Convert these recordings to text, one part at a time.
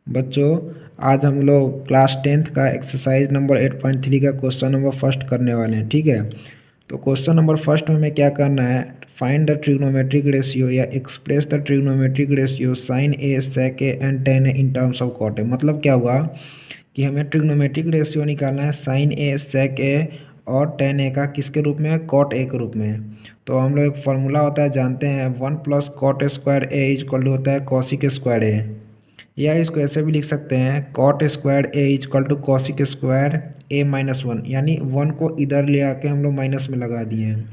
बच्चों, आज हम लोग क्लास 10th का एक्सरसाइज नंबर 8.3 का क्वेश्चन नंबर फर्स्ट करने वाले हैं। ठीक है, तो क्वेश्चन नंबर फर्स्ट में हमें क्या करना है, फाइंड द ट्रिग्नोमेट्रिक रेशियो या express the trigonometric ratio sine A sec A and tan A in terms of cot A. मतलब क्या हुआ कि हमें ट्रिग्नोमेट्रिक रेशियो निकालना है साइन ए सेक ए और टेन ए का किसके रूप में, कॉट ए के रूप में। तो हम लोग एक फार्मूला होता है जानते हैं, 1 + कॉट स्क्वायर ए इक्वल होता है कॉसिक स्क्वायर ए, या इसको ऐसे भी लिख सकते हैं cot square A equal to cosec square A -1, यानी 1 को इधर ले आके हम लोग माइनस में लगा दिए हैं।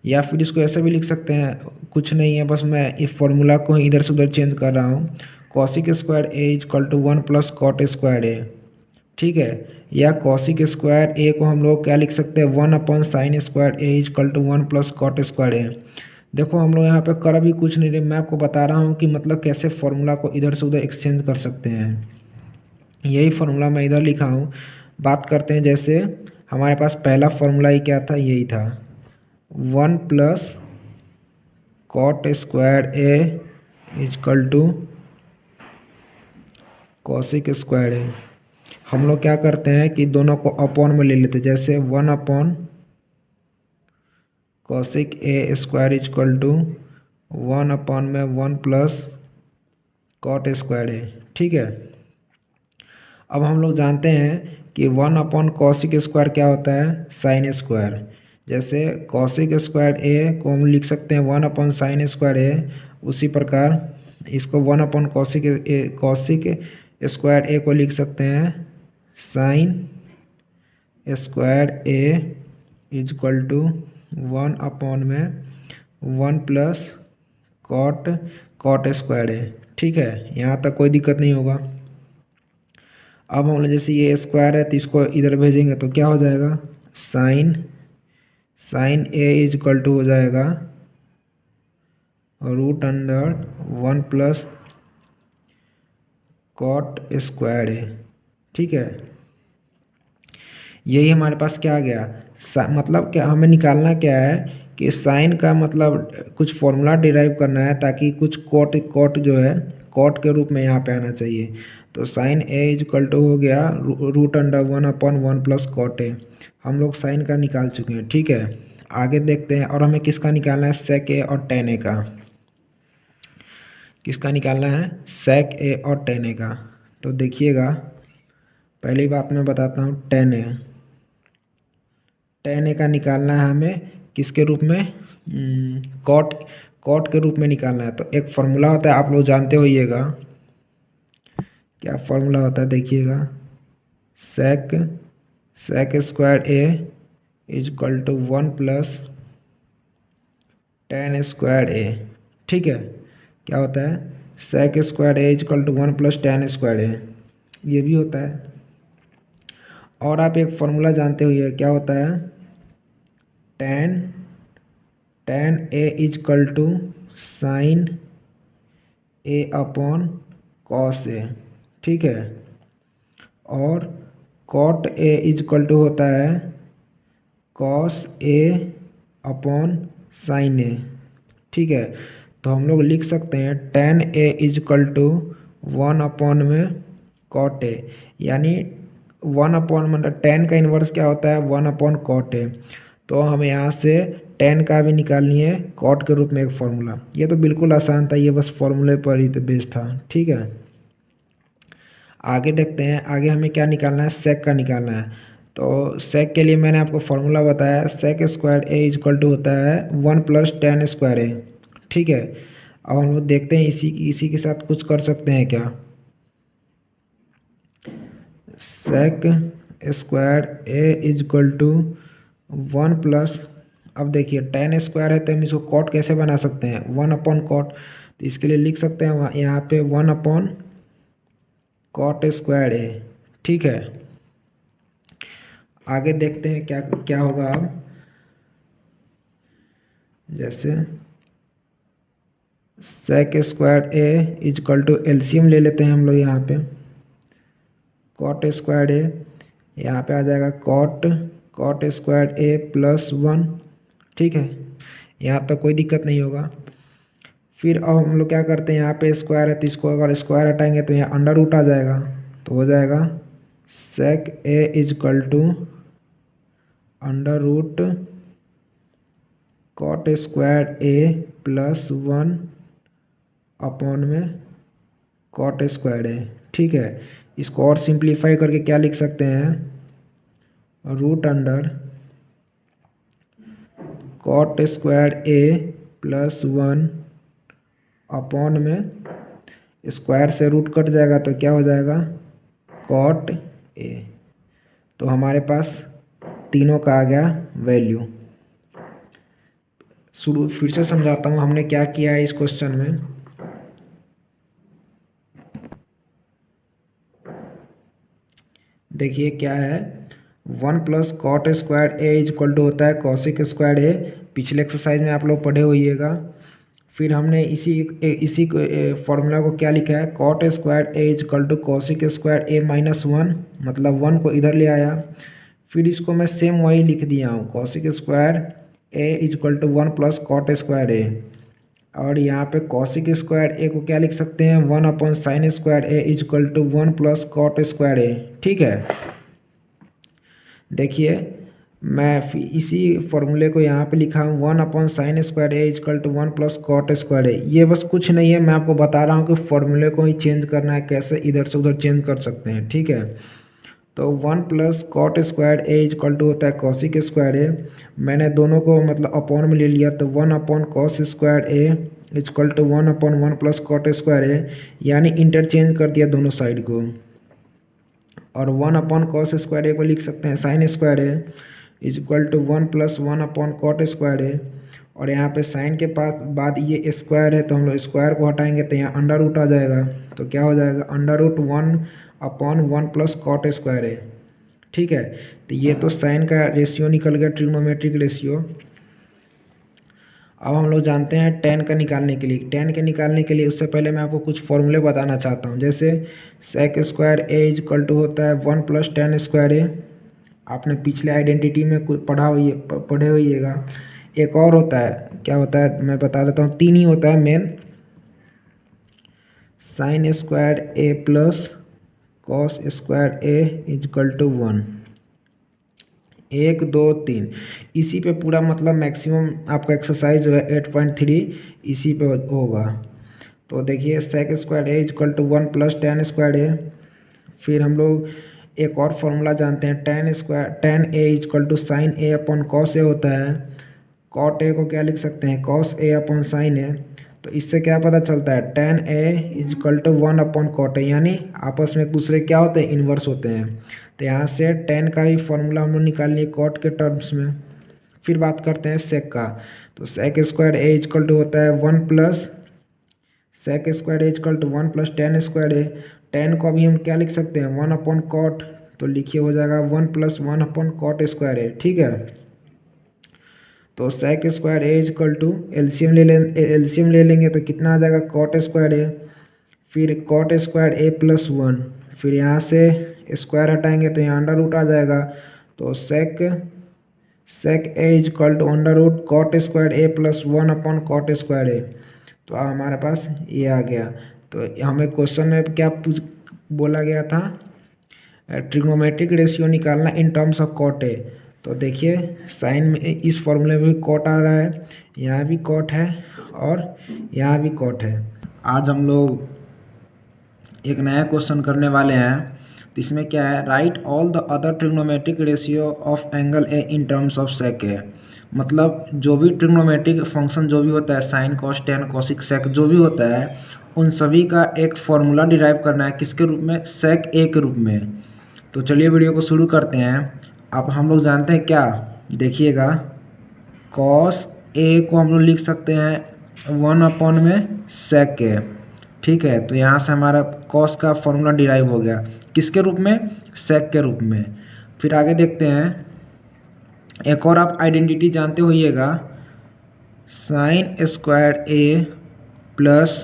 या फिर इसको ऐसे भी लिख सकते हैं, कुछ नहीं है, बस मैं इस फॉर्मूला को इधर से उधर चेंज कर रहा हूँ, cosec square A equal to 1 + cot square A. ठीक है, या कॉसिक स्क्वायर ए को हम लोग क्या लिख सकते हैं, 1/sin square A equal to 1 + cot square A. देखो हम लोग यहाँ पे कर भी कुछ नहीं रहे, मैं आपको बता रहा हूँ कि मतलब कैसे फॉर्मूला को इधर से उधर एक्सचेंज कर सकते हैं। यही फार्मूला मैं इधर लिखा हूँ। बात करते हैं, जैसे हमारे पास पहला फार्मूला ही क्या था, यही था 1 + cot square A equal to cosec square A. हम लोग क्या करते हैं कि दोनों को अपॉन में ले लेते हैं, जैसे 1/ cosec A square equal to 1/(1 + cot square A. ठीक है, अब हम लोग जानते हैं कि 1/कॉसिक स्क्वायर क्या होता है, साइन स्क्वायर। जैसे कॉसिक स्क्वायर ए को हम लिख सकते हैं 1/sin स्क्वायर ए, उसी प्रकार इसको 1/कॉसिक स्क्वायर ए को लिख सकते हैं sine square A equal to 1/(1 + cot square A. ठीक है, यहाँ तक कोई दिक्कत नहीं होगा। अब हम लोग जैसे ये स्क्वायर है तो इसको इधर भेजेंगे तो क्या हो जाएगा, साइन ए इक्वल टू हो जाएगा √1 + कॉट स्क्वायर ए। ठीक है, यही हमारे पास क्या आ गया, मतलब क्या हमें निकालना क्या है कि साइन का मतलब कुछ फॉर्मूला डिराइव करना है, ताकि कुछ कॉट जो है कॉट के रूप में यहाँ पे आना चाहिए। तो साइन ए इक्वल टू हो गया √1/(1 + कॉट ए। हम लोग साइन का निकाल चुके हैं। ठीक है, आगे देखते हैं, और हमें किसका निकालना है, सेक ए और टेन ए का। किसका निकालना है, सेक ए और टेन ए का। तो देखिएगा, पहली बात मैं बताता हूँ, टेन ए का निकालना है हमें किसके रूप में, कॉट के रूप में निकालना है। तो एक फार्मूला होता है, आप लोग जानते होइएगा, क्या फार्मूला होता है देखिएगा, sec square A equal to 1 + tan square A. ठीक है, क्या होता है, sec square A equal to 1 + tan square A, ये भी होता है। और आप एक फार्मूला जानते हुए क्या होता है, tan A equal to sine a/कॉस ए। ठीक है, और कॉट ए इक्वल टू होता है कॉस a/साइन ए। ठीक है, तो हम लोग लिख सकते हैं टेन ए इक्वल टू 1/ में कॉट ए, यानी 1/ मतलब टेन का इन्वर्स क्या होता है, 1/कॉट ए। तो हमें यहाँ से टेन का भी निकालनी है कॉट के रूप में एक फार्मूला। ये तो बिल्कुल आसान था, ये बस फार्मूले पर ही तो बेस्ड था। ठीक है, आगे देखते हैं, आगे हमें क्या निकालना है, सेक का निकालना है। तो सेक के लिए मैंने आपको फार्मूला बताया, sec square A equal to होता है 1 + टेन स्क्वायर ए। ठीक है, अब हम लोग देखते हैं इसी के साथ कुछ कर सकते हैं क्या, sec square A equal to 1 +, अब देखिए टेन स्क्वायर है तो हम इसको कॉट कैसे बना सकते हैं, 1/कॉट। तो इसके लिए लिख सकते हैं यहाँ पे 1/कॉट स्क्वायर ए। ठीक है, आगे देखते हैं क्या क्या होगा। अब जैसे sec square A equal to LCM ले लेते हैं हम लोग, यहाँ पे कॉट स्क्वायर ए, यहाँ पे आ जाएगा कॉट स्क्वायर ए +1। ठीक है, यहाँ तक कोई दिक्कत नहीं होगा। फिर अब हम लोग क्या करते हैं, यहाँ पे स्क्वायर है तो इसको अगर स्क्वायर हटाएंगे तो यहाँ अंडर रूट आ जाएगा, तो हो जाएगा sec A equal to under root cot square A plus 1 upon में कॉट स्क्वायर ए। ठीक है, इसको और सिंप्लीफाई करके क्या लिख सकते हैं, root under cot square A plus 1 upon में स्क्वायर से रूट कट जाएगा तो क्या हो जाएगा, कॉट ए। तो हमारे पास तीनों का आ गया वैल्यू। शुरू फिर से समझाता हूँ हमने क्या किया है इस क्वेश्चन में। देखिए क्या है, 1 plus cot square A equal to होता है कॉसिक स्क्वायर ए, पिछले एक्सरसाइज में आप लोग पढ़े होइएगा। फिर हमने इसी फॉर्मूला को क्या लिखा है, cot square A equal to cosec square A minus 1, मतलब 1 को इधर ले आया। फिर इसको मैं सेम वही लिख दिया हूँ, cosec square A equal to 1 plus cot square A, और यहाँ पे कॉसिक स्क्वायर ए को क्या लिख सकते हैं, 1 upon sine square A equal to 1 plus cot square A. ठीक है, देखिए मैं इसी फॉर्मूले को यहाँ पे लिखा हूँ, 1 upon sine square A equal to 1 plus cot square A. ये बस कुछ नहीं है, मैं आपको बता रहा हूँ कि फॉर्मूले को ही चेंज करना है, कैसे इधर से उधर चेंज कर सकते हैं। ठीक है, तो 1 plus cot square A equal to होता है कॉसिक स्क्वायर ए, मैंने दोनों को मतलब अपॉन में ले लिया, तो 1 upon cos square A equal to 1 upon 1 plus cot square A, यानी इंटरचेंज कर दिया दोनों साइड को। और 1 अपॉन कॉस स्क्वायर ए को लिख सकते हैं sine square A equal to 1 plus 1 upon cot square A, और यहाँ पे साइन के पास बाद ये स्क्वायर है तो हम लोग स्क्वायर को हटाएंगे तो यहाँ अंडर रूट आ जाएगा, तो क्या हो जाएगा, under root 1 upon 1 plus cot square A. ठीक है, तो ये तो साइन का रेशियो निकल गया, ट्रिग्नोमेट्रिक रेशियो। अब हम लोग जानते हैं टेन का निकालने के लिए, टेन के निकालने के लिए उससे पहले मैं आपको कुछ फॉर्मूले बताना चाहता हूँ। जैसे sec square A equal to होता है 1 प्लस टेन स्क्वायर ए, आपने पिछले आइडेंटिटी में कुछ पढ़े होइएगा। एक और होता है, क्या होता है मैं बता देता हूँ, 3 ही होता है मेन, sine square A plus cos square A equal to 1, 1 2 3। इसी पे पूरा मतलब मैक्सिमम आपका एक्सरसाइज जो है 8.3 इसी पे होगा। तो देखिए sec square A equal to 1 plus tan square A. फिर हम लोग एक और फॉर्मूला जानते हैं, tan A equal to sine A upon cos A होता है। कॉट ए को क्या लिख सकते हैं, cos A upon sine A. तो इससे क्या पता चलता है, tan A equal to 1 upon cot A, यानी आपस में एक दूसरे क्या होते हैं, इन्वर्स होते हैं। तो यहाँ से टेन का ही फॉर्मूला हम लोग निकाल लिए कॉट के टर्म्स में। फिर बात करते हैं सेक का, तो sec square A equal to होता है 1 plus sec square A equal to 1 plus tan square A. Tan को अभी हम क्या लिख सकते हैं, 1 अपॉन कॉट, तो लिखिए हो जाएगा 1 plus 1 upon cot square A. ठीक है, तो sec square A equal to LCM ले लेंगे तो कितना आ जाएगा, कॉट स्क्वायर ए, फिर कॉट स्क्वायर ए प्लस 1, फिर यहाँ से स्क्वायर हटाएंगे तो यहाँ अंडर रूट आ जाएगा। तो sec A equal to under root cot square A plus 1 upon cot square A. तो अब हमारे पास ये आ गया। तो हमें क्वेश्चन में क्या बोला गया था, ट्रिग्नोमेट्रिक रेशियो निकालना in terms of cot A. तो देखिए साइन में इस फॉर्मूले में भी कॉट आ रहा है, यहाँ भी कॉट है और यहाँ भी कॉट है। आज हम लोग एक नया क्वेश्चन करने वाले हैं, तो इसमें क्या है, right all the other trigonometric ratio of angle A in terms of sec A. मतलब जो भी ट्रिग्नोमेट्रिक फंक्शन जो भी होता है, sine cos tan cosec sec जो भी होता है, उन सभी का एक फॉर्मूला डिराइव करना है, किसके रूप में, सेक ए के रूप में। तो चलिए वीडियो को शुरू करते हैं। अब हम लोग जानते हैं क्या, देखिएगा कॉस ए को हम लोग लिख सकते हैं 1 अपॉन में सेक ए। ठीक है, तो यहाँ से हमारा कॉस का फॉर्मूला डिराइव हो गया, किसके रूप में, सेक के रूप में। फिर आगे देखते हैं, एक और आप आइडेंटिटी जानते होइएगा, sine square A plus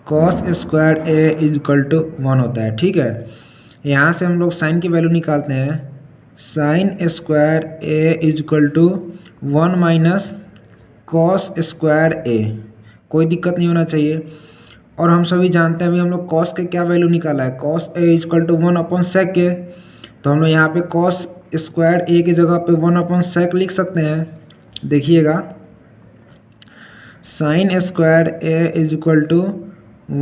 cos square A equal to 1 होता है। ठीक है, यहाँ से हम लोग साइन की वैल्यू निकालते हैं, sine square A equal to 1 minus cos square A. कोई दिक्कत नहीं होना चाहिए। और हम सभी जानते हैं अभी हम लोग कॉस के क्या वैल्यू निकाला है, cos A equal to 1/sec ए। तो हम लोग यहाँ पे कॉस स्क्वायर ए की जगह पे 1/sec लिख सकते हैं। देखिएगा sine square A is equal to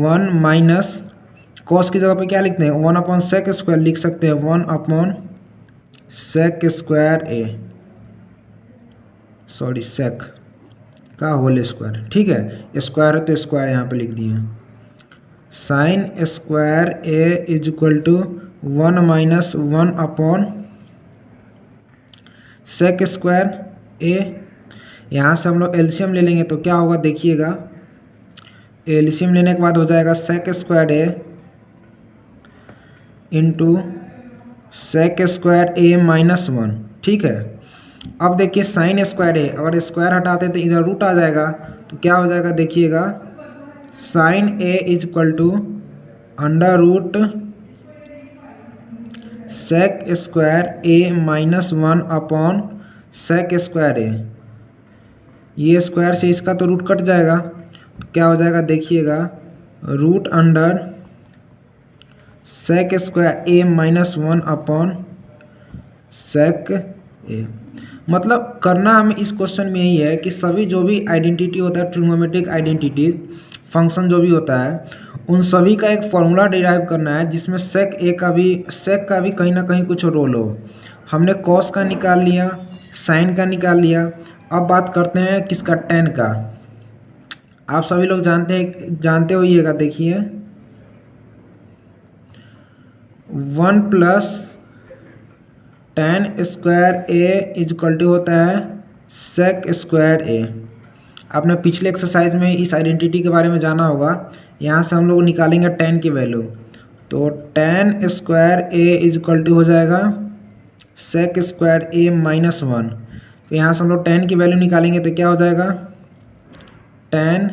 1 minus cos की जगह पे क्या लिखते हैं 1/sec स्क्वायर लिख सकते हैं 1/sec स्क्वायर ए, सॉरी सेक का होल स्क्वायर। ठीक है, स्क्वायर है तो स्क्वायर यहाँ पे लिख दिए। Sine square A is equal to 1 minus 1/sec square A. यहाँ से हम लोग एलसीएम ले लेंगे तो क्या होगा देखिएगा, एलसीएम लेने के बाद हो जाएगा sec square A into sec square A minus 1। ठीक है, अब देखिए साइन स्क्वायर ए, अगर स्क्वायर हटाते हैं तो इधर रूट आ जाएगा, तो क्या हो जाएगा देखिएगा sine A is equal to under root sec square A minus 1/sec square A. ये स्क्वायर से इसका तो रूट कट जाएगा, तो क्या हो जाएगा देखिएगा root under sec square A minus 1/sec ए। मतलब करना हमें इस क्वेश्चन में यही है कि सभी जो भी आइडेंटिटी होता है, ट्रिग्नोमेट्रिक आइडेंटिटीज फंक्शन जो भी होता है, उन सभी का एक फॉर्मूला डिराइव करना है जिसमें sec का भी कहीं ना कहीं कुछ रोल हो। हमने cos का निकाल लिया, sin का निकाल लिया, अब बात करते हैं किसका, tan का। आप सभी लोग जानते होइएगा, देखिए 1+tan square A is equal to होता है sec स्क्वायर ए। आपने पिछले एक्सरसाइज में इस आइडेंटिटी के बारे में जाना होगा। यहाँ से हम लोग निकालेंगे tan की वैल्यू, तो tan square A is equal to हो जाएगा sec स्क्वायर ए माइनस 1। तो यहाँ से हम लोग tan की वैल्यू निकालेंगे तो क्या हो जाएगा tan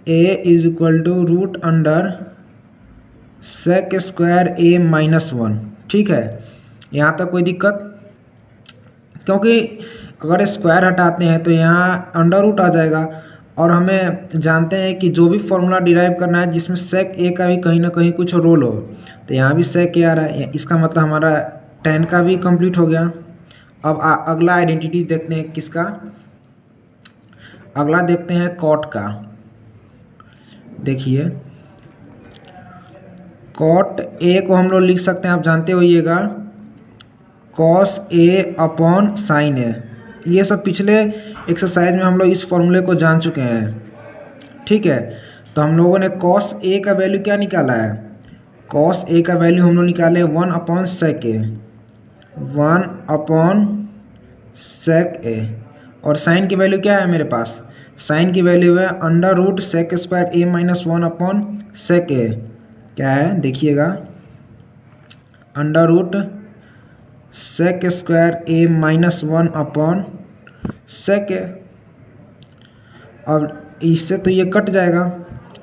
A is equal to root under sec square A minus 1। ठीक है, यहाँ तक कोई दिक्कत, क्योंकि अगर स्क्वायर हटाते हैं तो यहाँ अंडर रूट आ जाएगा, और हमें जानते हैं कि जो भी फॉर्मूला डिराइव करना है जिसमें sec ए का भी कहीं ना कहीं कुछ रोल हो, तो यहाँ भी sec ए आ रहा है, इसका मतलब हमारा tan का भी कंप्लीट हो गया। अब अगला आइडेंटिटी देखते हैं किसका, अगला देखते हैं cot का। देखिए cot ए को हम लोग लिख सकते हैं, आप जानते होइएगा cos ए अपॉन साइन ए। ये सब पिछले एक्सरसाइज में हम लोग इस फॉर्मूले को जान चुके हैं। ठीक है, तो हम लोगों ने cos ए का वैल्यू क्या निकाला है, cos ए का वैल्यू हम लोग निकाले 1/sec ए, 1/sec ए। और साइन की वैल्यू क्या है मेरे पास, साइन की वैल्यू है under root sec square A minus 1/sec ए। क्या है देखिएगा under root sec square A minus 1/sec ए। अब इससे तो ये कट जाएगा,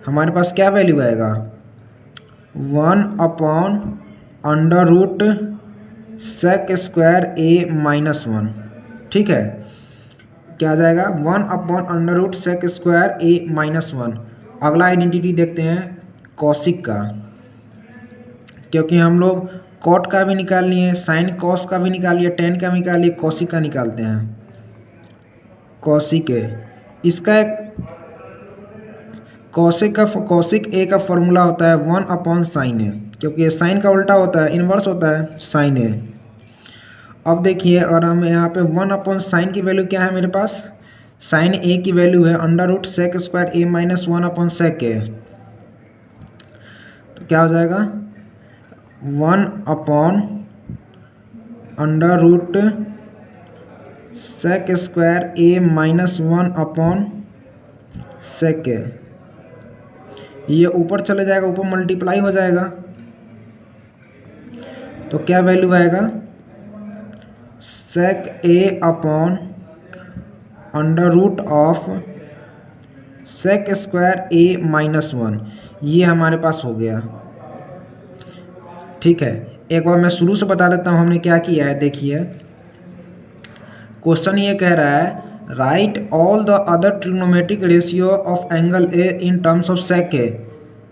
हमारे पास क्या वैल्यू आएगा 1/अंडर root sec square A minus 1। ठीक है, क्या आ जाएगा 1/अंडर root sec square A minus 1। अगला आइडेंटिटी देखते हैं कॉसिक का, क्योंकि हम लोग कॉट का भी निकाल लिए, साइन कॉस का भी निकाल लिया, tan का भी निकाल लिया, कॉसिक का निकालते हैं। कॉसिक ए, इसका एक कॉसिक ए का फॉर्मूला होता है 1/sin ए, क्योंकि ये साइन का उल्टा होता है, इन्वर्स होता है sin ए। अब देखिए, और हम यहाँ पे 1/sin की वैल्यू क्या है मेरे पास, sin ए की वैल्यू है under root sec square A minus 1/sec ए। तो क्या हो जाएगा 1/अंडर root sec square A minus 1/sec ए। ये ऊपर चले जाएगा, ऊपर मल्टीप्लाई हो जाएगा, तो क्या वैल्यू आएगा sec A upon under root of sec square A minus 1। ये हमारे पास हो गया। ठीक है, एक बार मैं शुरू से बता देता हूँ हमने क्या किया है। देखिए क्वेश्चन ये कह रहा है right all the other trigonometric ratio of angle A in terms of sec A.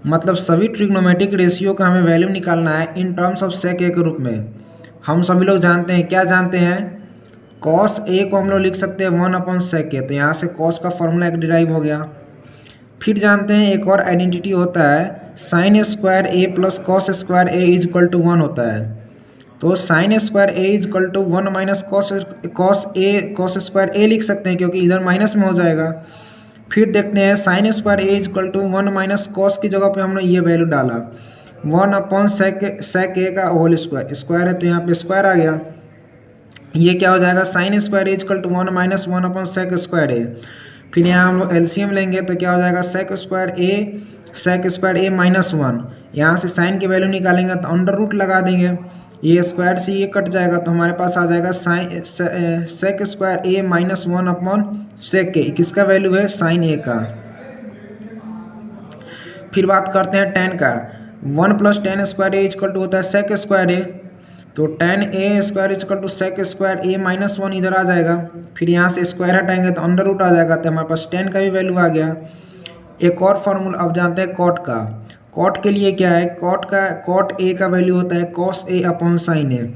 मतलब सभी ट्रिग्नोमेट्रिक रेशियो का हमें वैल्यू निकालना है इन टर्म्स ऑफ सेक ए के रूप में। हम सभी लोग जानते हैं, क्या जानते हैं, कॉस ए को हम लोग लिख सकते हैं 1/sec ए, तो यहाँ से कॉस का फॉर्मूला एक डिराइव हो गया। फिर जानते हैं एक और आइडेंटिटी होता है sine square A plus cos square A is equal to 1 होता है। तो sine square A is equal to 1 minus cos square A लिख सकते हैं क्योंकि इधर माइनस में हो जाएगा। फिर देखते हैं sine square A is equal to 1 minus cos की जगह पे हमने ये वैल्यू डाला 1/sec ए का होल स्क्वायर, स्क्वायर है तो यहाँ पे स्क्वायर आ गया। ये क्या हो जाएगा, sine square A equal to 1 minus 1/sec square A. फिर यहाँ हम लोग एलसीएम लेंगे तो क्या हो जाएगा, सेक स्क्वायर ए माइनस 1। यहाँ से साइन की वैल्यू निकालेंगे तो अंडर रूट लगा देंगे, ये स्क्वायर से ये कट जाएगा तो हमारे पास आ जाएगा सेक स्क्वायर ए माइनस 1/sec ए। किसका वैल्यू है, साइन ए का। फिर बात करते हैं टेन का। 1 plus tan square A equal to होता है सेक स्क्वायर ए, तो tan A square equal to sec square A minus 1 इधर आ जाएगा। फिर यहाँ से स्क्वायर हटाएंगे तो अंडर रूट आ जाएगा, तो हमारे पास टेन का भी वैल्यू आ गया। एक और फॉर्मूला अब जानते हैं कॉट का। कॉट के लिए क्या है, कॉट ए का वैल्यू होता है कॉस ए अपॉन साइन ए।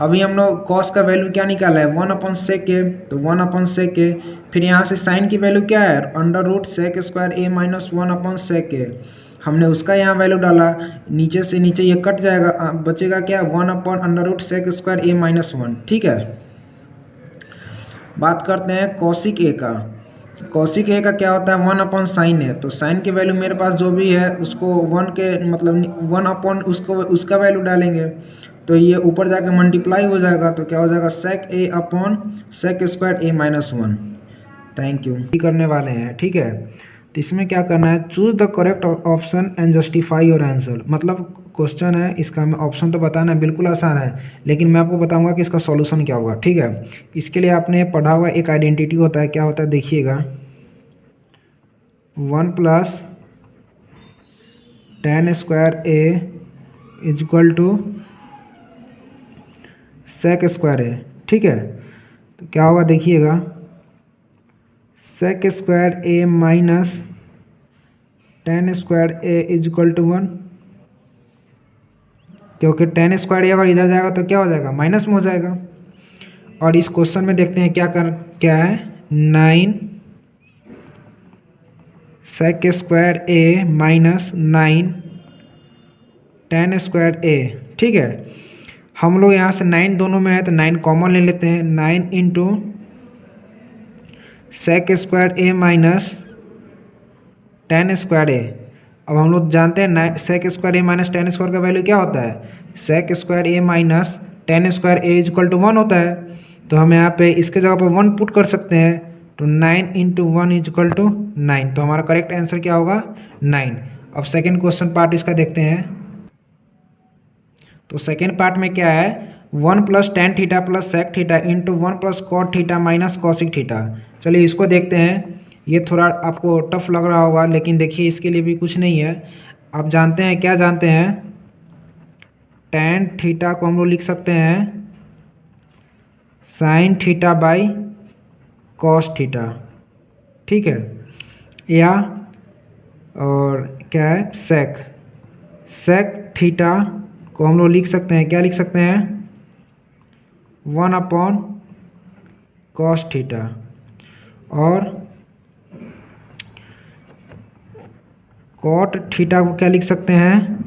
अभी हम लोग कॉस का वैल्यू क्या निकाला है 1/sec ए, तो 1/sec ए। फिर यहाँ से साइन की वैल्यू क्या है, under root sec square A minus 1/sec ए। हमने उसका यहाँ वैल्यू डाला, नीचे से नीचे ये कट जाएगा, बचेगा क्या 1/√sec स्क्वायर ए माइनस 1। ठीक है, बात करते हैं कॉसिक ए का। कॉसिक ए का क्या होता है 1/sin ए, तो साइन की वैल्यू मेरे पास जो भी है उसको 1 के मतलब 1 उसको उसका वैल्यू डालेंगे तो ये ऊपर जाके मल्टीप्लाई हो जाएगा, तो क्या हो जाएगा sec A upon sec square A minus 1। Thank you करने वाले हैं। ठीक है, तो इसमें क्या करना है, choose the correct option and justify your answer. मतलब क्वेश्चन है, इसका हमें ऑप्शन तो बताना है, बिल्कुल आसान है, लेकिन मैं आपको बताऊंगा कि इसका सॉल्यूशन क्या होगा। ठीक है, इसके लिए आपने पढ़ा हुआ एक आइडेंटिटी होता है, क्या होता है देखिएगा, 1 plus tan square A is equal to sec square A. ठीक है, तो क्या होगा देखिएगा, sec square A minus tan square A is equal to 1, क्योंकि टेन स्क्वायर ए अगर इधर जाएगा तो क्या हो जाएगा, माइनस में हो जाएगा। और इस क्वेश्चन में देखते हैं क्या है 9 सेक square A minus 9 ten square A. ठीक है, हम लोग यहाँ से 9 दोनों में है तो 9 कॉमन ले लेते हैं, 9 into sec square A minus tan square A. अब हम लोग जानते हैं sec square A minus tan square का वैल्यू क्या होता है, sec square A minus tan square A is equal to 1 होता है। तो हम यहाँ पे इसके जगह पर 1 पुट कर सकते हैं, तो 9 इंटू 1 इज इक्वल टू 9। तो हमारा करेक्ट आंसर क्या होगा 9। अब सेकेंड क्वेश्चन पार्ट इसका देखते हैं। तो सेकेंड पार्ट में क्या है, 1 plus tan theta plus sec theta into 1 plus cot theta minus cosec theta. चलिए इसको देखते हैं। ये थोड़ा आपको टफ लग रहा होगा, लेकिन देखिए इसके लिए भी कुछ नहीं है। आप जानते हैं, क्या जानते हैं, टेन थीटा को हम लोग लिख सकते हैं sine theta by cos theta. ठीक है, या और क्या है सेक थीटा को हम लोग लिख सकते हैं, क्या लिख सकते हैं 1/cos थीटा। और कॉट थीटा को क्या लिख सकते हैं,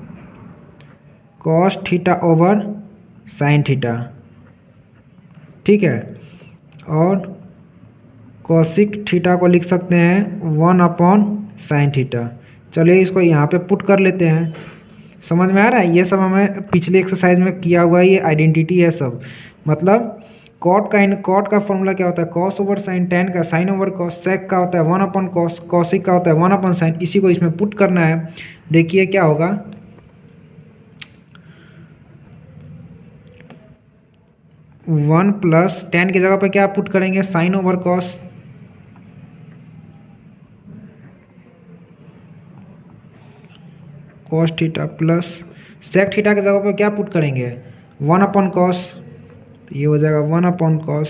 cos theta over sine theta. ठीक है, और कॉसिक थीटा को लिख सकते हैं 1/sin थीटा। चलिए इसको यहाँ पे पुट कर लेते हैं। समझ में आ रहा है, ये सब हमें पिछले एक्सरसाइज में किया हुआ है, ये आइडेंटिटी है सब। मतलब कॉट का फॉर्मूला क्या होता है, कॉस ओवर साइन, टेन का साइन ओवर कॉस, सेक का होता है 1/cos, कॉसिक का होता है 1/sin। इसी को इसमें पुट करना है। देखिए क्या होगा, 1 प्लस टेन की जगह पे क्या पुट करेंगे, sine over cos, cos theta plus sec theta की जगह पे क्या पुट करेंगे 1/cos, तो ये हो जाएगा 1/cos।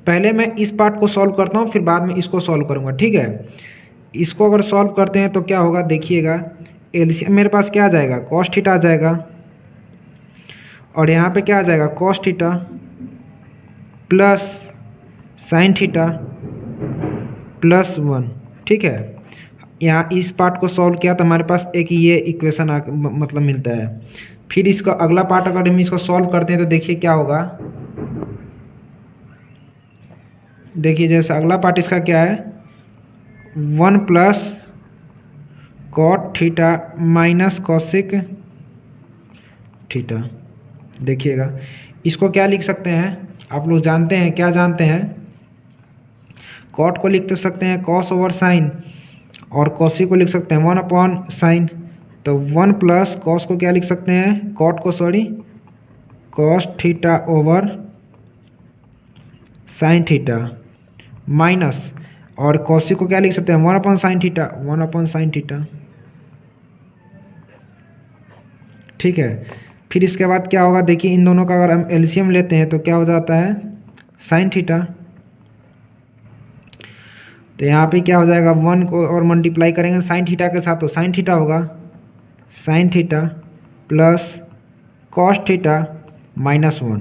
पहले मैं इस पार्ट को सॉल्व करता हूँ, फिर बाद में इसको सॉल्व करूँगा, ठीक है। इसको अगर सॉल्व करते हैं तो क्या होगा देखिएगा, एलसीएम मेरे पास क्या आ जाएगा, कॉस थीटा आ जाएगा, और यहाँ पे क्या आ जाएगा, cos theta plus sign theta plus 1, ठीक है। यहाँ इस पार्ट को सॉल्व किया तो हमारे पास एक ये इक्वेशन मतलब मिलता है। फिर इसका अगला पार्ट अगर हम इसको सॉल्व करते हैं तो देखिए क्या होगा, देखिए जैसे अगला पार्ट इसका क्या है, 1 plus cot theta minus cosec theta. देखिएगा इसको क्या लिख सकते हैं, आप लोग जानते हैं, क्या जानते हैं, कॉट को लिख तो सकते हैं कॉस ओवर साइन, और कॉसी को लिख सकते हैं 1 अपॉन साइन। तो 1 प्लस कॉस को क्या लिख सकते हैं, कॉट को sorry cos theta over sine theta minus, और कॉसी को क्या लिख सकते हैं 1 upon sine theta, 1 upon sine theta, ठीक है। फिर इसके बाद क्या होगा देखिए, इन दोनों का अगर हम एलसीएम लेते हैं तो क्या हो जाता है, साइन थीटा। तो यहाँ पे क्या हो जाएगा, 1 को और मल्टीप्लाई करेंगे साइन थीटा के साथ तो साइन थीटा होगा, sine theta plus cos theta minus 1।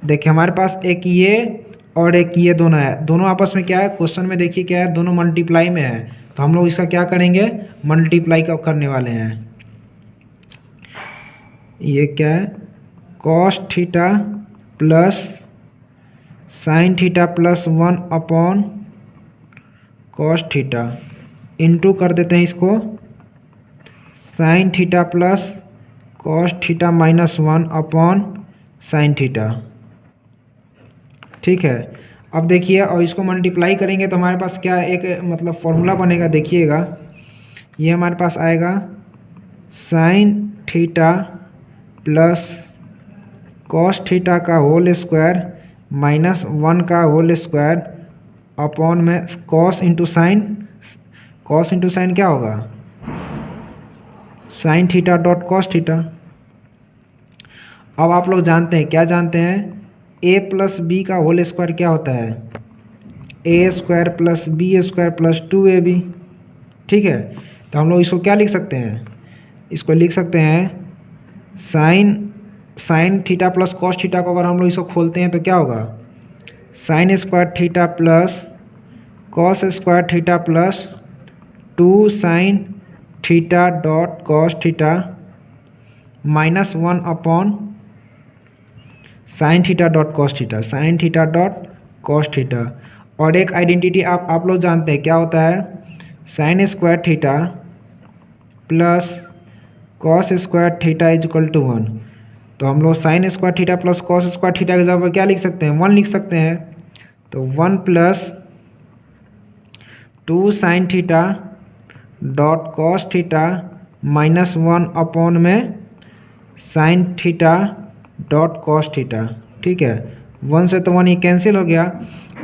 देखिए हमारे पास एक ये और एक ये दोनों है, दोनों आपस में क्या है, क्वेश्चन में देखिए क्या है, दोनों मल्टीप्लाई में है, तो हम लोग इसका क्या करेंगे, मल्टीप्लाई करने वाले हैं। ये क्या है, cos theta plus sign theta plus 1 upon cos theta, into कर देते हैं इसको sign theta plus cos theta minus 1 upon sine theta, ठीक है। अब देखिए और इसको मल्टीप्लाई करेंगे तो हमारे पास क्या एक मतलब फॉर्मूला बनेगा, देखिएगा ये हमारे पास आएगा sine theta plus cos theta का होल स्क्वायर माइनस 1 का होल स्क्वायर अपॉन में cos into sine, cos into sine क्या होगा, sine theta dot cos theta. अब आप लोग जानते हैं, क्या जानते हैं, ए प्लस बी का होल स्क्वायर क्या होता है, A square plus B square plus 2ab, ठीक है। तो हम लोग इसको क्या लिख सकते हैं, इसको लिख सकते हैं sign theta plus cos theta को अगर हम लोग इसको खोलते हैं तो क्या होगा, sine square theta plus cos square theta plus 2 sine theta dot cos theta minus 1 upon sine theta dot cos theta, sign theta dot cos theta. और एक आइडेंटिटी आप लोग जानते हैं क्या होता है, sine square theta plus cos square theta is equal to 1। तो हम लोग sine square theta plus cos square theta के जगह पर क्या लिख सकते हैं, 1 लिख सकते हैं। तो 1 plus 2 sine theta dot cos theta minus 1 upon में sine theta dot cos theta, ठीक है। 1 से तो 1 ये कैंसिल हो गया।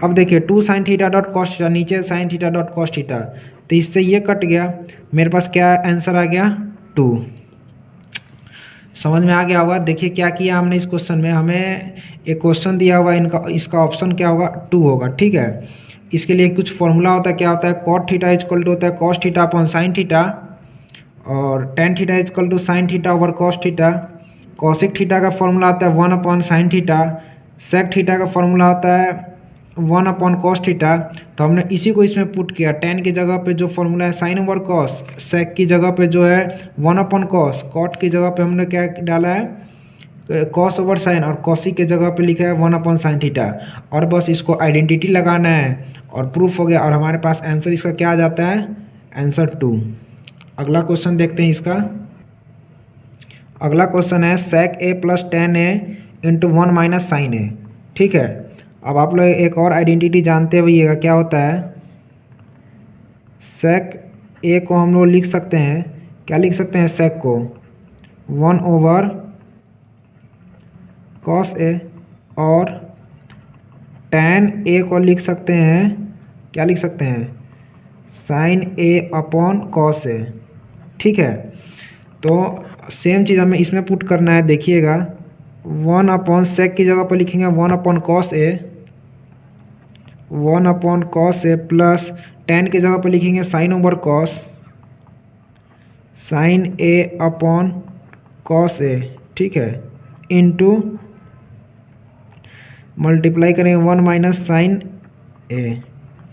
अब देखिए 2 sine theta dot cos theta, नीचे sine theta dot cos theta, तो इससे ये कट गया, मेरे पास क्या आंसर आ गया 2। समझ में आ गया होगा। देखिए क्या किया हमने इस क्वेश्चन में, हमें एक क्वेश्चन दिया हुआ इनका, इसका ऑप्शन क्या होगा 2 होगा, ठीक है। इसके लिए कुछ फॉर्मूला होता है, क्या होता है, cot theta is equal to होता है cos theta upon sine theta, और tan theta is equal to sine theta over cos theta. Cosec theta का फॉर्मूला आता है 1 upon sine theta, sec theta का फॉर्मूला होता है 1 अपॉन कॉस थीटा। तो हमने इसी को इसमें पुट किया, टेन की जगह पे जो फॉर्मूला है साइन ओवर कॉस, सेक की जगह पे जो है 1 अपॉन कॉस, कॉट की जगह पे हमने क्या डाला है कॉस ओवर साइन, और कॉसी के जगह पे लिखा है 1 अपॉन साइन थीटा। और बस इसको आइडेंटिटी लगाना है और प्रूफ हो गया, और हमारे पास आंसर इसका क्या आ जाता है, आंसर 2। अगला क्वेश्चन देखते हैं इसका। अगला क्वेश्चन है sec A plus tan A into 1 minus sine A, ठीक है। अब आप लोग एक और आइडेंटिटी जानते हुए क्या होता है, सेक ए को हम लोग लिख सकते हैं, क्या लिख सकते हैं, सेक को 1 ओवर कॉस ए, और टैन ए को लिख सकते हैं, क्या लिख सकते हैं, sign A upon cos A, ठीक है। तो सेम चीज़ हमें इसमें पुट करना है, देखिएगा 1 अपॉन सेक की जगह पर लिखेंगे 1 upon cos A, 1/cos A plus tan की जगह पर लिखेंगे sin/cos sin A/cos A, ठीक है, इंटू मल्टीप्लाई करेंगे 1 माइनस साइन ए,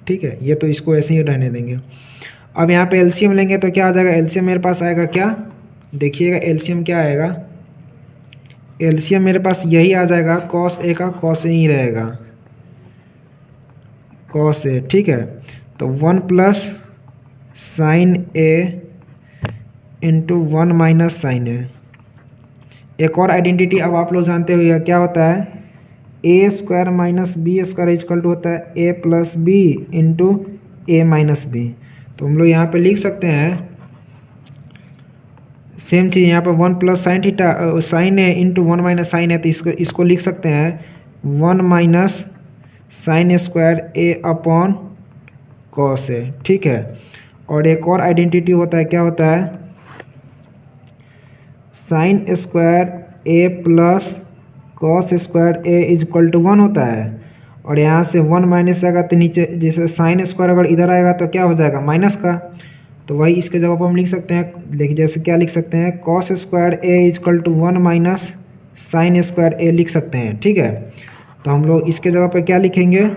ठीक है। ये तो इसको ऐसे ही रहने देंगे। अब यहाँ पे एलसीएम लेंगे तो क्या आ जाएगा, एलसीएम मेरे पास आएगा क्या, देखिएगा एलसीएम क्या आएगा, एलसीएम मेरे पास यही आ जाएगा, कॉस ए का कॉस ए ही रहेगा, कॉस ए, ठीक है। तो 1 plus sine A into 1 minus sine ए। एक और आइडेंटिटी अब आप लोग जानते हो क्या होता है, A square minus B square is equal to होता है A plus B into A minus B. तो हम लोग यहाँ पे लिख सकते हैं सेम चीज़, यहाँ पे 1 plus sine theta sine A into 1 minus sign है, तो इसको लिख सकते हैं 1 minus sine square A upon cos A, ठीक है। और एक और आइडेंटिटी होता है, क्या होता है, sine square A plus cos square A is equal to 1 होता है। और यहाँ से 1 माइनस आएगा तो नीचे जैसे साइन स्क्वायर अगर इधर आएगा तो क्या हो जाएगा, माइनस का। तो वही इसके जगह पर हम लिख सकते हैं, देखिए जैसे क्या लिख सकते हैं, cos square A is equal to 1 minus sine square A लिख सकते हैं, ठीक है। तो हम लोग इसके जगह पर क्या लिखेंगे,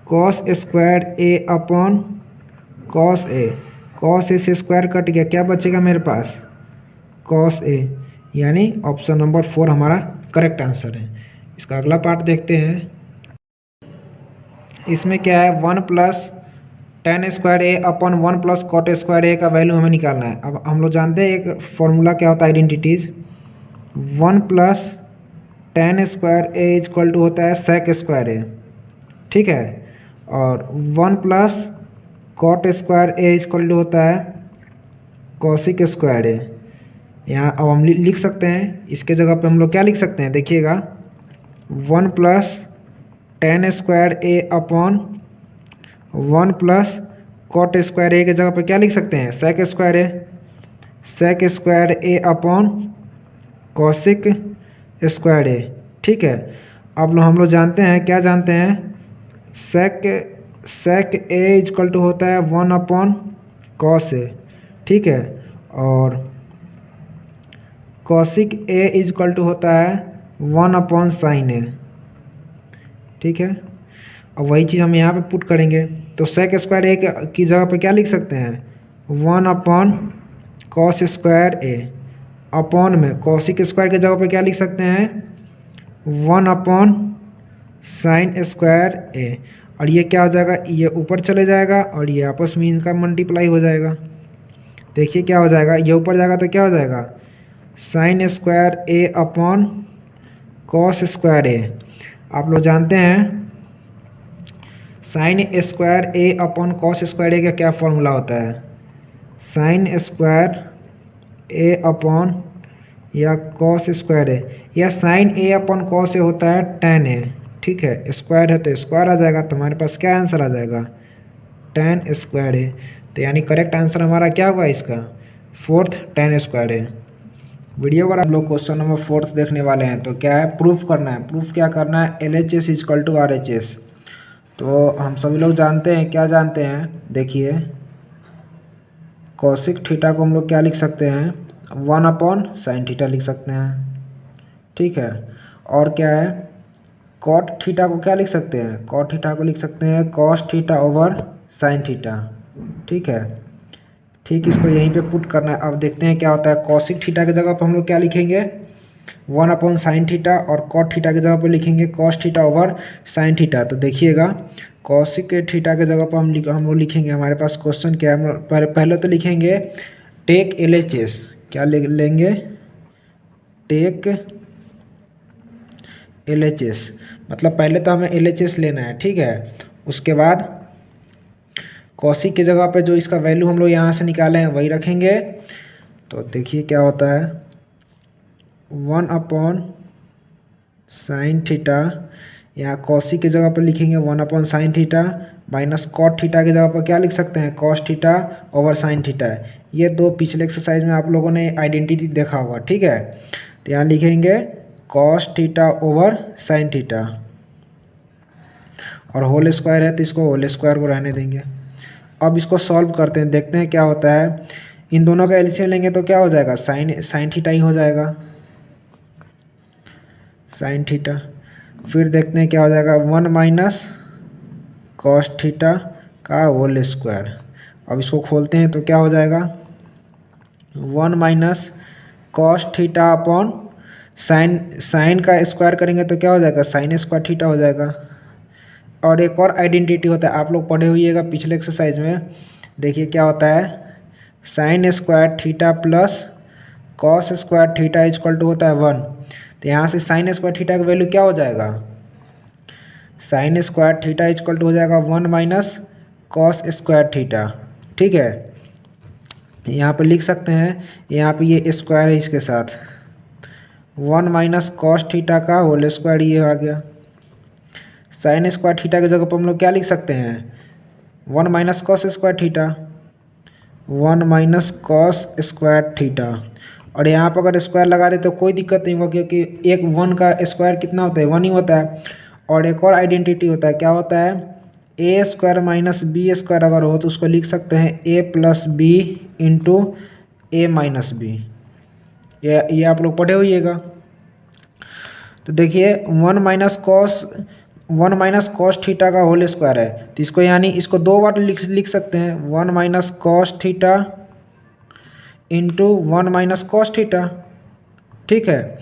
cos square A upon cos A, cos A से स्क्वायर कट गया, क्या बचेगा मेरे पास, कॉस ए, यानी ऑप्शन नंबर 4 हमारा करेक्ट आंसर है। इसका अगला पार्ट देखते हैं। इसमें क्या है, 1 plus tan square A upon 1 plus cot square A का वैल्यू हमें निकालना है। अब हम लोग जानते हैं एक फॉर्मूला क्या होता है, identities, 1 plus tan square A equal to होता है सेक स्क्वायर ए, ठीक है। और 1 plus cot square A equal to होता है कॉसिक स्क्वायर ए। यहाँ अब हम लिख सकते हैं, इसके जगह पे हम लोग क्या लिख सकते हैं, देखिएगा 1 plus tan square A upon 1 plus cot square ए के जगह पे क्या लिख सकते हैं, sec square A, sec square A upon cosec square A, ठीक है। अब हम लोग जानते हैं, क्या जानते हैं, सेक ए इजकल टू होता है 1 अपॉन कॉस ए, ठीक है। और कॉसिक ए इजकल टू होता है 1 अपॉन साइन ए, ठीक है। अब वही चीज़ हम यहाँ पे पुट करेंगे, तो सेक स्क्वायर ए की जगह पे क्या लिख सकते हैं, 1 upon cos square A, upon में कॉसिक स्क्वायर की जगह पे क्या लिख सकते हैं, 1 अपॉन साइन स्क्वायर ए। और ये क्या हो जाएगा, ये ऊपर चले जाएगा और ये आपस में इनका मल्टीप्लाई हो जाएगा। देखिए क्या हो जाएगा, ये ऊपर जाएगा तो क्या हो जाएगा, sine square A upon cos square ए। आप लोग जानते हैं sine square A upon cos square A का क्या फॉर्मूला होता है, साइन स्क्वायर ए अपॉन या कॉस स्क्वायर ए, या sign A upon cos A होता है tan ए, ठीक है। स्क्वायर है तो स्क्वायर आ जाएगा, तो हमारे पास क्या आंसर आ जाएगा, tan स्क्वायर ए। तो यानी करेक्ट आंसर हमारा क्या हुआ इसका, 4th tan स्क्वायर ए। वीडियो अगर आप लोग क्वेश्चन नंबर 4 देखने वाले हैं तो क्या है, प्रूफ करना है। प्रूफ क्या करना है, LHS इजकल टू RHS। तो हम सभी लोग जानते हैं, क्या जानते हैं, देखिए कॉसिक थीटा को हम लोग क्या लिख सकते हैं, 1 अपॉन साइन थीटा लिख सकते हैं, ठीक है। और क्या है, कॉट थीटा को क्या लिख सकते हैं, कॉट थीटा को लिख सकते हैं cos theta over sine theta, ठीक है। ठीक, इसको यहीं पे पुट करना है। अब देखते हैं क्या होता है, कॉसिक थीटा की जगह पर हम लोग क्या लिखेंगे, 1 अपॉन साइन थीटा, और कॉट थीटा की जगह पर लिखेंगे cos theta over sine theta. तो देखिएगा कॉसिक थीटा की जगह पर हम लोग लिखेंगे, हमारे पास क्वेश्चन क्या है, पहले तो लिखेंगे टेक LHS, क्या लेंगे, टेक LHS, मतलब पहले तो हमें LHS लेना है, ठीक है। उसके बाद कॉसिक की जगह पे जो इसका वैल्यू हम लोग यहाँ से निकाले हैं वही रखेंगे। तो देखिए क्या होता है, 1 अपॉन साइन थीटा, यहाँ कॉसिक की जगह पर लिखेंगे 1 upon sine theta, minus cot theta की जगह पर क्या लिख सकते हैं, cos theta over sine theta है। ये दो पिछले एक्सरसाइज में आप लोगों ने आइडेंटिटी देखा होगा, ठीक है। तो यहाँ लिखेंगे cos theta over sine theta, और होल स्क्वायर है तो इसको होल स्क्वायर को रहने देंगे। अब इसको सॉल्व करते हैं, देखते हैं क्या होता है। इन दोनों का एलसीएम लेंगे तो क्या हो जाएगा, साइन थीटा ही हो जाएगा, साइन थीटा। फिर देखते हैं क्या हो जाएगा, 1 माइनस कॉस थीटा का होल स्क्वायर। अब इसको खोलते हैं तो क्या हो जाएगा, 1 minus cos theta upon sign का स्क्वायर करेंगे तो क्या हो जाएगा, साइन स्क्वायर थीटा हो जाएगा। और एक और आइडेंटिटी होता है, आप लोग पढ़े हुइएगा पिछले एक्सरसाइज में, देखिए क्या होता है, sine square theta plus cos square theta equal to होता है 1। तो यहाँ से साइन स्क्वायर थीटा का वैल्यू क्या हो जाएगा, sine square theta equal to हो जाएगा 1 माइनस कॉस स्क्वायर थीटा। ठीक है, यहाँ पे लिख सकते हैं, यहाँ पे ये स्क्वायर है इसके साथ, 1 माइनस कॉस थीटा का होल स्क्वायर ये आ गया। साइन स्क्वायर थीटा की जगह पर हम लोग क्या लिख सकते हैं, 1 minus cos square theta, 1 minus cos square theta. और यहाँ पर अगर स्क्वायर लगा दे तो कोई दिक्कत नहीं होगा, क्योंकि एक 1 का स्क्वायर कितना होता है, 1 ही होता है। और एक और आइडेंटिटी होता है, क्या होता है, A square minus B square अगर हो तो उसको लिख सकते हैं A plus B into A minus B. ये आप लोग पढ़े होइएगा। तो देखिए 1 माइनस कॉस थीटा का होल स्क्वायर है, तो इसको यानी इसको दो बार लिख सकते हैं, 1 minus cos theta into 1 minus cos theta. ठीक है,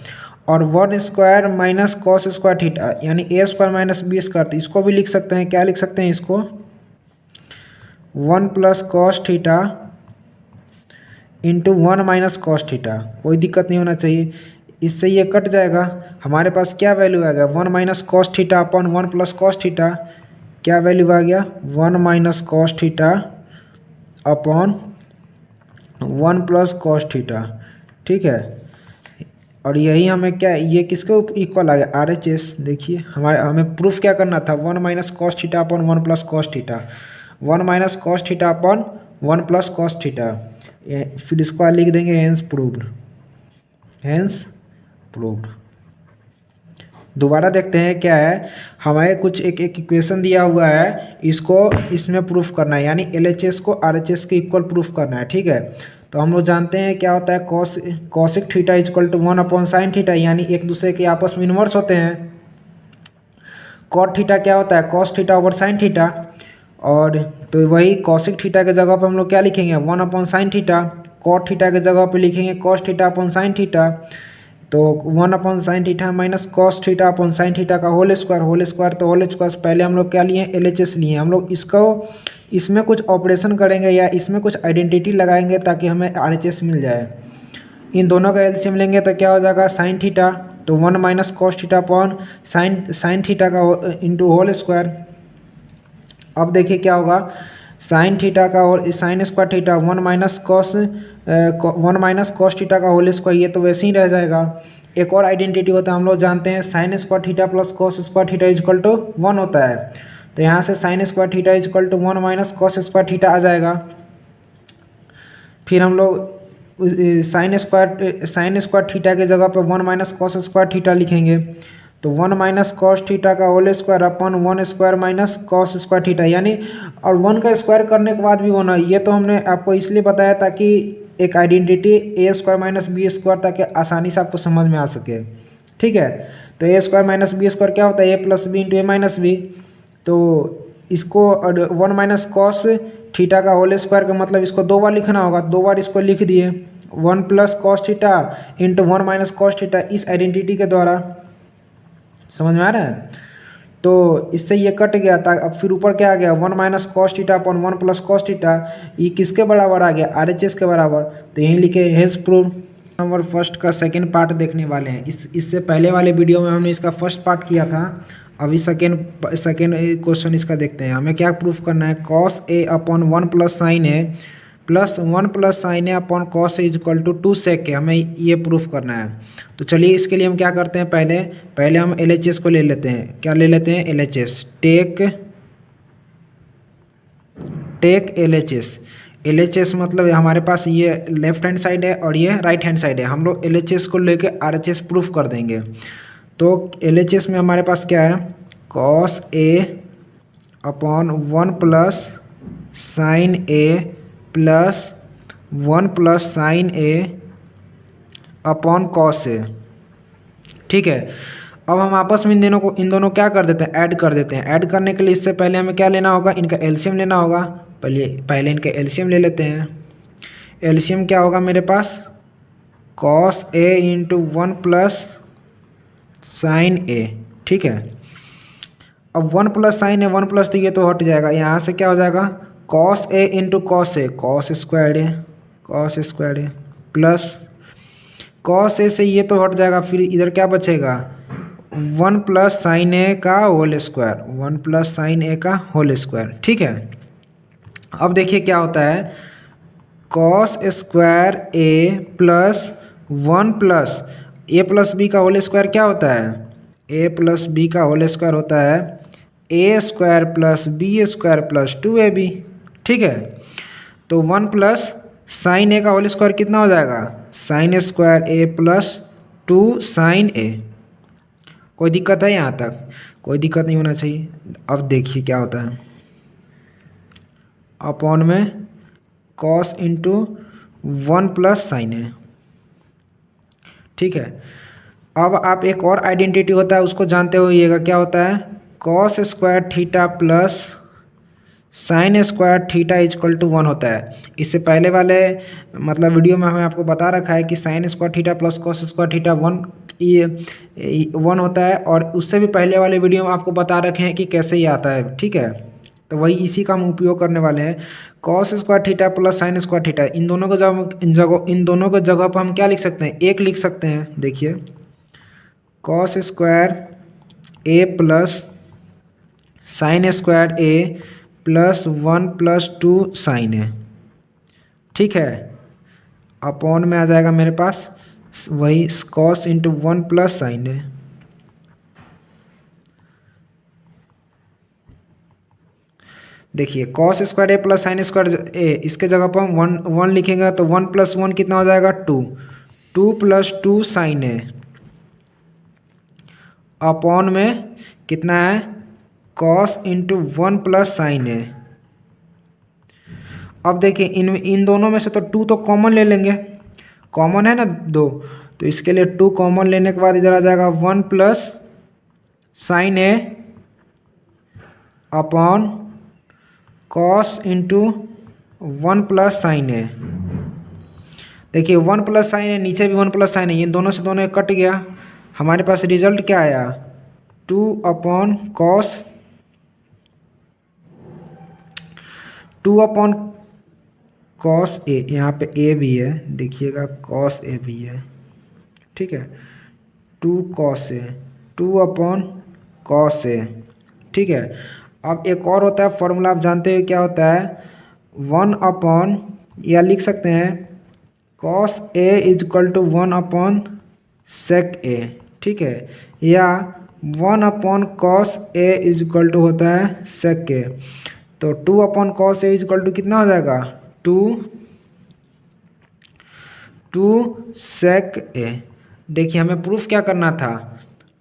और 1 square minus cos square theta यानी A square minus B square, तो इसको भी लिख सकते हैं, क्या लिख सकते हैं इसको, 1 plus cos theta into 1 minus cos theta. कोई दिक्कत नहीं होना चाहिए, इससे ये कट जाएगा। हमारे पास क्या वैल्यू आ गया, 1 minus cos theta upon 1 plus cos theta. क्या वैल्यू आ गया, 1 minus cos theta upon 1 plus cos theta. ठीक है, और यही हमें क्या, ये किसके इक्वल आ गया, RHS। देखिए हमें प्रूफ क्या करना था, 1 minus cos theta upon 1 plus cos theta, 1 minus cos theta upon 1 plus cos theta. फिर इसको लिख देंगे हेंस प्रूव्ड, हेंस प्रूव्ड। दोबारा देखते हैं क्या है, हमें कुछ एक इक्वेशन दिया हुआ है, इसको इसमें प्रूफ करना है, यानी LHS को RHS के इक्वल प्रूफ करना है। ठीक है, तो हम लोग जानते हैं क्या होता है, cosec theta equal to 1 upon sine theta, यानी एक दूसरे के आपस में इन्वर्स होते हैं। कॉट थीटा क्या होता है, cos theta over sine theta. और तो वही कॉसिक थीटा के जगह पर हम लोग क्या लिखेंगे, 1 upon sine theta. Cot theta के जगह पर लिखेंगे cos theta upon sine theta. तो 1 upon sine theta minus cos theta upon sine theta का होल स्क्वायर, होल स्क्वायर तो होल स्क्वायर। पहले हम लोग क्या लिए, LHS लिए। हम लोग इसको इसमें कुछ ऑपरेशन करेंगे या इसमें कुछ आइडेंटिटी लगाएंगे ताकि हमें RHS मिल जाए। इन दोनों का एलसीएम लेंगे तो क्या हो जाएगा, साइन थीटा, तो 1 minus cos theta upon sine theta का इंटू होल स्क्वायर। अब देखिए क्या होगा, साइन थीटा का और sign square theta 1 minus cos theta का होल स्क्वायर, ये तो वैसे ही रह जाएगा। एक और आइडेंटिटी होता है, हम लोग जानते हैं sine square theta plus cos square theta equal to 1 होता है। तो यहाँ से sine square theta equal to 1 minus cos square theta आ जाएगा। फिर हम लोग साइन स्क्वायर थीटा की जगह पर 1 माइनस कॉस स्क्वायर थीटा लिखेंगे। तो 1 माइनस कॉस थीटा का whole square upon 1 square minus cos square theta, यानी और 1 का स्क्वायर करने के बाद भी होना। ये तो हमने आपको इसलिए बताया ताकि एक आइडेंटिटी ए स्क्वायर माइनस बी स्क्वायर, ताकि आसानी से आपको समझ में आ सके। ठीक है, तो ए स्क्वायर माइनस बी स्क्वायर क्या होता है, A plus B into A minus B. तो इसको 1 माइनस कॉस थीटा का होल स्क्वायर का मतलब इसको 2 बार लिखना होगा, 2 बार इसको लिख दिए, 1 plus cos theta into 1 minus cos theta, इस आइडेंटिटी के द्वारा। समझ में आ रहा है, तो इससे ये कट गया था। अब फिर ऊपर क्या आ गया, 1 minus cos theta upon 1 plus cos theta, ये किसके बराबर आ गया, RHS के बराबर। तो यही लिखे हेंस प्रूव। नंबर फर्स्ट का सेकंड पार्ट देखने वाले हैं। इससे पहले वाले वीडियो में हमने इसका फर्स्ट पार्ट किया था, अभी सेकेंड क्वेश्चन इसका देखते हैं। हमें क्या प्रूफ करना है, cos A upon 1 plus sine A plus 1 plus sine A upon cos A equal to 2 sec के, हमें ये प्रूफ करना है। तो चलिए इसके लिए हम क्या करते हैं, पहले हम LHS को ले लेते हैं। क्या ले लेते हैं, LHS, टेक LHS मतलब हमारे पास ये लेफ्ट हैंड साइड है और ये राइट हैंड साइड है। हम लोग LHS को लेके RHS प्रूफ कर देंगे। तो LHS में हमारे पास क्या है, cos A upon 1 plus sine A plus 1 plus sine A upon cos A. ठीक है, अब हम आपस में इन दोनों क्या कर देते हैं, ऐड कर देते हैं। ऐड करने के लिए इससे पहले हमें क्या लेना होगा, इनका एलसीएम लेना होगा। पहले इनका एलसीएम ले लेते हैं। एलसीएम क्या होगा मेरे पास, cos A into 1 plus sine A. ठीक है, अब 1 प्लस साइन ए 1 प्लस, तो ये तो हट जाएगा। यहाँ से क्या हो जाएगा, cos A into cos A, cos square A plus cos ए से ये तो हट जाएगा। फिर इधर क्या बचेगा, 1 प्लस साइन ए का होल स्क्वायर, 1 प्लस साइन ए का होल स्क्वायर। ठीक है, अब देखिए क्या होता है, cos square A plus 1 plus A plus B का होल स्क्वायर क्या होता है, ए प्लस बी का होल स्क्वायर होता है A square plus B square plus 2ab। ठीक है, तो 1 प्लस साइन ए का होल स्क्वायर कितना हो जाएगा, sine square A plus 2 sine A. कोई दिक्कत है यहाँ तक, कोई दिक्कत नहीं होना चाहिए। अब देखिए क्या होता है, अपॉन में cos into 1 plus sine A. ठीक है, अब आप एक और आइडेंटिटी होता है उसको जानते होइएगा, क्या होता है, cos square theta plus sine square theta is equal to 1 होता है। इससे पहले वाले मतलब वीडियो में हमें आपको बता रखा है कि sign square theta plus cos square theta 1 होता है, और उससे भी पहले वाले वीडियो में आपको बता रखे हैं कि कैसे ये आता है। ठीक है, तो वही इसी का हम उपयोग करने वाले हैं। Cos square theta plus sine square theta, इन दोनों को जगह पर हम क्या लिख सकते हैं, एक लिख सकते हैं। देखिए, cos square A plus sine square A plus 1 plus 2 sine A. ठीक है, अपॉन में आ जाएगा मेरे पास वही cos into 1 plus sine A. देखिए, cos square A plus sine square ए, इसके जगह पर हम 1 लिखेंगे, तो 1 प्लस 1 कितना हो जाएगा, 2 प्लस 2 साइन ए अपॉन में कितना है, कॉस इंटू 1 प्लस साइन ए। अब देखिए इन दोनों में से तो 2 तो कॉमन ले लेंगे, कॉमन है ना 2, तो इसके लिए 2 कॉमन लेने के बाद इधर आ जाएगा 1 plus sine A upon cos into 1 plus sine A. देखिए 1 प्लस साइन ए, नीचे भी 1 प्लस साइन ए, ये दोनों से दोनों कट गया। हमारे पास रिजल्ट क्या आया, 2 अपॉन कॉस ए, यहाँ पे ए भी है, देखिएगा कॉस ए भी है। ठीक है, 2 cos A, 2 upon cos A. ठीक है, अब एक और होता है फॉर्मूला, आप जानते हो क्या होता है, 1 अपॉन, या लिख सकते हैं cos A is equal to 1 upon sec A. ठीक है, या 1 upon cos A is equal to होता है सेक ए। तो 2 upon cos A is equal to कितना हो जाएगा, 2 सेक ए। देखिए हमें प्रूफ क्या करना था,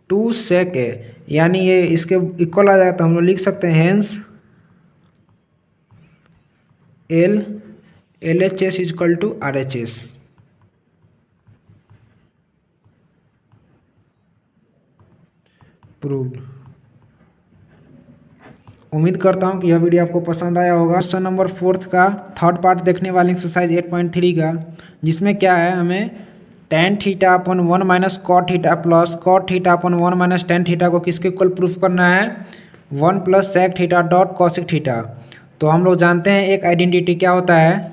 2 सेक ए, यानी ये इसके इक्वल आ जाएगा, तो हम लोग लिख सकते हैं hence LHS is equal to RHS। Proved. उम्मीद करता हूँ कि यह वीडियो आपको पसंद आया होगा। क्वेश्चन नंबर 4 का थर्ड पार्ट देखने वाले एक्सरसाइज 8.3 का, जिसमें क्या है, हमें tan theta upon 1 minus cot theta plus cot theta upon 1 minus tan theta को किसके इक्वल प्रूफ करना है, 1 plus sec theta dot cosec theta. तो हम लोग जानते हैं एक आइडेंटिटी क्या होता है,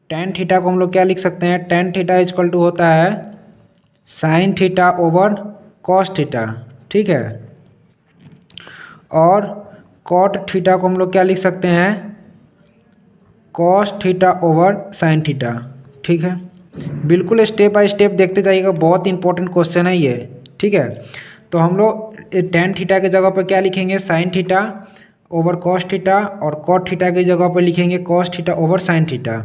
tan थीटा को हम लोग क्या लिख सकते हैं, tan theta is equal to होता है sine theta over cos theta. ठीक है, और कॉट थीटा को हम लोग क्या लिख सकते हैं, cos theta over sine theta. ठीक है, बिल्कुल स्टेप बाय स्टेप देखते जाइएगा, बहुत इंपॉर्टेंट क्वेश्चन है ये। ठीक है, तो हम लोग tan थीटा के जगह पर क्या लिखेंगे, sign theta over cos theta, और कॉट थीटा की जगह पर लिखेंगे cos theta over sine theta.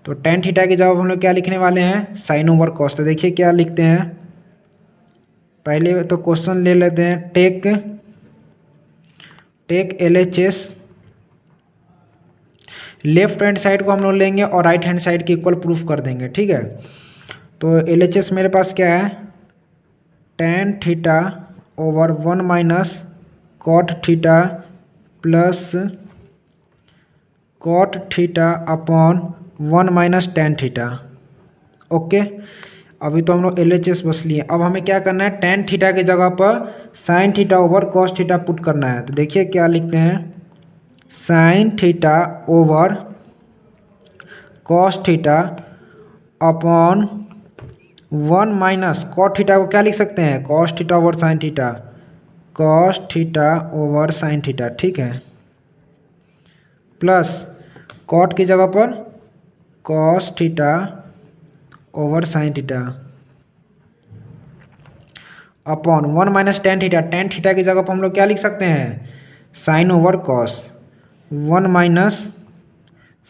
तो tan थीटा की जगह हम लोग क्या लिखने वाले हैं, साइन ओवर कॉस। तो देखिए क्या लिखते हैं, पहले तो क्वेश्चन ले लेते हैं, take take LHS, left hand side को हम लोग लेंगे और राइट हैंड साइड के इक्वल प्रूफ कर देंगे, ठीक है। तो LHS मेरे पास क्या है, tan theta over 1 minus cot theta plus cot theta upon 1 minus tan theta. Okay, अभी तो हम लोग LHS बस लिए। अब हमें क्या करना है, tan थीटा की जगह पर sin theta over cos theta put करना है। तो देखिए क्या लिखते हैं, sin theta over cos theta upon 1 minus cot theta को क्या लिख सकते हैं, cos theta over sin theta, cos theta over sin theta, ठीक है, प्लस कॉट की जगह पर cos theta over sin theta upon 1 minus tan theta. tan theta की जगह पर हम लोग क्या लिख सकते हैं, sign over cos, 1 minus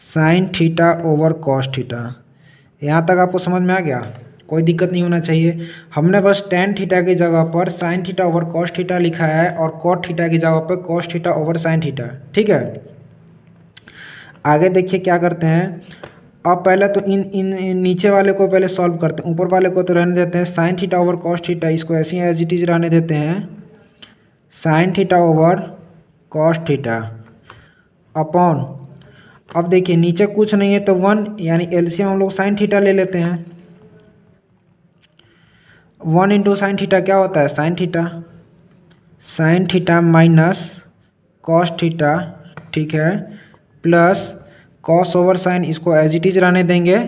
sine theta over cos theta. यहाँ तक आपको समझ में आ गया, कोई दिक्कत नहीं होना चाहिए। हमने बस tan थीटा की जगह पर sign theta over cos theta लिखा है और कॉट थीटा की जगह पर cos theta over sine theta, ठीक है। आगे देखिए क्या करते हैं, अब पहले तो इन नीचे वाले को पहले सॉल्व करते हैं, ऊपर वाले को तो रहने देते हैं, sign theta over cos theta इसको ऐसे ही एज इट इज रहने देते हैं, sign theta over cos theta upon, अब देखिए नीचे कुछ नहीं है तो 1, यानी एलसीएम हम लोग साइन थीटा ले लेते हैं। 1 इंटू साइन थीटा क्या होता है, sine theta minus cos theta, ठीक है, प्लस कॉस ओवर साइन, इसको एज इट इज रहने देंगे,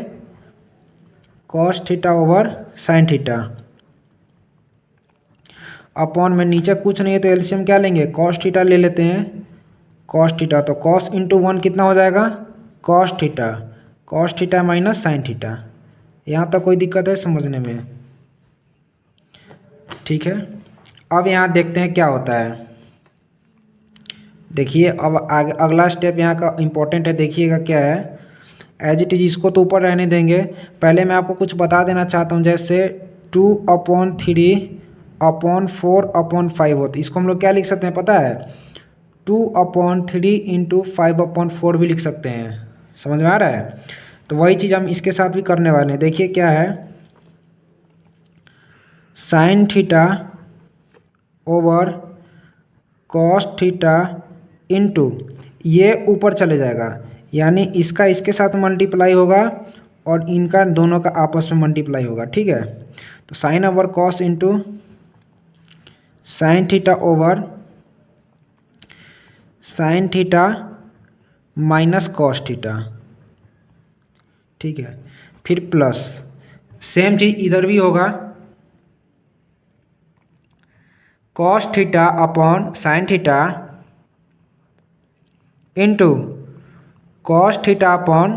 cos theta over sine theta upon में नीचे कुछ नहीं है तो एलसीएम क्या लेंगे, कॉस थीटा ले लेते हैं, कॉस थीटा, तो कॉस इंटू 1 कितना हो जाएगा, cos theta minus sine theta. यहाँ तक कोई दिक्कत है समझने में, ठीक है। अब यहाँ देखते हैं क्या होता है। देखिए अब आगे अगला स्टेप यहाँ का इम्पोर्टेंट है, देखिएगा क्या है, एज इट इज इसको तो ऊपर रहने देंगे। पहले मैं आपको कुछ बता देना चाहता हूँ, जैसे 2/3/4/5 होती, इसको हम लोग क्या लिख सकते हैं पता है, 2/3 इंटू 5/4 भी लिख सकते हैं। समझ में आ रहा है, तो वही चीज़ हम इसके साथ भी करने वाले हैं। देखिए क्या है, sine theta over cos theta into, ये ऊपर चले जाएगा, यानी इसका इसके साथ मल्टीप्लाई होगा और इनका दोनों का आपस में मल्टीप्लाई होगा, ठीक है। तो sine over cos into sine theta over sine theta minus cos theta, ठीक है, फिर प्लस सेम चीज़ इधर भी होगा, cos theta upon sine theta into cos theta upon,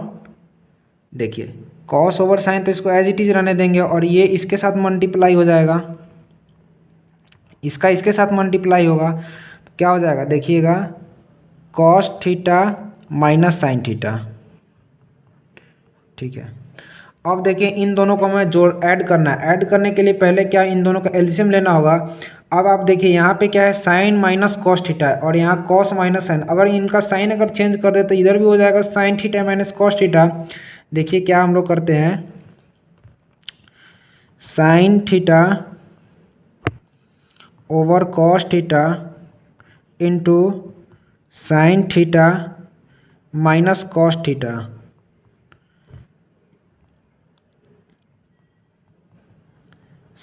देखिए कॉस ओवर साइन तो इसको एज इट इज रहने देंगे और ये इसके साथ मल्टीप्लाई हो जाएगा, इसका इसके साथ मल्टीप्लाई होगा, तो क्या हो जाएगा देखिएगा, cos theta minus sine theta, ठीक है। अब देखिए इन दोनों को हमें जोड़ ऐड करना है, ऐड करने के लिए पहले क्या इन दोनों का एलसीएम लेना होगा। अब आप देखिए यहाँ पे क्या है, साइन माइनस कॉस थीटा है और यहाँ कॉस माइनस साइन, अगर इनका साइन अगर चेंज कर दे तो इधर भी हो जाएगा sign theta minus cos theta. देखिए क्या हम लोग करते हैं, sign theta over cos theta into sine theta minus cos theta,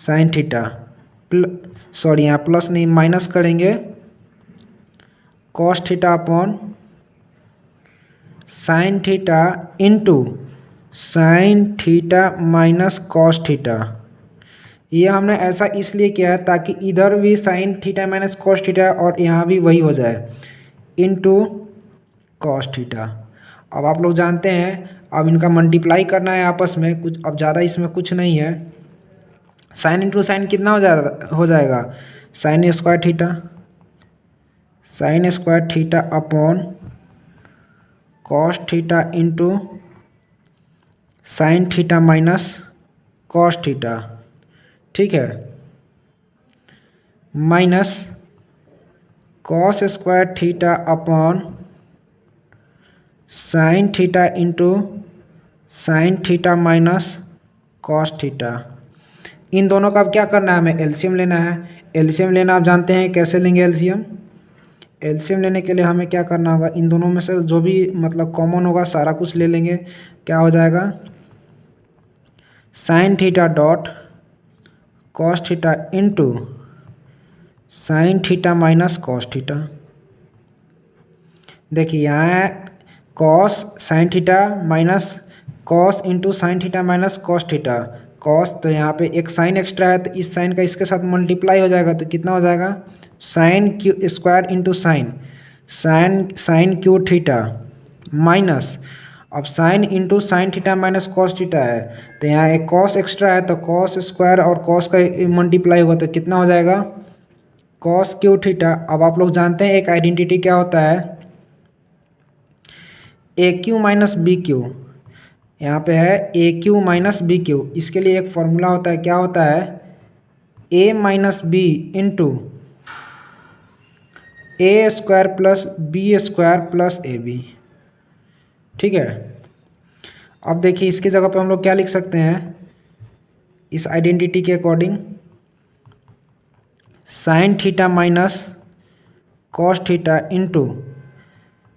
sine theta sorry यहाँ प्लस नहीं माइनस करेंगे, cos theta upon sine theta into sine theta minus cos theta. ये हमने ऐसा इसलिए किया है ताकि इधर भी sign theta minus cos theta और यहाँ भी वही हो जाए, इंटू कॉस थीटा। अब आप लोग जानते हैं, अब इनका मल्टीप्लाई करना है आपस में, कुछ अब ज़्यादा इसमें कुछ नहीं है। साइन इंटू साइन कितना हो जाएगा, sine square theta upon cos theta into sine theta minus cos theta, ठीक है, minus cos square theta upon sine theta into sine theta minus cos theta. इन दोनों का अब क्या करना है, हमें एलसीएम लेना है। एलसीएम लेना आप जानते हैं कैसे लेंगे एलसीएम। एलसीएम लेने के लिए हमें क्या करना होगा, इन दोनों में से जो भी मतलब कॉमन होगा सारा कुछ ले लेंगे। क्या हो जाएगा, sign theta dot cos theta into sine theta minus cos theta. देखिए यहाँ है cos sine theta minus cos into sine theta minus cos theta. Cos तो यहाँ पे एक साइन एक्स्ट्रा है तो इस साइन का इसके साथ मल्टीप्लाई हो जाएगा, तो कितना हो जाएगा, sine cube square into sine sine cube theta minus, अब sine into sine theta minus cos theta है तो यहाँ एक कॉस एक्स्ट्रा है तो कॉस स्क्वायर और कॉस का मल्टीप्लाई होगा तो कितना हो जाएगा, कॉस क्यू थीटा। अब आप लोग जानते हैं एक आइडेंटिटी क्या होता है, A cube minus B cube. यहाँ पे है A cube minus B cube, इसके लिए एक फॉर्मूला होता है, क्या होता है, A minus B into A square plus B square plus A B. ठीक है, अब देखिए इसकी जगह पे हम लोग क्या लिख सकते हैं, इस आइडेंटिटी के according sign theta minus cos theta into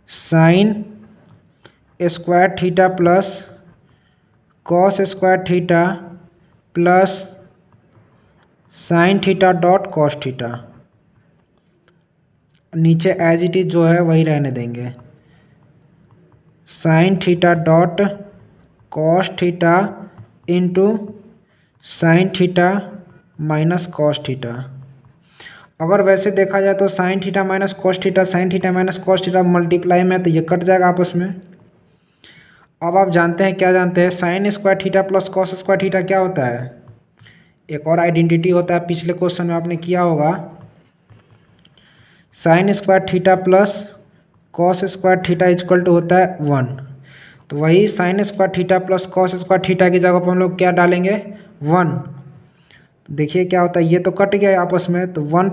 sine square theta plus cos square theta plus sign theta dot cos theta. नीचे एज इट इज जो है वही रहने देंगे, sign theta dot cos theta into sine theta minus cos theta. अगर वैसे देखा जाए तो sign theta minus cos theta sine theta minus cos theta multiply में तो ये कट जाएगा आपस में। अब आप जानते हैं, क्या जानते हैं, sine square theta plus cos square theta क्या होता है, एक और आइडेंटिटी होता है, पिछले क्वेश्चन में आपने किया होगा, sine square theta plus cos square theta equal to होता है 1। तो वही sine square theta plus cos square theta की जगह पर हम लोग क्या डालेंगे, 1। देखिए क्या होता है, ये तो कट गया आपस में, तो 1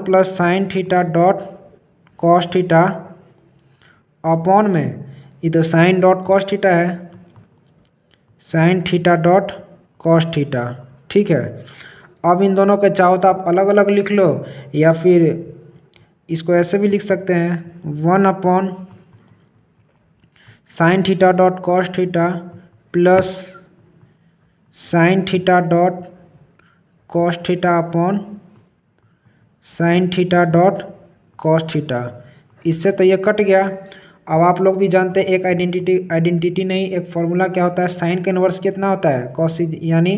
plus sign theta dot cos theta upon में इधर साइन डॉट कॉस थीटा है, sine theta dot cos theta. ठीक है, अब इन दोनों के चाहो तो आप अलग अलग लिख लो या फिर इसको ऐसे भी लिख सकते हैं, 1 upon sine theta dot cos theta plus sign theta dot cos theta upon sine theta dot cos theta. इससे तो ये कट गया। अब आप लोग भी जानते हैं एक आइडेंटिटी नहीं, एक फॉर्मूला क्या होता है, साइन का इन्वर्स कितना होता है, कॉस, यानी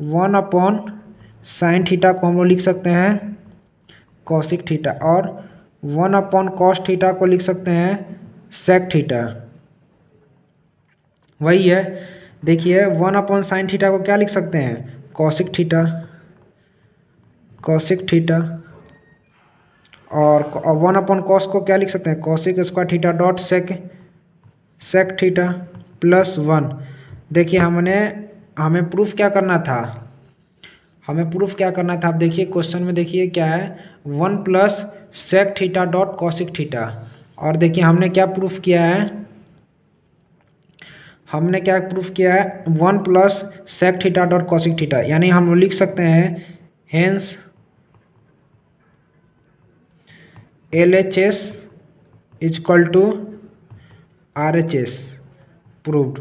1 अपॉन साइन थीटा को हम लोग लिख सकते हैं कॉसिक थीटा और 1 अपॉन कॉस थीटा को लिख सकते हैं सेक थीटा। वही है, देखिए 1 अपॉन साइन थीटा को क्या लिख सकते हैं, कॉसिक थीटा और 1 अपॉन कॉस को क्या लिख सकते हैं, cosec square theta dot sec theta plus 1। देखिए हमें प्रूफ क्या करना था, अब देखिए क्वेश्चन में देखिए क्या है, 1 plus sec theta dot cosec theta. और देखिए हमने क्या प्रूफ किया है, 1 plus sec theta dot cosec theta, यानी हम लिख सकते हैं hence LHS equal to RHS proved.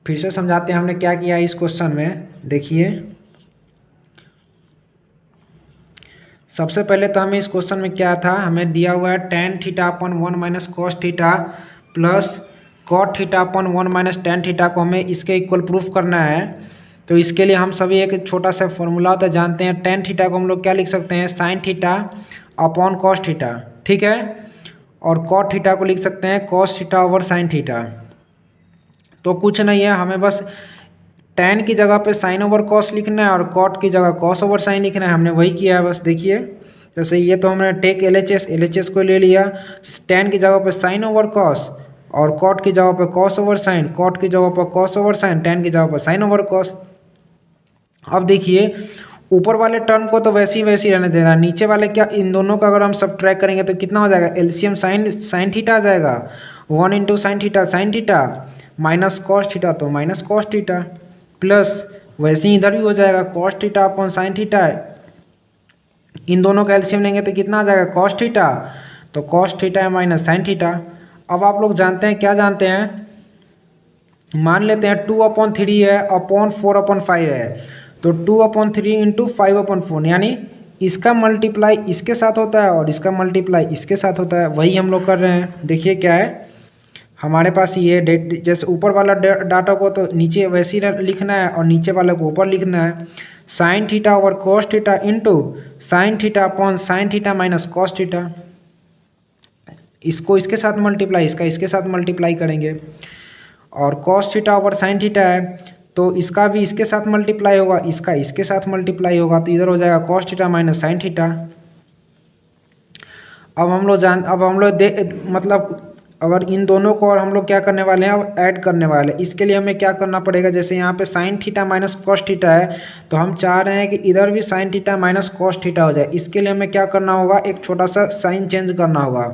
फिर से समझाते हैं हमने क्या किया इस क्वेश्चन में। देखिए सबसे पहले तो हमें इस क्वेश्चन में क्या था, हमें दिया हुआ है tan theta upon 1 minus cos theta plus cot theta upon 1 minus tan theta को हमें इसके इक्वल प्रूफ करना है। तो इसके लिए हम सभी एक छोटा सा फॉर्मूला होता है जानते हैं, tan थीटा को हम लोग क्या लिख सकते हैं, sine theta upon cos theta. ठीक है, और कॉट थीटा को लिख सकते हैं cos theta over sine theta. तो कुछ नहीं है, हमें बस tan की जगह पे साइन ओवर कॉस लिखना है और कॉट की जगह कॉस ओवर साइन लिखना है, हमने वही किया है बस। देखिए जैसे ये तो हमने टेक LHS को ले लिया, tan की जगह पे साइन ओवर कॉस और कॉट की जगह पर कॉस ओवर साइन, कॉट की जगह पर कॉस ओवर साइन, टेन की जगह पर साइन ओवर कॉस। अब देखिए ऊपर वाले टर्म को तो वैसे ही रहने देना, नीचे वाले क्या, इन दोनों का अगर हम सब्ट्रैक्ट करेंगे तो कितना हो जाएगा, एलसीएम साइन थीटा आ जाएगा, 1 into sine theta minus cos theta तो माइनस कॉस थीटा, प्लस वैसे ही इधर भी हो जाएगा cos theta upon sine theta, इन दोनों का एलसीएम लेंगे तो कितना आ जाएगा कॉस थीटा, तो कॉस थीटा है माइनस साइन थीटा। अब आप लोग जानते हैं, क्या जानते हैं, मान लेते हैं 2/3 है अपॉन 4/5 है, तो 2/3 इंटू 5/4, यानी इसका मल्टीप्लाई इसके साथ होता है और इसका मल्टीप्लाई इसके साथ होता है, वही हम लोग कर रहे हैं। देखिए क्या है हमारे पास, ये जैसे ऊपर वाला डाटा को तो नीचे वैसे ही लिखना है और नीचे वाले को ऊपर लिखना है, sine theta over cos theta into sine theta upon sine theta minus cos theta, इसको इसके साथ मल्टीप्लाई, इसका इसके साथ मल्टीप्लाई करेंगे, और cos theta over sine theta है तो इसका भी इसके साथ मल्टीप्लाई होगा, इसका इसके साथ मल्टीप्लाई होगा, तो इधर हो जाएगा cos theta minus sine theta. अब हम लोग मतलब अगर इन दोनों को और हम लोग क्या करने वाले हैं, अब ऐड करने वाले हैं, इसके लिए हमें क्या करना पड़ेगा, जैसे यहाँ पे sign theta minus cos theta है तो हम चाह रहे हैं कि इधर भी sign theta minus cos theta हो जाए, इसके लिए हमें क्या करना होगा, एक छोटा सा साइन चेंज करना होगा।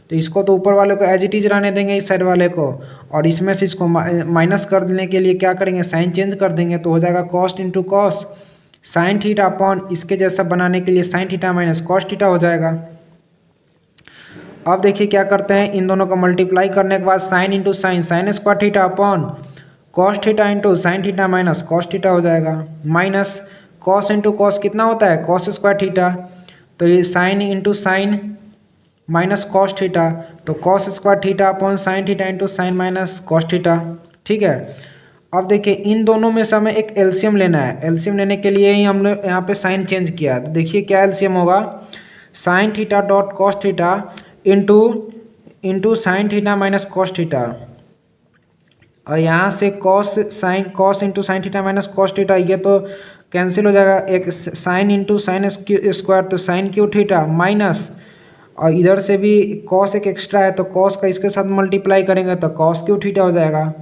तो इसको तो ऊपर वाले को एज इट इज रहने देंगे इस साइड वाले को, और इसमें से इसको माइनस कर देने के लिए क्या करेंगे, साइन चेंज कर देंगे, तो हो जाएगा cost into cos sine theta upon इसके जैसा बनाने के लिए sign theta minus cos theta हो जाएगा। अब देखिए क्या करते हैं, इन दोनों को मल्टीप्लाई करने के बाद sign into sine square theta upon cos theta into sine theta minus cos theta हो जाएगा, माइनस कॉस इंटू कॉस कितना होता है कॉस स्क्वायर थीटा, तो ये sine into sine minus cos theta, तो cos square theta upon sine theta into sine minus cos theta. ठीक है, अब देखिए इन दोनों में से हमें एक एलसीएम लेना है, एलसीएम लेने के लिए ही हमने यहाँ पे साइन चेंज किया, तो देखिए क्या एलसीएम होगा, sine theta dot cos theta into sine theta minus cos theta, और यहाँ से cos into sine theta minus cos theta, ये तो कैंसिल हो जाएगा, एक साइन इंटू साइन स्क्वायर तो साइन क्यू थीटा माइनस, और इधर से भी कॉस एक एक्स्ट्रा है तो कॉस का इसके साथ मल्टीप्लाई करेंगे तो कॉस क्यू थीटा हो जाएगा।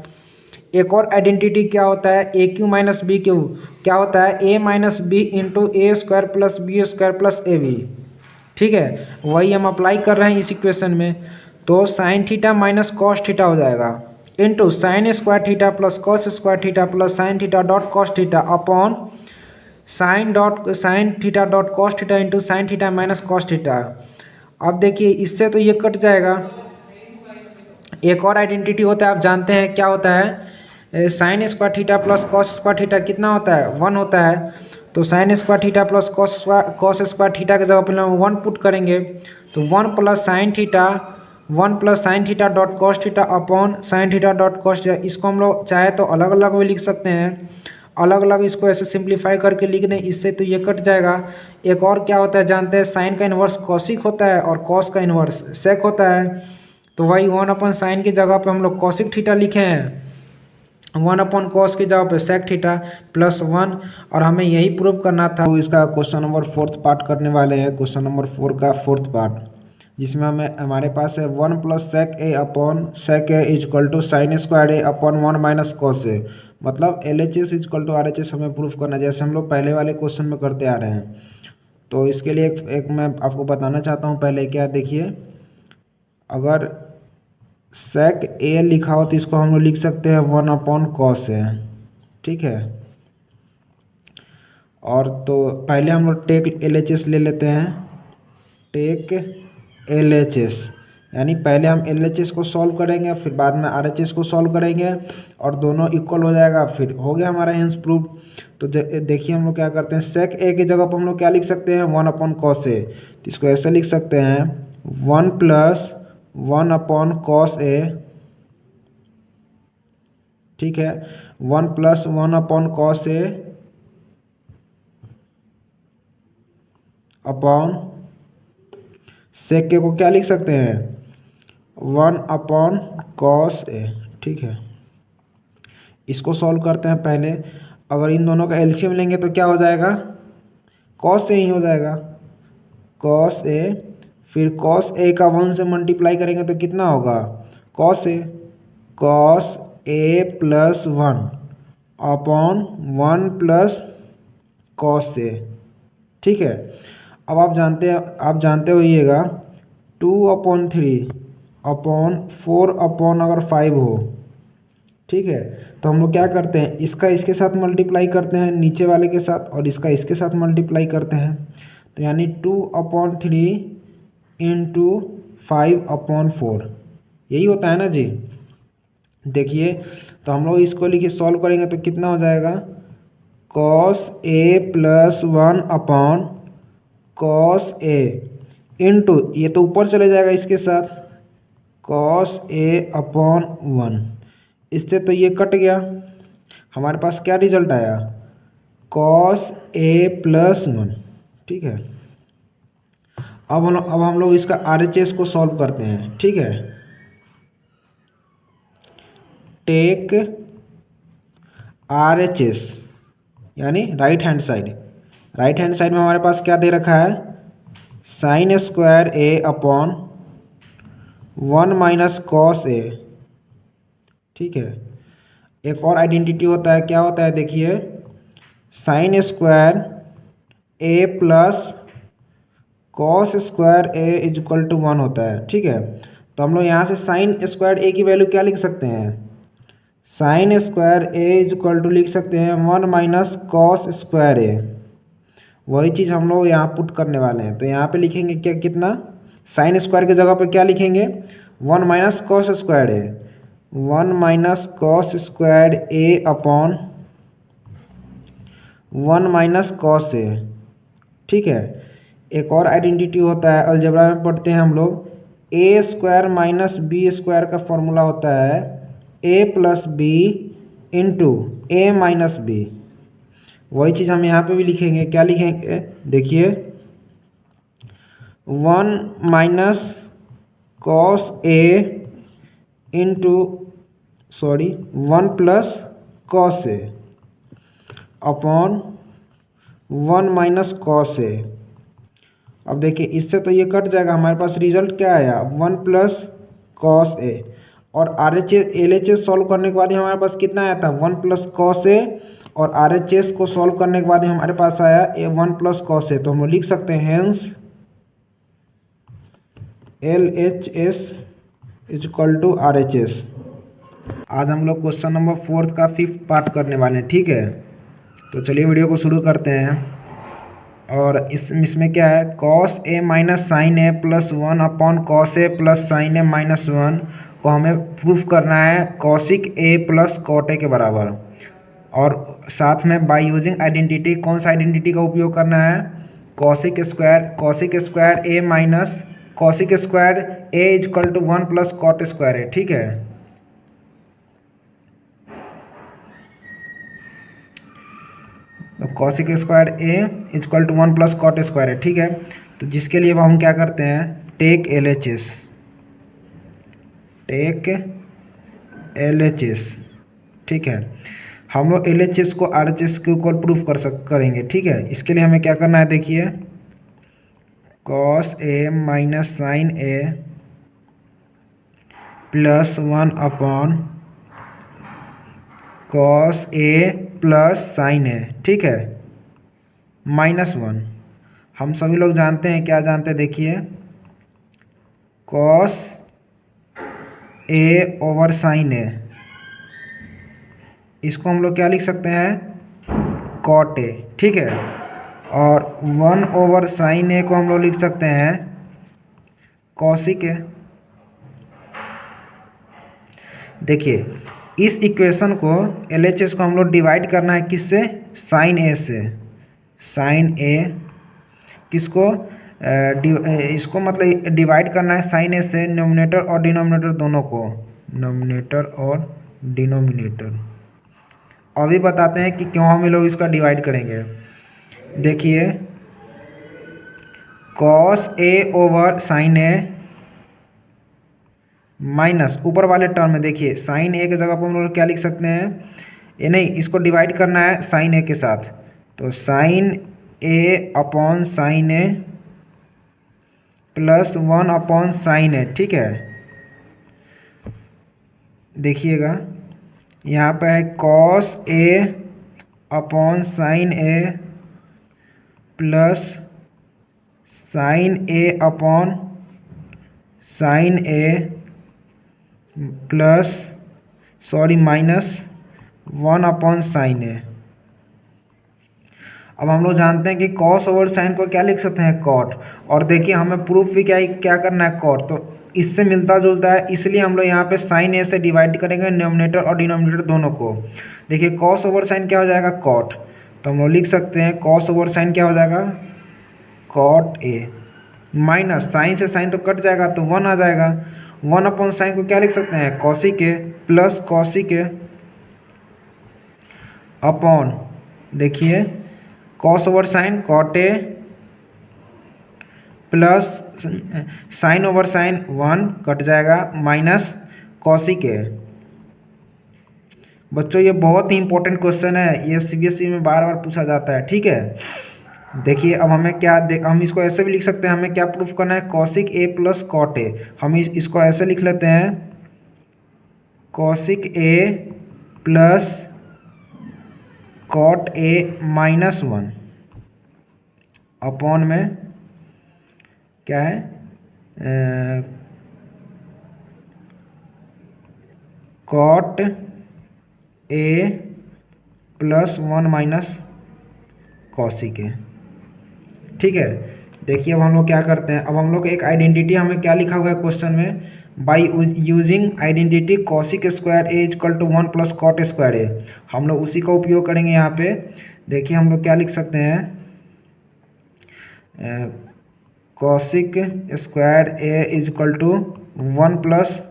एक और आइडेंटिटी क्या होता है, A cube minus B cube, क्या होता है A minus B into A square plus B square plus A B. ठीक है, वही हम अप्लाई कर रहे हैं इस इक्वेशन में, तो sign theta minus cos theta हो जाएगा into sine square theta plus cos square theta plus sign theta dot cos theta upon sine theta dot cos theta into sine theta minus cos theta. अब देखिए इससे तो ये cut जाएगा, एक और आइडेंटिटी होता है, आप जानते हैं क्या होता है, sine square theta plus cos square theta कितना होता है 1 होता है, तो sine square theta plus cos square theta के जगह पर हम 1 पुट करेंगे, तो 1 plus sign theta dot cos theta upon sine theta dot cos theta. इसको हम लोग चाहे तो अलग अलग भी लिख सकते हैं, अलग अलग इसको ऐसे सिंप्लीफाई करके लिख दें, इससे तो ये कट जाएगा। एक और क्या होता है जानते हैं, साइन का इन्वर्स कॉसिक होता है और कॉस का इन्वर्स सेक होता है, तो वही 1/sin की जगह पे हम लोग कॉसिक थीटा लिखे हैं, 1/cos की जगह पे सेक थीटा प्लस 1, और हमें यही प्रूव करना था। तो इसका क्वेश्चन नंबर 4th पार्ट करने वाले हैं, क्वेश्चन नंबर 4 का 4th पार्ट, जिसमें हमारे पास है 1 plus sec A upon sec A equal to sine square A upon 1 minus cos A, मतलब LHS इजक्वल टू RHS हमें प्रूफ करना है, जैसे हम लोग पहले वाले क्वेश्चन में करते आ रहे हैं। तो इसके लिए एक मैं आपको बताना चाहता हूँ, पहले क्या देखिए, अगर सेक ए लिखा हो तो इसको हम लोग लिख सकते हैं 1/cos ए, ठीक है। और तो पहले हम लोग टेक LHS ले लेते हैं, टेक LHS, यानी पहले हम LHS को सॉल्व करेंगे फिर बाद में RHS को सॉल्व करेंगे और दोनों इक्वल हो जाएगा, फिर हो गया हमारा हेंस प्रूफ। तो देखिए हम लोग क्या करते हैं, सेक ए की जगह पर हम लोग क्या लिख सकते हैं 1/cos ए, तो इसको ऐसे लिख सकते हैं 1 + 1/cos ए, ठीक है, 1 + 1/cos ए अपॉन सेक के को क्या लिख सकते हैं 1/cos ए, ठीक है। इसको सॉल्व करते हैं पहले, अगर इन दोनों का एलसीएम लेंगे तो क्या हो जाएगा, cos ए ही हो जाएगा, cos ए, फिर cos ए का 1 से मल्टीप्लाई करेंगे तो कितना होगा cos A plus one upon one plus cos A, ठीक है। अब आप जानते होइएगा 2/3 अपॉन 4/5 हो, ठीक है। तो हम लोग क्या करते हैं, इसका इसके साथ मल्टीप्लाई करते हैं नीचे वाले के साथ, और इसका इसके साथ मल्टीप्लाई करते हैं। तो यानी 2/3 इंटू 5/4 यही होता है ना जी। देखिए तो हम लोग इसको लिखिए, सॉल्व करेंगे तो कितना हो जाएगा, cos A plus one upon cos A into, ये तो ऊपर चले जाएगा इसके साथ, कॉस ए अपॉन वन। इससे तो ये कट गया, हमारे पास क्या रिजल्ट आया, कॉस ए प्लस वन, ठीक है। अब हम लोग इसका RHS को सॉल्व करते हैं, ठीक है। टेक RHS यानी राइट हैंड साइड में हमारे पास क्या दे रखा है, sine square A upon 1 minus cos A, ठीक है। एक और आइडेंटिटी होता है, क्या होता है देखिए, sine square A plus cos square A is equal to 1 होता है, ठीक है। तो हम लोग यहाँ से साइन स्क्वायर ए की वैल्यू क्या लिख सकते हैं, sine square A is equal to लिख सकते हैं 1 माइनस कॉस स्क्वायर ए। वही चीज़ हम लोग यहाँ पुट करने वाले हैं। तो यहाँ पे लिखेंगे क्या, कितना, साइन स्क्वायर की जगह पे क्या लिखेंगे, 1 minus cos square A, 1 minus cos square A upon 1 minus cos A, ठीक है। एक और आइडेंटिटी होता है, अलजेब्रा में पढ़ते हैं हम लोग, ए स्क्वायर माइनस बी स्क्वायर का फॉर्मूला होता है A plus B into A minus B. वही चीज़ हम यहाँ पे भी लिखेंगे, क्या लिखेंगे देखिए, 1 minus cos A into 1 plus cos A upon 1 minus cos ए। अब देखिए इससे तो ये कट जाएगा, हमारे पास रिजल्ट क्या आया, 1 प्लस कॉस ए। और LHS सॉल्व करने के बाद ही हमारे पास कितना आया था, 1 प्लस कॉस ए, और RHS को सॉल्व करने के बाद ही हमारे पास आया 1 प्लस कॉस ए। तो हम लिख सकते हैं hence LHS is equal to RHS। आज हम लोग क्वेश्चन नंबर 4 का 5th पार्ट करने वाले हैं, ठीक है। तो चलिए वीडियो को शुरू करते हैं। और इसमें क्या है, cos A minus sine A plus 1 upon cos A plus sine A minus 1 को हमें प्रूफ करना है cosec A plus cot A के बराबर। और साथ में बाय यूजिंग आइडेंटिटी, कौन सा आइडेंटिटी का उपयोग करना है, cosec square A minus cosec square A is equal to 1 plus cot square A, ठीक है। तो cosec square A is equal to 1 plus cot square है, ठीक है। तो जिसके लिए हम क्या करते हैं, टेक LHS, ठीक है। हम लोग LHS को RHS के ऊपर प्रूफ करेंगे, ठीक है। इसके लिए हमें क्या करना है देखिए, cos A minus sine A plus 1 upon cos A plus sine A, ठीक है, माइनस 1। हम सभी लोग जानते हैं, क्या जानते हैं देखिए, कॉस ए ओवर साइन ए, इसको हम लोग क्या लिख सकते हैं, कॉट ए, ठीक है। और 1 ओवर साइन ए को हम लोग लिख सकते हैं कॉसिक ए। देखिए इस इक्वेशन को LHS को हम लोग डिवाइड करना है किससे, साइन ए से। साइन ए किसको इसको मतलब डिवाइड करना है साइन ए से, नोमिनेटर और डिनोमिनेटर दोनों को, नोमिनेटर और डिनोमिनेटर। अभी बताते हैं कि क्यों हम लोग इसका डिवाइड करेंगे। देखिए cos A over sine A minus ऊपर वाले टर्म में, देखिए साइन ए की जगह पर हम लोग क्या लिख सकते हैं, ये नहीं, इसको डिवाइड करना है साइन ए के साथ। तो sign A upon sine A plus 1 upon sine A, ठीक है। देखिएगा यहाँ पे है cos A upon sine A plus sine A upon sine A plus minus 1 upon sine ए। अब हम लोग जानते हैं कि कॉस ओवर साइन को क्या लिख सकते हैं, कॉट। और देखिए हमें प्रूफ भी क्या करना है, कॉट। तो इससे मिलता जुलता है, इसलिए हम लोग यहाँ पे साइन ए से डिवाइड करेंगे न्यूमरेटर और डिनोमिनेटर दोनों को। देखिए कॉस ओवर साइन क्या हो जाएगा, कॉट। तो हम लोग लिख सकते हैं कॉस ओवर साइन क्या हो जाएगा, कॉट ए माइनस साइन से साइन तो कट जाएगा तो 1 आ जाएगा। 1 अपॉन साइन को क्या लिख सकते हैं, cosec A plus cosec A upon, देखिए cos over sine cot A plus sine over sine 1 cut जाएगा माइनस कॉसिक ए। बच्चों ये बहुत ही इंपॉर्टेंट क्वेश्चन है, ये सीबीएसई में बार बार पूछा जाता है, ठीक है। देखिए अब हमें क्या हम इसको ऐसे भी लिख सकते हैं, हमें क्या प्रूफ करना है, cosec A plus cot A. हम इसको ऐसे लिख लेते हैं, cosec A plus cot A minus 1 upon में क्या है, cot A plus 1 minus cosec A, ठीक है। देखिए अब हम लोग क्या करते हैं, अब हम लोग एक आइडेंटिटी, हमें क्या लिखा हुआ है क्वेश्चन में, by using identity cosec square A equal to 1 plus cot square A. हम लोग उसी का उपयोग करेंगे यहाँ पे। देखिए हम लोग क्या लिख सकते हैं, cosec square A equal to 1 plus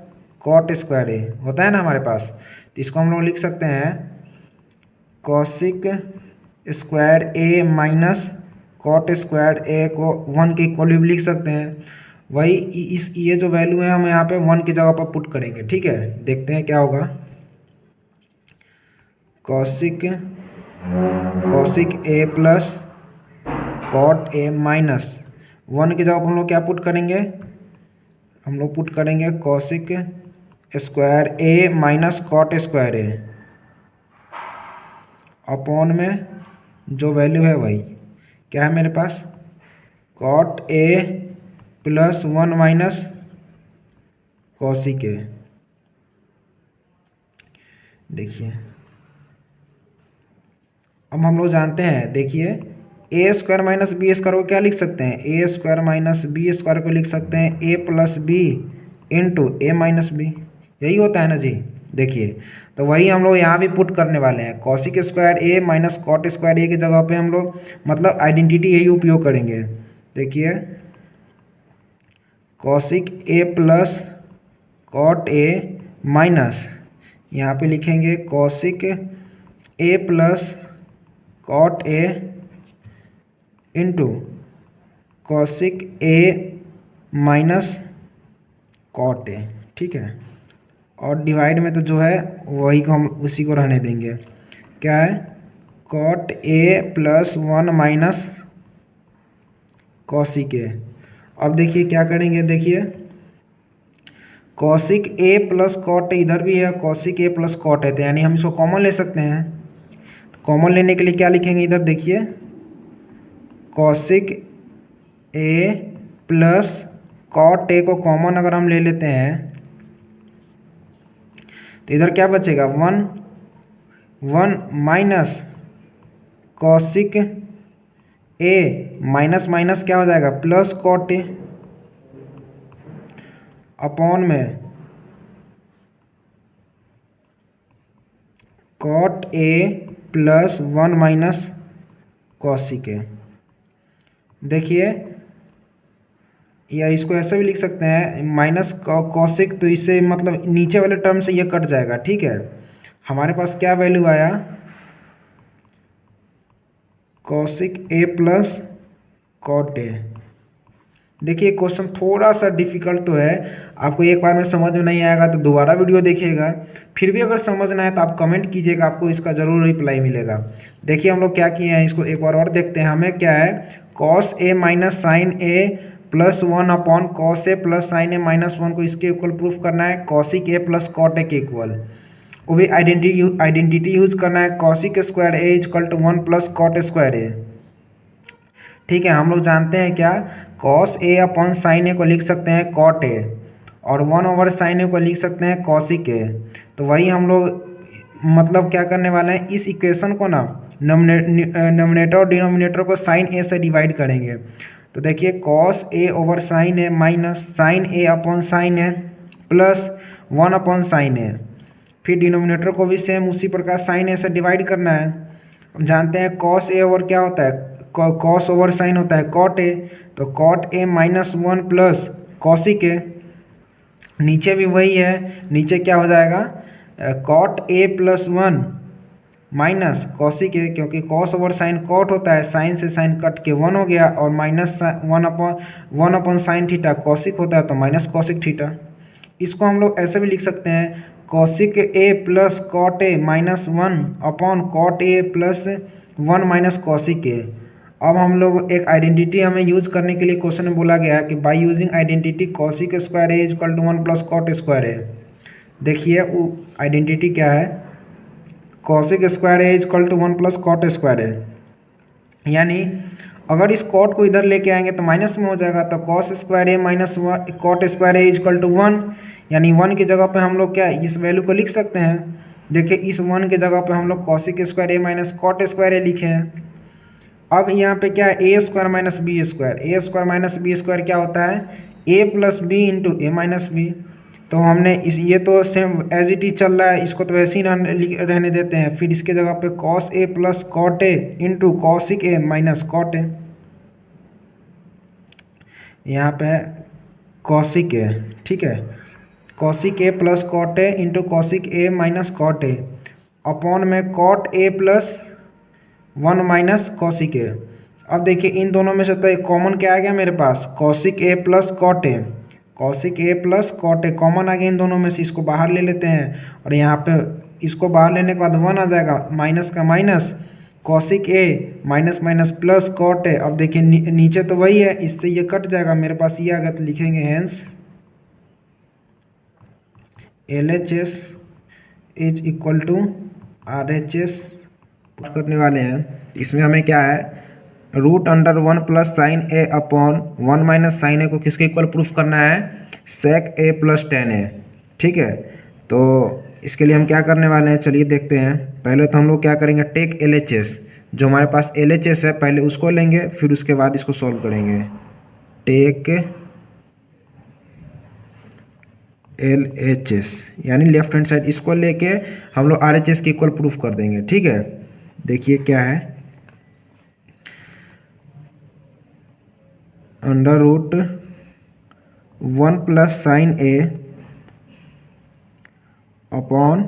cot square A होता है ना हमारे पास। तो इसको हम लोग लिख सकते हैं cosec square A minus cot square A को 1 के इक्वल भी लिख सकते हैं। वही ये जो वैल्यू है हम यहाँ पे 1 की जगह पर पुट करेंगे, ठीक है। देखते हैं क्या होगा, cosec A plus cot A minus 1 की जगह पर हम लोग क्या पुट करेंगे, हम लोग पुट करेंगे cosec square A minus cot square A upon में जो वैल्यू है वही क्या है मेरे पास, cot A plus 1 minus cosec A. देखिए अब हम लोग जानते हैं, देखिए A square minus B square को क्या लिख सकते हैं, A square minus B square को लिख सकते हैं A plus B into A minus B, यही होता है ना जी। देखिए तो वही हम लोग यहाँ भी पुट करने वाले हैं, cosec square A minus cot square A की जगह पे हम लोग मतलब आइडेंटिटी यही उपयोग करेंगे। देखिए cosec A plus cot A minus यहाँ पे लिखेंगे cosec A plus cot A into cosec A minus cot A, ठीक है। और डिवाइड में तो जो है वही को हम उसी को रहने देंगे, क्या है, cot A plus 1 minus cosec A. अब देखिए क्या करेंगे, देखिए कॉसिक ए प्लस कॉट इधर भी है, कॉसिक ए प्लस कॉट है, तो यानी हम इसको कॉमन ले सकते हैं। तो कॉमन लेने के लिए क्या लिखेंगे इधर, देखिए cosec A plus cot A को कॉमन अगर हम ले लेते हैं तो इधर क्या बचेगा, 1 minus cosec A minus minus क्या हो जाएगा, प्लस कॉट ए अपॉन में cot A plus 1 minus cosec A. देखिए या इसको ऐसे भी लिख सकते हैं माइनस कॉसिक, तो इससे मतलब नीचे वाले टर्म से ये कट जाएगा, ठीक है। हमारे पास क्या वैल्यू आया, cosec A plus cot A. देखिए क्वेश्चन थोड़ा सा डिफिकल्ट तो है, आपको एक बार में समझ में नहीं आएगा तो दोबारा वीडियो देखिएगा। फिर भी अगर समझना है तो आप कमेंट कीजिएगा, आपको इसका ज़रूर रिप्लाई मिलेगा। देखिए हम लोग क्या किए हैं, इसको एक बार और देखते हैं। हमें क्या है, cos A minus sine A plus 1 upon cos A plus sine A minus 1 को इसके इक्वल प्रूफ करना है cosec A plus cot A के इक्वल। वो भी आइडेंटिटी यूज करना है cosec square A equal to 1 plus cot square A. ठीक है, हम लोग जानते हैं क्या, cos A upon sine A को लिख सकते हैं कॉट ए और 1 ओवर साइन ए को लिख सकते हैं कॉसिक ए। तो वही हम लोग मतलब क्या करने वाले हैं, इस इक्वेशन को ना नोमिनेटर और डिनोमिनेटर को साइन ए से डिवाइड करेंगे। तो देखिए cos A over sine A minus sine A upon sine A plus 1 upon sine A. फिर डिनोमिनेटर को भी सेम उसी प्रकार साइन ए से डिवाइड करना है। हम जानते हैं कॉस ए ओवर क्या होता है, कॉस ओवर साइन होता है कॉट ए, तो cot A minus 1 plus cosec A. नीचे भी वही है, नीचे क्या हो जाएगा cot A plus 1 minus cosec A, क्योंकि कॉस ओवर साइन कॉट होता है, साइन से साइन कट के 1 हो गया, और minus 1 upon sine theta cosec होता है तो माइनस कॉसिक थीटा। इसको हम लोग ऐसे भी लिख सकते हैं cosec A plus cot A minus 1 upon cot A plus 1 minus cosec A. अब हम लोग एक आइडेंटिटी हमें यूज करने के लिए क्वेश्चन में बोला गया है कि by using identity cosec square A equal to 1 plus cot square A. देखिए वो आइडेंटिटी क्या है, cosec square A equal to 1 plus cot square A. यानी अगर इस कॉट को इधर लेके आएंगे तो माइनस में हो जाएगा, तो cos square A minus cot square A equal to 1, यानी 1 की जगह पे हम लोग क्या इस वैल्यू को लिख सकते हैं। देखिए इस 1 की जगह पे हम लोग cosec square A minus cot square ए लिखे हैं। अब यहाँ पे क्या है A square minus B square, A square minus B square क्या होता है A plus B into A minus B. तो हमने इस ये तो सेम एज इट इज चल रहा है, इसको तो वैसे ही रहने देते हैं। फिर इसके जगह पे cos A plus cot A into cosec A minus cot A, यहाँ पे कॉसिक ए। ठीक है, cosec A plus cot A into cosec A minus cot A upon में cot A plus 1 minus cosec A. अब देखिए इन दोनों में से तो एक कॉमन क्या आ गया मेरे पास, cosec A plus cot A, cosec A plus cot A common आ गया इन दोनों में से, इसको बाहर ले लेते हैं और यहाँ पे इसको बाहर लेने के बाद 1 आ जाएगा, माइनस का minus cosec A minus minus plus cot A. अब देखिए नीचे तो वही है, इससे ये कट जाएगा, मेरे पास ये आ गया, तो लिखेंगे hence LHS is equal to RHS करने वाले हैं। इसमें हमें क्या है root under 1 plus sine A upon 1 minus sine A को किसके इक्वल प्रूफ करना है, सेक ए प्लस टेन ए। ठीक है, तो इसके लिए हम क्या करने वाले हैं, चलिए देखते हैं। पहले तो हम लोग क्या करेंगे, टेक LHS, जो हमारे पास LHS है पहले उसको लेंगे, फिर उसके बाद इसको सॉल्व करेंगे। टेक LHS यानी लेफ्ट हैंड साइड, इसको लेके हम लोग RHS के इक्वल प्रूफ कर देंगे। ठीक है, देखिए क्या है, under root 1 plus sine A upon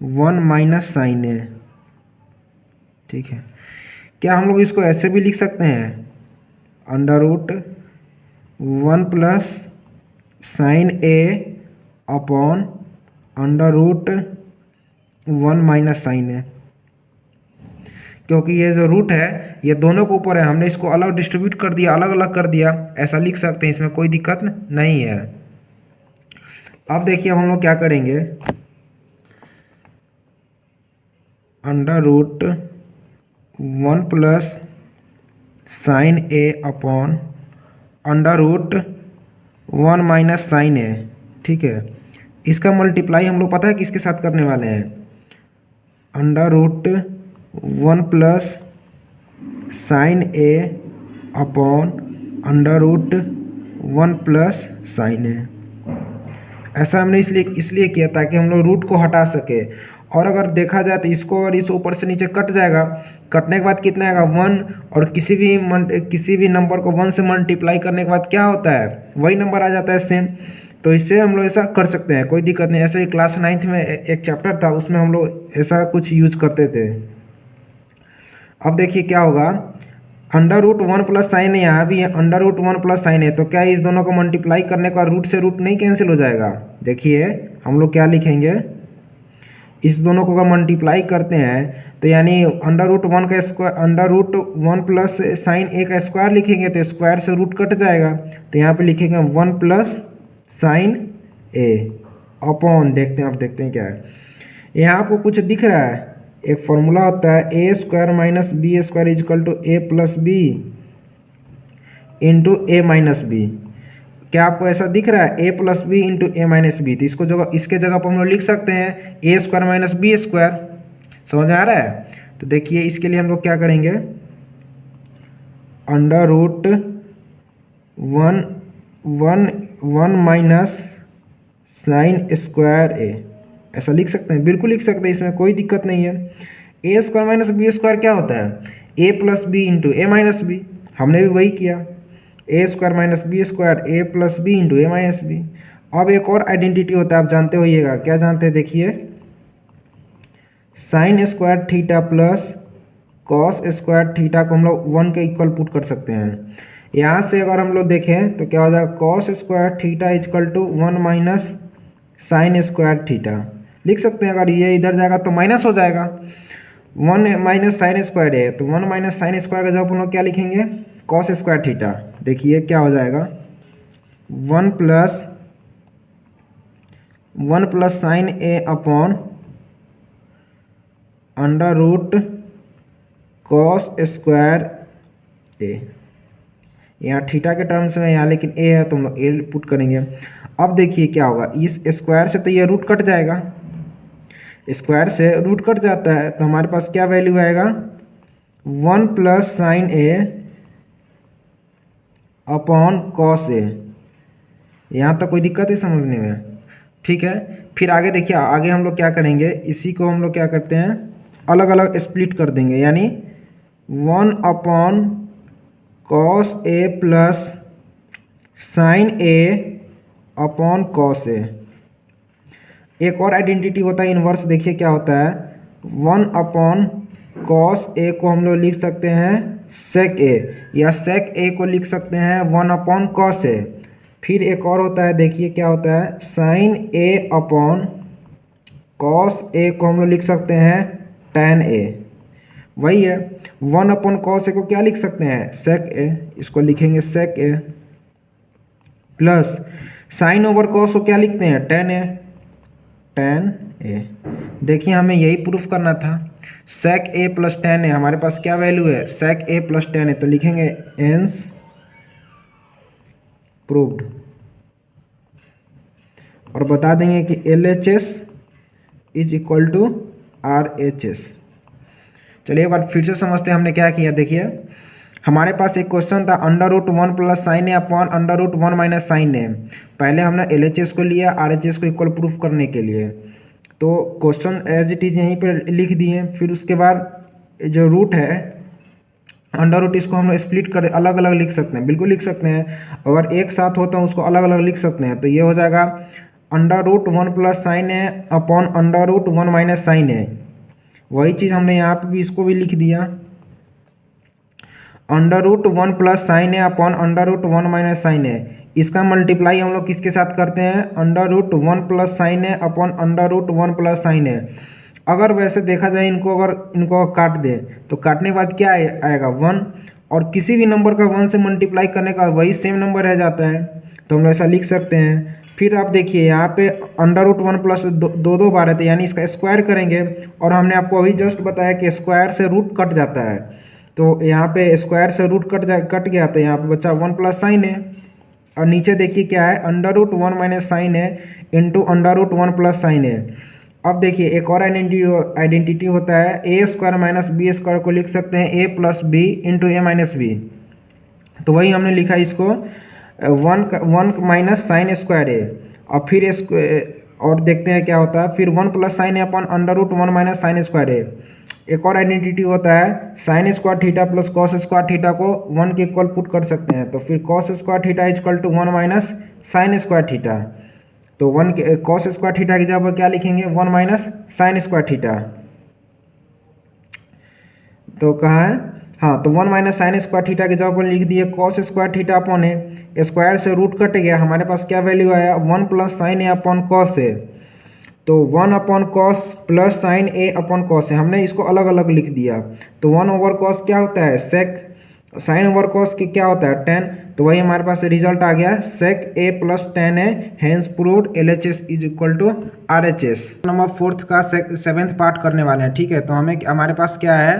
1 minus sine A. ठीक है, क्या हम लोग इसको ऐसे भी लिख सकते हैं, under root 1 plus sine A upon under root 1 minus sine A, क्योंकि ये जो रूट है ये दोनों के ऊपर है, हमने इसको अलग डिस्ट्रीब्यूट कर दिया, अलग अलग कर दिया, ऐसा लिख सकते हैं, इसमें कोई दिक्कत नहीं है। अब देखिए हम लोग क्या करेंगे, under root 1 plus sine A upon under root 1 minus sine A. ठीक है, इसका मल्टीप्लाई हम लोग पता है किसके साथ करने वाले हैं, under root 1 plus sine A upon under root 1 plus sine A. ऐसा हमने इसलिए किया ताकि हम लोग रूट को हटा सके। और अगर देखा जाए तो इसको और इस ऊपर से नीचे कट जाएगा, कटने के बाद कितना आएगा 1, और किसी भी नंबर को 1 से मल्टीप्लाई करने के बाद क्या होता है वही नंबर आ जाता है सेम। तो इससे हम लोग ऐसा कर सकते हैं, कोई दिक्कत नहीं। ऐसे ही क्लास 9th में एक चैप्टर था, उसमें हम लोग ऐसा कुछ यूज करते थे। अब देखिए क्या होगा, अंडर रूट 1 प्लस साइन है, यहाँ भी है अंडर रूट 1 प्लस साइन है, तो क्या इस दोनों को मल्टीप्लाई करने के बाद रूट से रूट नहीं कैंसिल हो जाएगा। देखिए हम लोग क्या लिखेंगे, इस दोनों को अगर मल्टीप्लाई करते हैं तो यानी √1 का स्क्वायर √1 प्लस साइन ए का स्क्वायर लिखेंगे तो स्क्वायर से रूट कट जाएगा, तो यहाँ पे लिखेंगे 1 प्लस साइन ए अपॉन, देखते हैं, अब देखते हैं क्या है। यहाँ आपको कुछ दिख रहा है, एक फॉर्मूला होता है A square minus B square is equal to A plus B into A minus B. क्या आपको ऐसा दिख रहा है, A plus B into A minus B? तो इसको जगह, इसके जगह पर हम लोग लिख सकते हैं A square minus B square. समझ में आ रहा है? तो देखिए इसके लिए हम लोग क्या करेंगे, √1 माइनस साइन स्क्वायर ए, ऐसा लिख सकते हैं, बिल्कुल लिख सकते हैं, इसमें कोई दिक्कत नहीं है। A square minus B square क्या होता है, A plus B into A minus B, हमने भी वही किया, ए square minus B square A plus B into A minus B. अब एक और आइडेंटिटी होता है, आप जानते होइएगा, क्या जानते हैं, देखिए sine square theta plus cos square theta को हम लोग 1 के इक्वल पुट कर सकते हैं। यहाँ से अगर हम लोग देखें तो क्या हो जाएगा, cos square theta is equal to 1 minus sine square theta लिख सकते हैं। अगर ये इधर जाएगा तो माइनस हो जाएगा, 1 माइनस साइन स्क्वायर है तो 1 माइनस साइन स्क्वायर का जवाब हम लोग क्या लिखेंगे, कॉस स्क्वायर थीटा। देखिए क्या हो जाएगा, 1 plus sine A upon √ cos square A. यहाँ थीटा के टर्म्स में यहाँ लेकिन ए है तो हम लोग ए पुट करेंगे। अब देखिए क्या होगा, इस स्क्वायर से तो ये रूट कट जाएगा, स्क्वायर से रूट कट जाता है तो हमारे पास क्या वैल्यू आएगा, 1 plus sine A upon cos ए। यहाँ तक कोई दिक्कत है समझने में? ठीक है, फिर आगे देखिए, आगे हम लोग क्या करेंगे, इसी को हम लोग क्या करते हैं, अलग अलग स्प्लिट कर देंगे, यानी 1 upon cos A plus sine A upon cos ए। एक और आइडेंटिटी होता है इनवर्स, देखिए क्या होता है, 1 अपॉन कॉस ए को हम लोग लिख सकते हैं सेक ए, या सेक ए को लिख सकते हैं 1 अपॉन कॉस ए। फिर एक और होता है, देखिए क्या होता है, साइन ए अपॉन कॉस ए को हम लोग लिख सकते हैं tan ए। वही है, 1 अपॉन कॉस ए को क्या लिख सकते हैं, सेक ए, इसको लिखेंगे सेक A, plus sine over cos को क्या लिखते हैं, tan ए। देखिए हमें यही प्रूफ करना था, सेक ए प्लस tan ए, हमारे पास क्या वैल्यू है, सेक ए प्लस tan ए, तो लिखेंगे हेंस प्रूव्ड, और बता देंगे कि LHS is equal to RHS। चलिए एक बार फिर से समझते हैं हमने क्या किया। देखिए हमारे पास एक क्वेश्चन था, √1 plus sine A upon √1 minus sine ए। पहले हमने LHS को लिया RHS को इक्वल प्रूफ करने के लिए, तो क्वेश्चन एज इट इज़ यहीं पर लिख दिए। फिर उसके बाद जो रूट है √ इसको हम लोग स्प्लिट कर अलग अलग लिख सकते हैं, बिल्कुल लिख सकते हैं, अगर एक साथ होता है उसको अलग अलग लिख सकते हैं। तो ये हो जाएगा √1 plus sine A upon √1 minus sine ए। वही चीज़ हमने यहाँ पे भी इसको भी लिख दिया, √1 plus sine A upon √1 minus sine ए। इसका मल्टीप्लाई हम लोग किसके साथ करते हैं, √1 plus sine A upon √1 plus sine ए। अगर वैसे देखा जाए इनको, अगर इनको काट दे तो काटने के बाद क्या आएगा, 1, और किसी भी नंबर का 1 से मल्टीप्लाई करने का वही सेम नंबर रह जाता है, तो हम लोग ऐसा लिख सकते हैं। फिर आप देखिए यहाँ पे √1 प्लस दो बार है, तो यानी इसका स्क्वायर करेंगे, और हमने आपको अभी जस्ट बताया कि स्क्वायर से रूट कट जाता है, तो यहाँ पे स्क्वायर से रूट कट गया, तो यहाँ पे बचा 1 प्लस साइन है, और नीचे देखिए क्या है, √1 माइनस साइन है इंटू √1 प्लस साइन है। अब देखिए एक और आइडेंटिटी होता है, A square minus B square को लिख सकते हैं A plus B into A minus B. तो वही हमने लिखा इसको 1 माइनस साइन स्क्वायर ए, और फिर और देखते हैं क्या होता है, फिर 1 plus sine A upon √1 minus sine square A. एक और आइडेंटिटी होता है, sine square theta plus cos square theta को 1 के इक्वल पुट कर सकते हैं, तो फिर cos square theta is equal to 1 minus sine square theta. तो 1 के कॉस स्क्वायर थीटा की जगह पर क्या लिखेंगे, 1 माइनस साइन स्क्वायर थीटा। तो कहाँ है, हाँ, तो 1 माइनस साइन स्क्वायर थीटा की जगह पर लिख दिए कॉस स्क्वायर थीटा अपॉन ए। स्क्वायर से रूट कट गया, हमारे पास क्या वैल्यू आया, 1 plus sine A upon cos A. तो 1/cos plus sine A upon cos है, हमने इसको अलग अलग लिख दिया। तो 1/cos क्या होता है सेक, साइन ओवर कॉस की क्या होता है टेन। तो वही हमारे पास रिजल्ट आ गया sec A plus tan A, hence proved L H S is equal to R H S. Number 4 का 7th पार्ट करने वाले हैं, ठीक है। तो हमें हमारे पास क्या है,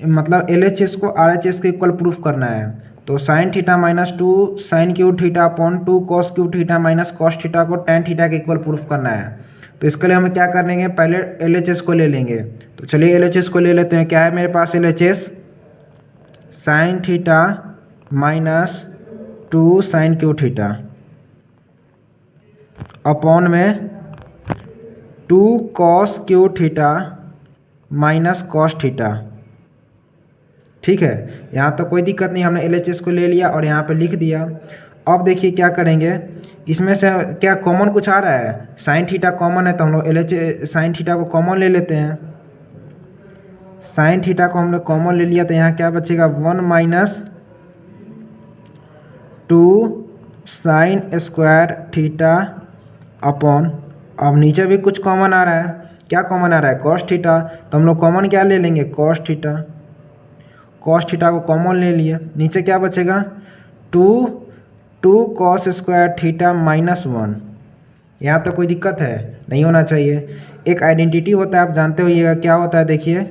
मतलब एल एच एस को आर एच एस के इक्वल प्रूफ करना है। तो sign theta minus 2 sine cube theta upon 2 cos cube theta minus cos theta को टेन थीटा के इक्वल प्रूफ करना है। तो इसके लिए हमें क्या कर लेंगे, पहले एल एच एस को ले लेंगे। तो चलिए एल एच एस को ले लेते हैं। क्या है मेरे पास L H S, sine theta minus 2 sine cube theta upon में 2 cos cube theta minus cos theta, ठीक है। यहाँ तो कोई दिक्कत नहीं, हमने एल एच एस को ले लिया और यहाँ पे लिख दिया। अब देखिए क्या करेंगे, इसमें से क्या कॉमन कुछ आ रहा है, साइन थीटा कॉमन है तो हम लोग एल एच साइन थीटा को कॉमन ले लेते हैं। साइन थीटा को हम लोग कॉमन ले लिया तो यहाँ क्या बचेगा 1 minus 2 sine square theta upon, अब नीचे भी कुछ कॉमन आ रहा है, क्या कॉमन आ रहा है कॉस थीटा। तो हम लोग कॉमन क्या ले लेंगे कॉस थीटा, कॉस थीटा को कॉमन ले लिए। नीचे क्या बचेगा 2 कॉस स्क्वायर थीटा माइनस 1। यहाँ तो कोई दिक्कत है नहीं होना चाहिए। एक आइडेंटिटी होता है आप जानते होइएगा, क्या होता है देखिए,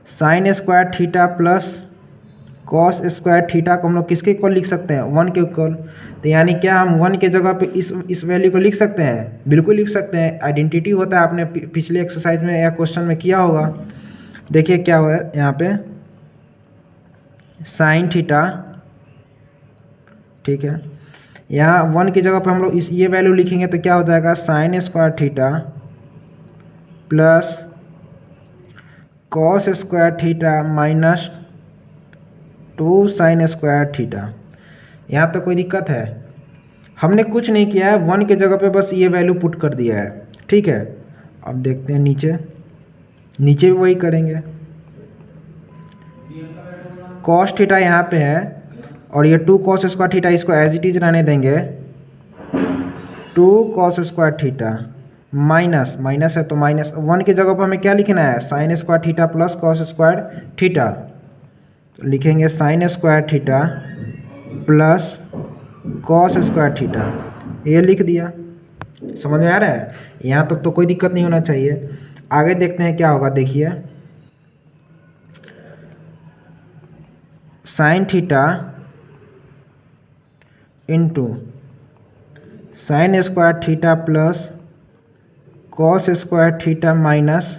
sine square theta plus cos square theta को हम लोग किसके इक्वल लिख सकते हैं 1 के इक्वल। तो यानी क्या हम 1 के जगह पे इस वैल्यू को लिख सकते हैं, बिल्कुल लिख सकते हैं। आइडेंटिटी होता है, आपने पिछले एक्सरसाइज में या क्वेश्चन में किया होगा। देखिए क्या हुआ है यहाँ पे, साइन थीटा, ठीक है। यहाँ 1 की जगह पे हम लोग ये वैल्यू लिखेंगे तो क्या हो जाएगा sine square theta plus cos square theta minus 2 sine square theta. यहाँ तो कोई दिक्कत है, हमने कुछ नहीं किया है, 1 के जगह पे बस ये वैल्यू पुट कर दिया है, ठीक है। अब देखते हैं नीचे, नीचे भी वही करेंगे। कॉस थीटा यहाँ पे है और ये 2 कॉस स्क्वायर थीटा, इसको एज इट इज रहने देंगे। 2 cos square theta minus minus है तो माइनस 1 की जगह पर हमें क्या लिखना है sine square theta plus cos square theta. तो लिखेंगे sign square theta plus cos square theta, ये लिख दिया। समझ में आ रहा है, यहाँ तक तो कोई दिक्कत नहीं होना चाहिए। आगे देखते हैं क्या होगा, देखिए sine theta into sine square theta plus cos square theta minus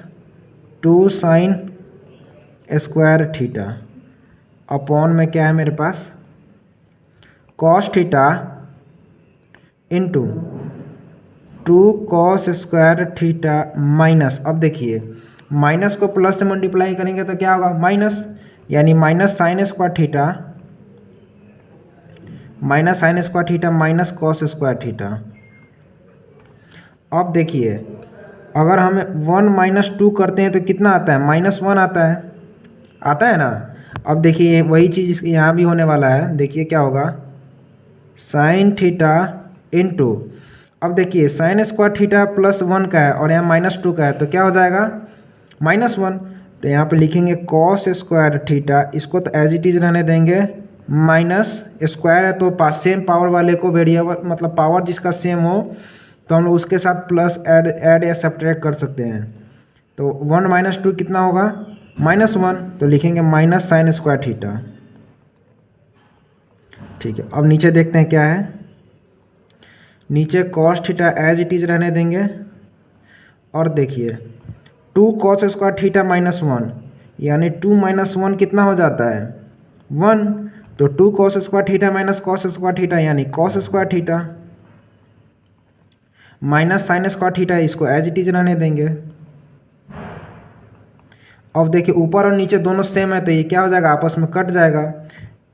2 sine square theta upon में क्या है मेरे पास cos theta into 2 cos square theta minus, अब देखिए माइनस को प्लस से मल्टीप्लाई करेंगे तो क्या होगा माइनस, यानी minus sine square theta minus cos square theta. अब देखिए अगर हम 1 माइनस 2 करते हैं तो कितना आता है -1 आता है ना। अब देखिए वही चीज़ यहाँ भी होने वाला है, देखिए क्या होगा साइन थीटा इंटू, अब देखिए साइन स्क्वायर थीटा +1 का है और यहाँ -2 का है तो क्या हो जाएगा -1। तो यहाँ पे लिखेंगे कॉस स्क्वायर थीटा, इसको तो एज इट इज रहने देंगे, माइनस स्क्वायर है तो सेम पावर वाले को वेरिएबल मतलब पावर जिसका सेम हो तो हम लोग उसके साथ प्लस ऐड या सब्ट्रैक्ट कर सकते हैं। तो 1 - 2 कितना होगा -1, तो लिखेंगे माइनस साइन स्क्वायर थीटा। ठीक है, अब नीचे देखते हैं क्या है, नीचे cos theta as it is रहने देंगे और देखिए 2 कॉस स्क्वायर थीटा -1 यानी 2 - 1 कितना हो जाता है 1, तो 2 cos square theta minus cos square theta यानी cos square theta minus sine square theta, इसको एज इट इज रहने देंगे। अब देखिए ऊपर और नीचे दोनों सेम है तो ये क्या हो जाएगा आपस में कट जाएगा।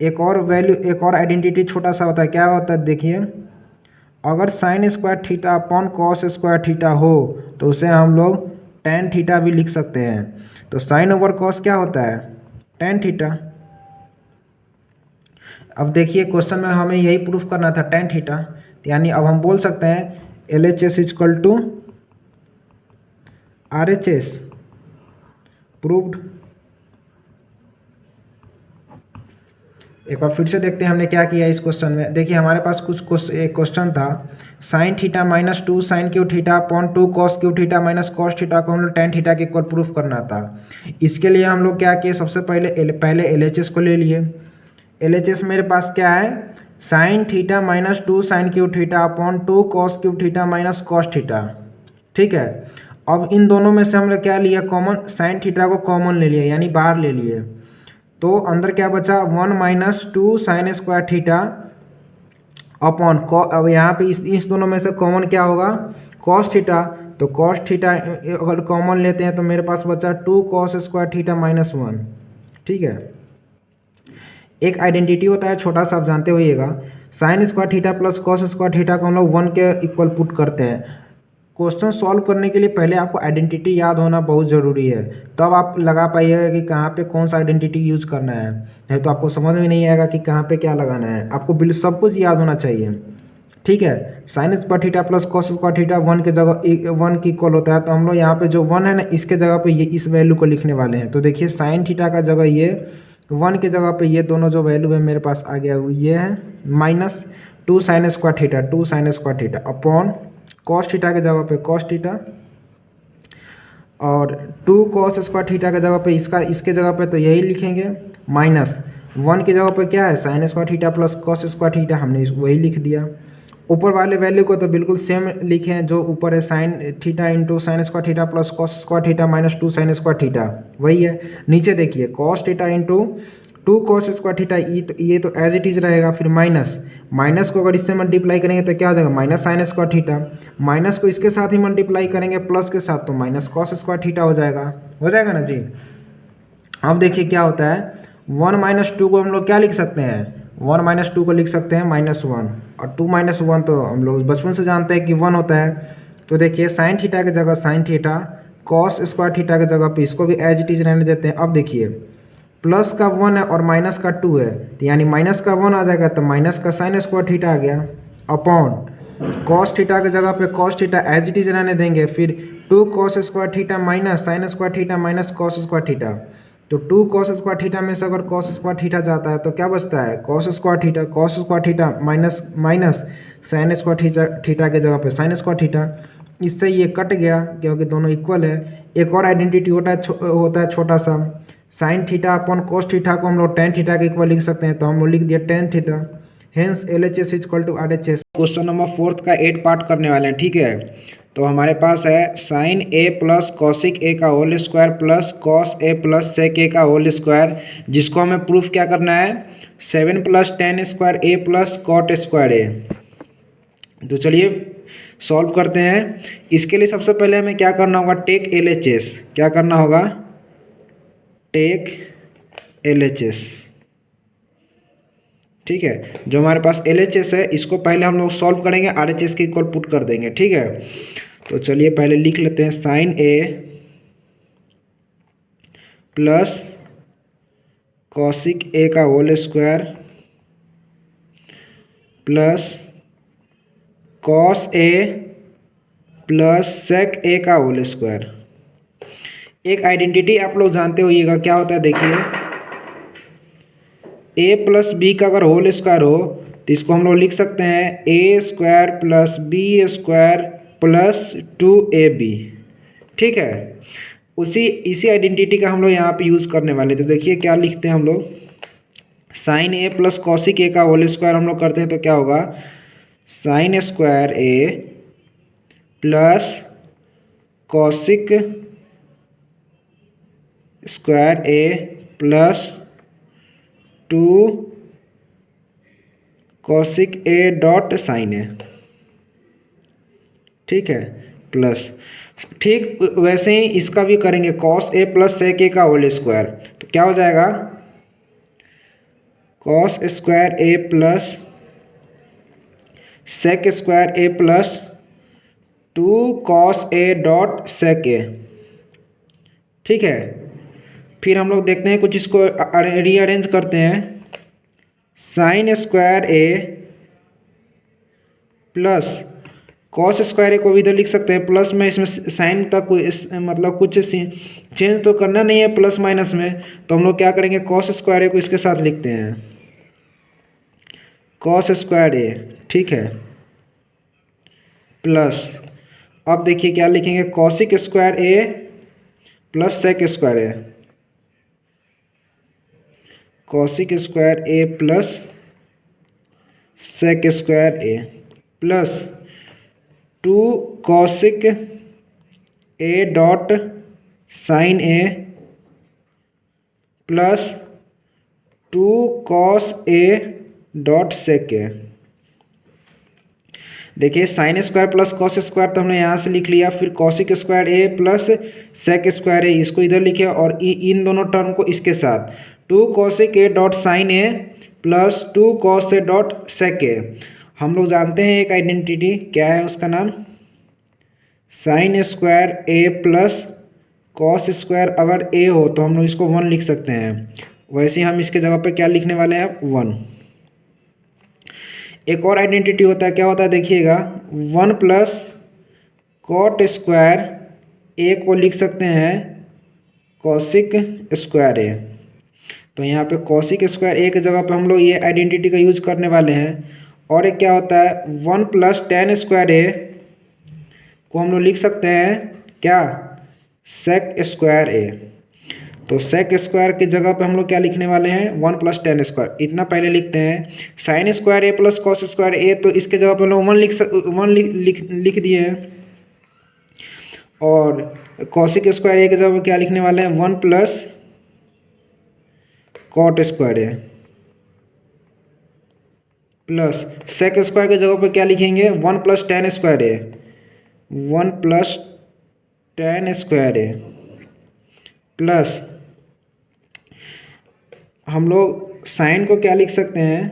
एक और वैल्यू, एक और आइडेंटिटी छोटा सा होता है, क्या होता है देखिए, अगर sign square theta upon cos square theta हो तो उसे हम लोग टेन थीटा भी लिख सकते हैं। तो साइन ओवर कॉस क्या होता है टेन थीटा। अब देखिए क्वेश्चन में हमें यही प्रूफ करना था टेन थीटा, यानी अब हम बोल सकते हैं LHS equal to RHS proved. एक बार फिर से देखते हैं हमने क्या किया इस क्वेश्चन में। देखिए हमारे पास कुछ एक क्वेश्चन था sine theta minus 2 sine cube theta upon 2 cos cube theta minus cos theta को हम लोग टेन थीटा के इक्वल प्रूफ करना था। इसके लिए हम लोग क्या किए, सबसे पहले LHS को ले लिए। LHS मेरे पास क्या है, sine theta minus 2 sine cube theta upon 2 cos cube theta minus cos theta. ठीक है, अब इन दोनों में से हमने क्या लिया कॉमन, साइन थीटा को कॉमन ले लिया यानी बाहर ले लिए। तो अंदर क्या बचा 1 minus 2 sine square theta upon, अब यहाँ पे इस दोनों में से कॉमन क्या होगा, कॉस थीटा। तो कॉस थीटा अगर कॉमन लेते हैं तो मेरे पास बचा 2 कॉस स्क्वायर थीटा माइनस 1। ठीक है, एक आइडेंटिटी होता है छोटा सा, आप जानते होइएगा, sine square theta plus cos square theta को हम लोग 1 के इक्वल पुट करते हैं। क्वेश्चन सॉल्व करने के लिए पहले आपको आइडेंटिटी याद होना बहुत ज़रूरी है, तब आप लगा पाइएगा कि कहाँ पे कौन सा आइडेंटिटी यूज़ करना है, नहीं तो आपको समझ में नहीं आएगा कि कहाँ पे क्या लगाना है। आपको बिल्कुल सब कुछ याद होना चाहिए। ठीक है, sine square theta plus cos square theta 1 के जगह 1 की इक्वल होता है, तो हम लोग यहाँ पे जो 1 है ना इसके जगह पे ये इस वैल्यू को लिखने वाले हैं। तो देखिए साइन थीटा का जगह ये 1 की जगह पे ये दोनों जो वैल्यू है मेरे पास आ गया वो ये है minus 2 sine square theta 2 sine square theta upon cos theta के जगह पे कॉस थीटा और 2 कॉस स्क्वायर थीटा के जगह पे इसके जगह पे तो यही लिखेंगे माइनस 1 की जगह पे क्या है sine square theta plus cos square theta, हमने वही लिख दिया। ऊपर वाले वैल्यू को तो बिल्कुल सेम लिखे हैं, जो ऊपर है sine theta into sine square theta plus cos square theta minus 2 sine square theta वही है। नीचे देखिए cos theta into 2 cos square theta, ये तो एज इट इज रहेगा, फिर माइनस को अगर इससे मल्टीप्लाई करेंगे तो क्या हो जाएगा minus sine square theta, minus को इसके साथ ही मल्टीप्लाई करेंगे प्लस के साथ तो माइनस कॉस स्क्वायर थीटा हो जाएगा ना जी। अब देखिए क्या होता है 1 माइनस 2 को हम लोग क्या लिख सकते हैं, 1 माइनस 2 को लिख सकते हैं माइनस 1 और 2 माइनस 1 तो हम लोग बचपन से जानते हैं कि 1 होता है। तो देखिए साइन थीटा की जगह sine theta, cos square theta की जगह पे इसको भी एज इट इज रहने देते हैं। अब देखिए प्लस का 1 है और माइनस का 2 है, तो यानी माइनस का 1 आ जाएगा तो माइनस का साइन स्क्वायर थीटा आ गया अपॉन कॉस थीटा की जगह पे cos theta as it is रहने देंगे, फिर 2 cos square theta minus sine square theta minus cos square theta. तो 2 कॉस स्क्वायर थीटा में से अगर कॉस स्क्वायर थीटा जाता है तो क्या बचता है cos square theta minus sine square theta के जगह पे साइन स्क्वायर थीटा। इससे ये कट गया क्योंकि दोनों इक्वल है। एक और आइडेंटिटी होता है छोटा सा, sine theta upon cos theta को हम लोग टेन थीटा के इक्वल लिख सकते हैं, तो हम लोग लिख दिया tan theta, hence LHS equal to RHS। Question number 4 का 8 पार्ट करने वाले हैं। ठीक है, तो हमारे पास है sine A plus cosec A का whole square plus cos A plus sec A का होल स्क्वायर, जिसको हमें प्रूफ क्या करना है 7 plus tan square A plus cot square A. तो चलिए सॉल्व करते हैं। इसके लिए सबसे पहले हमें क्या करना होगा, टेक LHS, क्या करना होगा टेक LHS। ठीक है, जो हमारे पास LHS है इसको पहले हम लोग सॉल्व करेंगे, RHS के इक्वल पुट कर देंगे। ठीक है, तो चलिए पहले लिख लेते हैं sign A plus cosec A का whole square plus cos A plus sec A का होल स्क्वायर। एक आइडेंटिटी आप लोग जानते होइएगा क्या होता है, देखिए ए प्लस बी का अगर होल स्क्वायर हो तो इसको हम लोग लिख सकते हैं A square plus B square plus 2ab। ठीक है, इसी आइडेंटिटी का हम लोग यहाँ पे यूज़ करने वाले। तो देखिए क्या लिखते हैं हम लोग, sign A plus cosec A का होल स्क्वायर हम लोग करते हैं तो क्या होगा sine square A plus cosec square A plus 2 cosec A dot sine A. ठीक है, प्लस ठीक वैसे ही इसका भी करेंगे cos A plus sec A का होल स्क्वायर, तो क्या हो जाएगा cos square A plus sec square A plus 2 cos A dot sec A. ठीक है, फिर हम लोग देखते हैं कुछ इसको रीअरेंज करते हैं, sine square A plus cos square A को भी इधर लिख सकते हैं प्लस में, इसमें साइन का कोई मतलब कुछ चेंज तो करना नहीं है प्लस माइनस में, तो हम लोग क्या करेंगे कॉस स्क्वायर ए को इसके साथ लिखते हैं, कॉस स्क्वायर ए, ठीक है, प्लस अब देखिए क्या लिखेंगे cosec square A plus sec square A, cosec square A plus sec square A plus 2 cosec A dot sine A plus 2 cos A dot sec A. देखिए sine square plus cos square तो हमने यहाँ से लिख लिया, फिर cosec square A plus sec square A इसको इधर लिखे और इन दोनों टर्म को इसके साथ 2 cosec A dot sine A plus 2 cos A dot sec A. हम लोग जानते हैं एक आइडेंटिटी क्या है, उसका नाम sign square A plus cos square, अगर ए हो तो हम लोग इसको 1 लिख सकते हैं, वैसे ही हम इसके जगह पे क्या लिखने वाले हैं 1। एक और आइडेंटिटी होता है, क्या होता है देखिएगा 1 प्लस कॉट स्क्वायर ए को लिख सकते हैं कॉसिक स्क्वायर ए, तो यहाँ पे कॉसिक स्क्वायर ए की जगह पे हम लोग ये आइडेंटिटी का यूज करने वाले हैं। और एक क्या होता है 1 प्लस टेन स्क्वायर ए को हम लोग लिख सकते हैं क्या सेक स्क्वायर ए, तो सेक स्क्वायर की जगह पे हम लोग क्या लिखने वाले हैं 1 प्लस टेन स्क्वायर, इतना पहले लिखते हैं। Sine square A plus cos square A, तो इसके जगह पे हम लोग 1 लिख दिए हैं, और कॉसिक स्क्वायर ए की जगह पे क्या लिखने वाले हैं 1 plus cot square A plus sec square की जगह पे क्या लिखेंगे 1 plus tan square A, 1 plus tan square A plus हम लोग साइन को क्या लिख सकते हैं,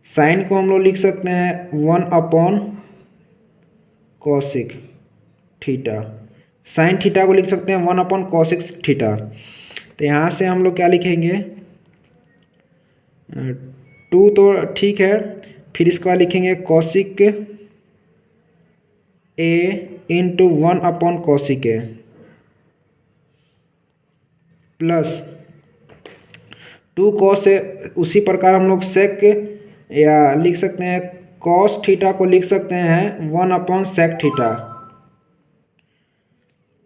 साइन को हम लोग लिख सकते हैं 1 upon cosec theta, sine theta को लिख सकते हैं 1 अपॉन कॉसिक थीटा। तो यहाँ से हम लोग क्या लिखेंगे 2 तो ठीक है, फिर इसके बाद लिखेंगे cosec A into 1 upon cosec A plus 2 cos ए, उसी प्रकार हम लोग सेक या लिख सकते हैं कॉस थीटा को लिख सकते हैं 1 अपॉन सेक थीटा,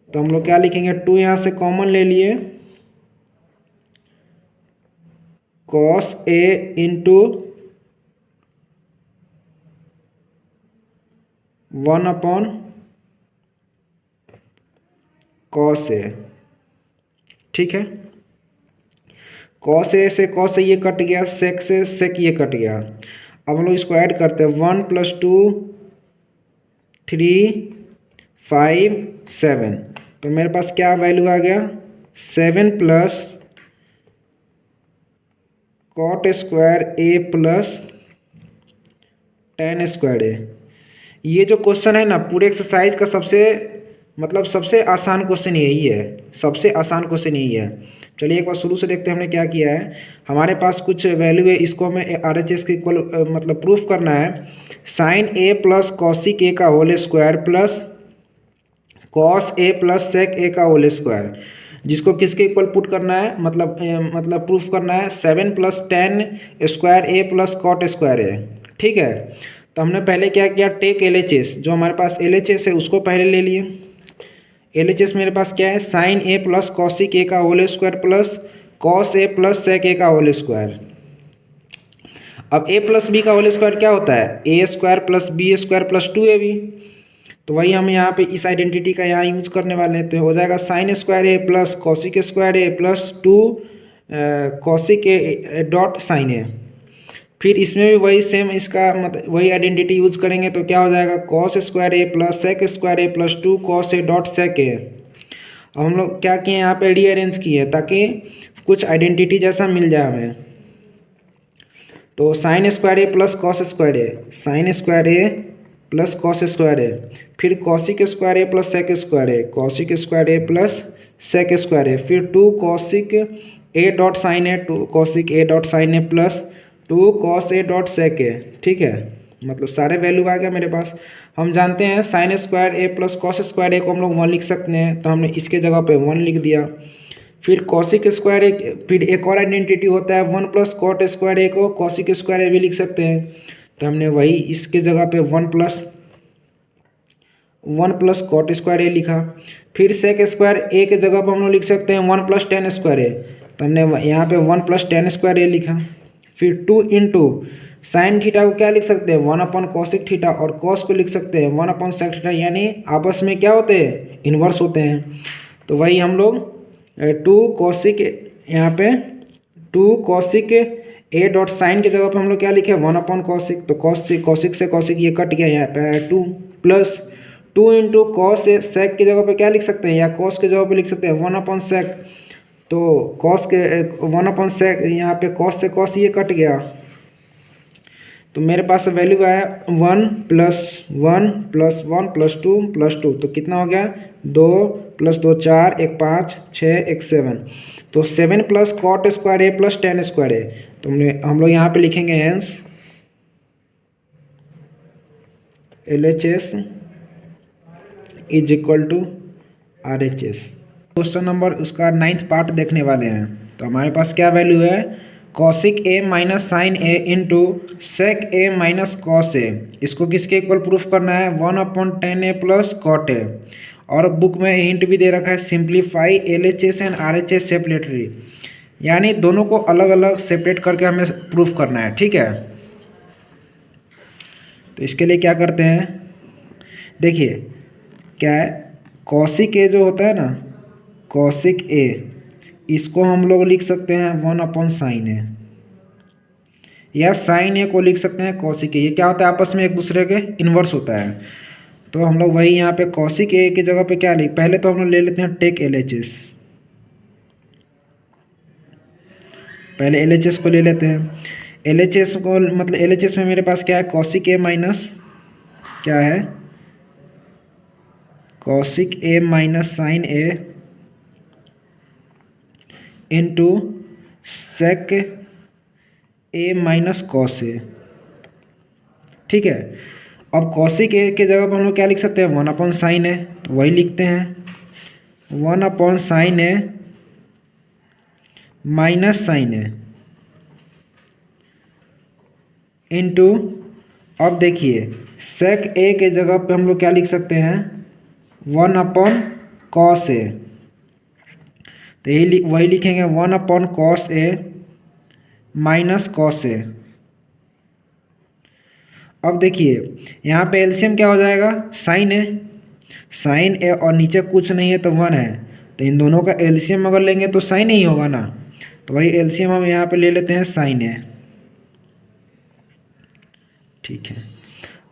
तो हम लोग क्या लिखेंगे 2 यहाँ से कॉमन ले लिए, cos A into 1 upon cos A, ठीक है। कॉस ए से कॉस ए ये कट गया, सेक से सेक ये कट गया। अब हम लोग इसको ऐड करते हैं 1 प्लस 2 3 5 7, तो मेरे पास क्या वैल्यू आ गया 7 plus cot square A plus tan square A. ये जो क्वेश्चन है ना पूरे एक्सरसाइज का सबसे आसान क्वेश्चन यही है, सबसे आसान क्वेश्चन यही है। चलिए एक बार शुरू से देखते हैं हमने क्या किया है। हमारे पास कुछ वैल्यू है, इसको हमें RHS के इक्वल मतलब प्रूफ करना है। Sine A plus cosec A का whole square plus cos A plus sec A का होल स्क्वायर, जिसको किसके इक्वल पुट करना है मतलब प्रूफ करना है 7 plus tan square A plus cot square A, ठीक है। तो हमने पहले क्या किया टेक LHS, जो हमारे पास LHS है उसको पहले ले लिए। LHS मेरे पास क्या है sine A plus cosec A का whole square plus cos A plus sec A का होल स्क्वायर। अब ए प्लस बी का होल स्क्वायर क्या होता है A square plus B square plus 2ab, तो वही हम यहाँ पे इस आइडेंटिटी का यहाँ यूज करने वाले हैं। तो हो जाएगा sine square A plus cosec square A plus 2 cosec A dot sine A. फिर इसमें भी वही सेम इसका मतलब वही आइडेंटिटी यूज करेंगे, तो क्या हो जाएगा cos square A plus sec square A plus 2 cos A dot sec A. अब हम लोग क्या किए यहाँ पे रीअरेंज किए ताकि कुछ आइडेंटिटी जैसा मिल जाए हमें। तो sine square A plus cos square A, sine square A plus cos square A, फिर cosec square A plus sec square A, cosec square A plus sec square A, फिर 2 cosec A dot sine A, 2 cosec A dot sine A plus 2 cos A dot sec A, ठीक है। मतलब सारे value आ गया मेरे पास। हम जानते हैं sine square A plus cos square A को हम लोग 1 लिख सकते हैं, तो हमने इसके जगह पे 1 लिख दिया। फिर कॉसिक स्क्वायर ए, फिर एक और आइडेंटिटी होता है 1 प्लस कॉट स्क्वायर ए को कॉसिक स्क्वायर ए भी लिख सकते हैं, तो हमने वही इसके जगह पे 1 प्लस कॉट स्क्वायर ए लिखा। फिर सेक स्क्वायर ए के जगह पर हम लोग लिख सकते हैं 1 प्लस टेन स्क्वायर ए, तो हमने यहाँ पे 1 प्लस टेन स्क्वायर ए लिखा। फिर 2 इंटू साइन थीटा को क्या लिख सकते हैं 1 अपॉन कॉसिक थीटा, और कॉस को लिख सकते हैं 1 अपॉन सेक थीटा, यानी आपस में क्या होते हैं, इन्वर्स होते हैं। तो वही हम लोग 2 कॉसिक, यहाँ पे 2 कॉसिक ए डॉट साइन की जगह पर हम लोग क्या लिखे 1 अपॉन कॉसिक, तो कॉसिक से कॉसिक ये कट गया, यहाँ पे 2 प्लस 2 इंटू कॉस सेक की जगह पे क्या लिख सकते हैं, या कॉस की जगह पे लिख सकते हैं 1 अपॉन सेक, तो कॉस के 1 अपॉन सेक, यहाँ पे कॉस से कॉस ये कट गया, तो मेरे पास वैल्यू आया 1 प्लस 1 प्लस 1 प्लस 2 प्लस 2, तो कितना हो गया 2 प्लस 2 4, 1 5, 6, 1 7, तो 7 plus cot square A plus tan square A, तो हम लोग यहाँ पे लिखेंगे hence LHS is equal to RHS। Question number उसका 9th पार्ट देखने वाले हैं। तो हमारे पास क्या वैल्यू है, cosec A minus sine A into sec A minus cos A, इसको किसके इक्वल प्रूफ करना है 1 upon tan A plus cot A, और बुक में हिंट भी दे रखा है simplify LHS and RHS separately, यानी दोनों को अलग अलग सेपरेट करके हमें प्रूफ करना है, ठीक है। तो इसके लिए क्या करते हैं, देखिए क्या है, कॉसिक ए जो होता है ना, कॉसिक ए, इसको हम लोग लिख सकते हैं 1 अपॉन साइन ए, या साइन ए को लिख सकते हैं कॉसिक ए, ये क्या होता है आपस में एक दूसरे के इन्वर्स होता है। तो हम लोग वही यहाँ पे कॉसिक ए की जगह पे क्या लिख, पहले तो हम लोग ले लेते हैं टेक LHS, पहले LHS को ले लेते हैं। LHS को मतलब LHS में मेरे पास क्या है, कॉसिक ए माइनस क्या है, cosec A minus sine A into sec A minus cos A, ठीक है। अब कॉसिक ए के जगह पर हम लोग क्या लिख सकते हैं 1 अपॉन साइन ए, तो वही लिखते हैं 1 upon sine A minus sine A into, अब देखिए सेक ए के जगह पे हम लोग क्या लिख सकते हैं 1 अपॉन कॉस ए, तो यही वही लिखेंगे 1 upon cos A minus cos ए। अब देखिए यहाँ पे एलसीएम क्या हो जाएगा, साइन ए, साइन ए और नीचे कुछ नहीं है तो 1 है, तो इन दोनों का एलसीएम अगर लेंगे तो साइन ही होगा ना, तो वही एलसीएम हम यहाँ पे ले लेते हैं साइन ए, ठीक है।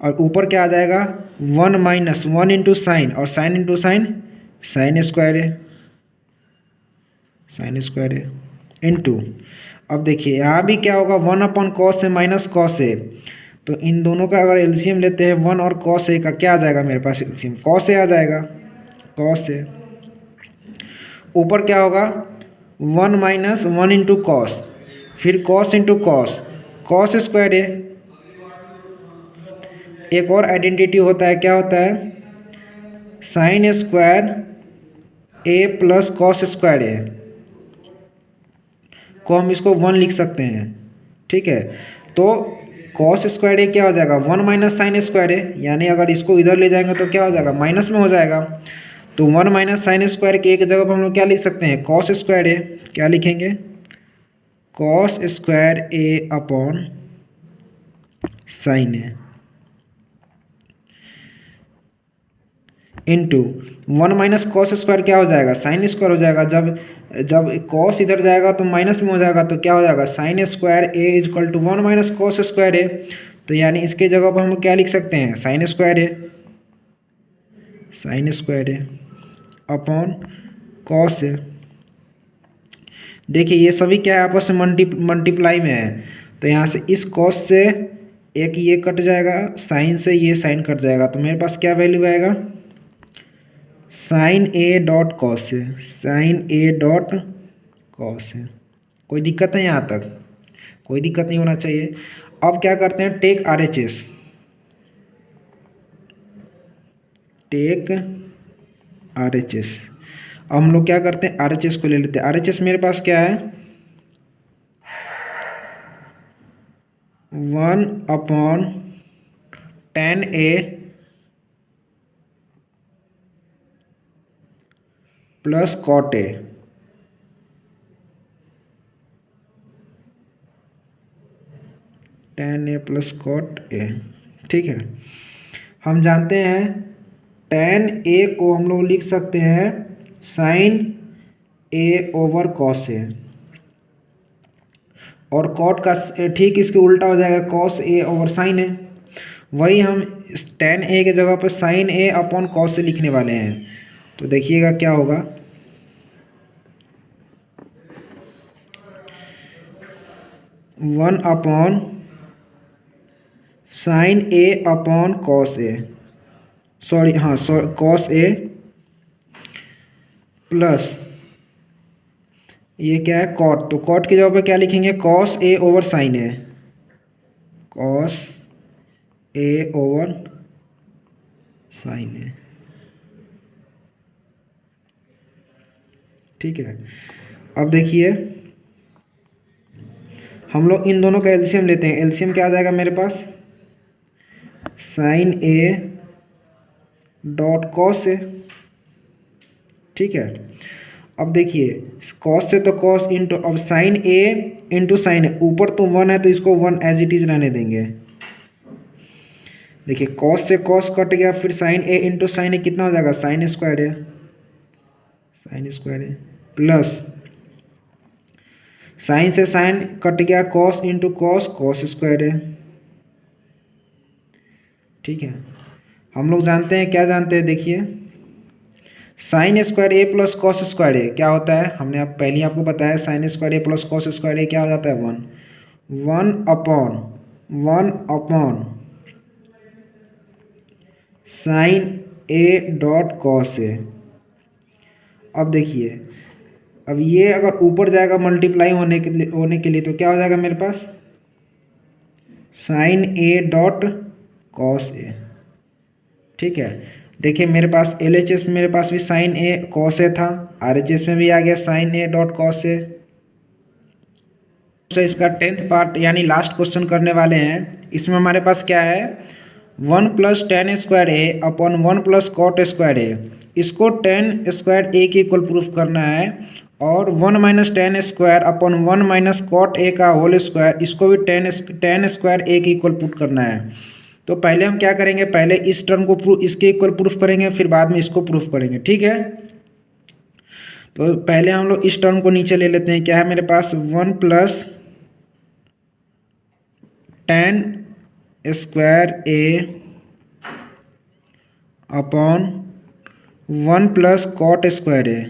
और ऊपर क्या आ जाएगा 1 माइनस 1 इंटू साइन, और sine into sine sine square A, sine square A into, अब देखिए यहाँ भी क्या होगा 1 upon cos A minus cos A, तो इन दोनों का अगर एलसीएम लेते हैं 1 और कॉस ए का क्या आ जाएगा मेरे पास एलसीएम, कॉस ए आ जाएगा, कॉस ए। ऊपर क्या होगा 1 माइनस 1 इंटू कॉस, फिर cos into cos, cos square A. एक और आइडेंटिटी होता है, क्या होता है sine square A plus cos square A, को हम इसको 1 लिख सकते हैं, ठीक है। तो कॉस स्क्वायर ए क्या हो जाएगा 1 माइनस साइन स्क्वायर ए, यानी अगर इसको इधर ले जाएंगे तो क्या हो जाएगा माइनस में हो जाएगा, तो 1 माइनस साइन स्क्वायर के एक जगह पर हम लोग क्या लिख सकते हैं कॉस स्क्वायर ए, क्या लिखेंगे cos square A upon sine A into 1 minus cos square क्या हो जाएगा साइन स्क्वायर हो जाएगा, जब कॉस इधर जाएगा तो माइनस में हो जाएगा, तो क्या हो जाएगा sine square A is equal to 1 minus cos square A, तो यानी इसके जगह पर हम क्या लिख सकते हैं sine square A, sine square A upon cos ए। देखिए ये सभी क्या है आपस में मल्टीप्लाई में है, तो यहाँ से इस कॉस से एक ये कट जाएगा, साइन से ये साइन कट जाएगा, तो मेरे पास क्या वैल्यू आएगा साइन ए डॉट कॉस है, साइन ए डॉट कॉस है। कोई दिक्कत है यहाँ तक, कोई दिक्कत नहीं होना चाहिए। अब क्या करते हैं take RHS, take R H S. अब हम लोग क्या करते हैं, आर एच एस को ले लेते हैं। आर एच एस मेरे पास क्या है, 1/10A plus cot A. Tan A plus cot A, ठीक है। हम जानते हैं टेन ए को हम लोग लिख सकते हैं sign A over cos A, और कॉट का ठीक इसके उल्टा हो जाएगा कॉस ए ओवर साइन ए। वही हम टेन ए के जगह पर साइन ए अपॉन कॉस ए लिखने वाले हैं। तो देखिएगा क्या होगा, 1/sin ए अपॉन कॉस ए, सॉरी हाँ कॉस ए प्लस ये क्या है कॉट, तो कॉट की जगह पे क्या लिखेंगे, cos A over sine A, cos A over sine A, ठीक है। अब देखिए हम लोग इन दोनों का एलसीएम लेते हैं। एलसीएम क्या आ जाएगा मेरे पास, sign A dot cos A, ठीक है। अब देखिए कॉस से तो कॉस इंटू, अब साइन ए इंटू साइन ए, ऊपर तो 1 है तो इसको 1 एज इट इज रहने देंगे। देखिए कॉस से कॉस कट गया, फिर sine A into sine A कितना हो जाएगा, sine square A, sine square A plus sine से साइन कट गया, cos into cos, cos square A, ठीक है। हम लोग जानते हैं, क्या जानते हैं, देखिए sine square A plus cos square ए क्या होता है, हमने आप पहले ही आपको बताया sign square A plus cos square ए क्या हो जाता है, 1/1/1 साइन ए डॉट कॉस ए। अब देखिए अब ये अगर ऊपर जाएगा मल्टीप्लाई होने के लिए तो क्या हो जाएगा मेरे पास, sign A dot cos A, ठीक है। देखिए मेरे पास एलएचएस में मेरे पास भी साइन ए कॉस ए था, आरएचएस में भी आ गया sign A dot cos A. तो इसका 10th पार्ट यानी लास्ट क्वेश्चन करने वाले हैं। इसमें हमारे पास क्या है, 1+tan² अपॉन 1+cot²। इसको tan स्क्वायर ए के इक्वल प्रूफ करना है, और 1 - tan² अपॉन 1 - cot का होल स्क्वायर, इसको भी tan स्क्वायर ए के इक्वल पुट करना है। तो पहले हम क्या करेंगे, पहले इस टर्म को इसके इक्वल प्रूफ करेंगे, फिर बाद में इसको प्रूफ करेंगे, ठीक है। तो पहले हम लोग इस टर्म को नीचे ले लेते हैं। क्या है मेरे पास, 1+tan² अपॉन 1+cot²,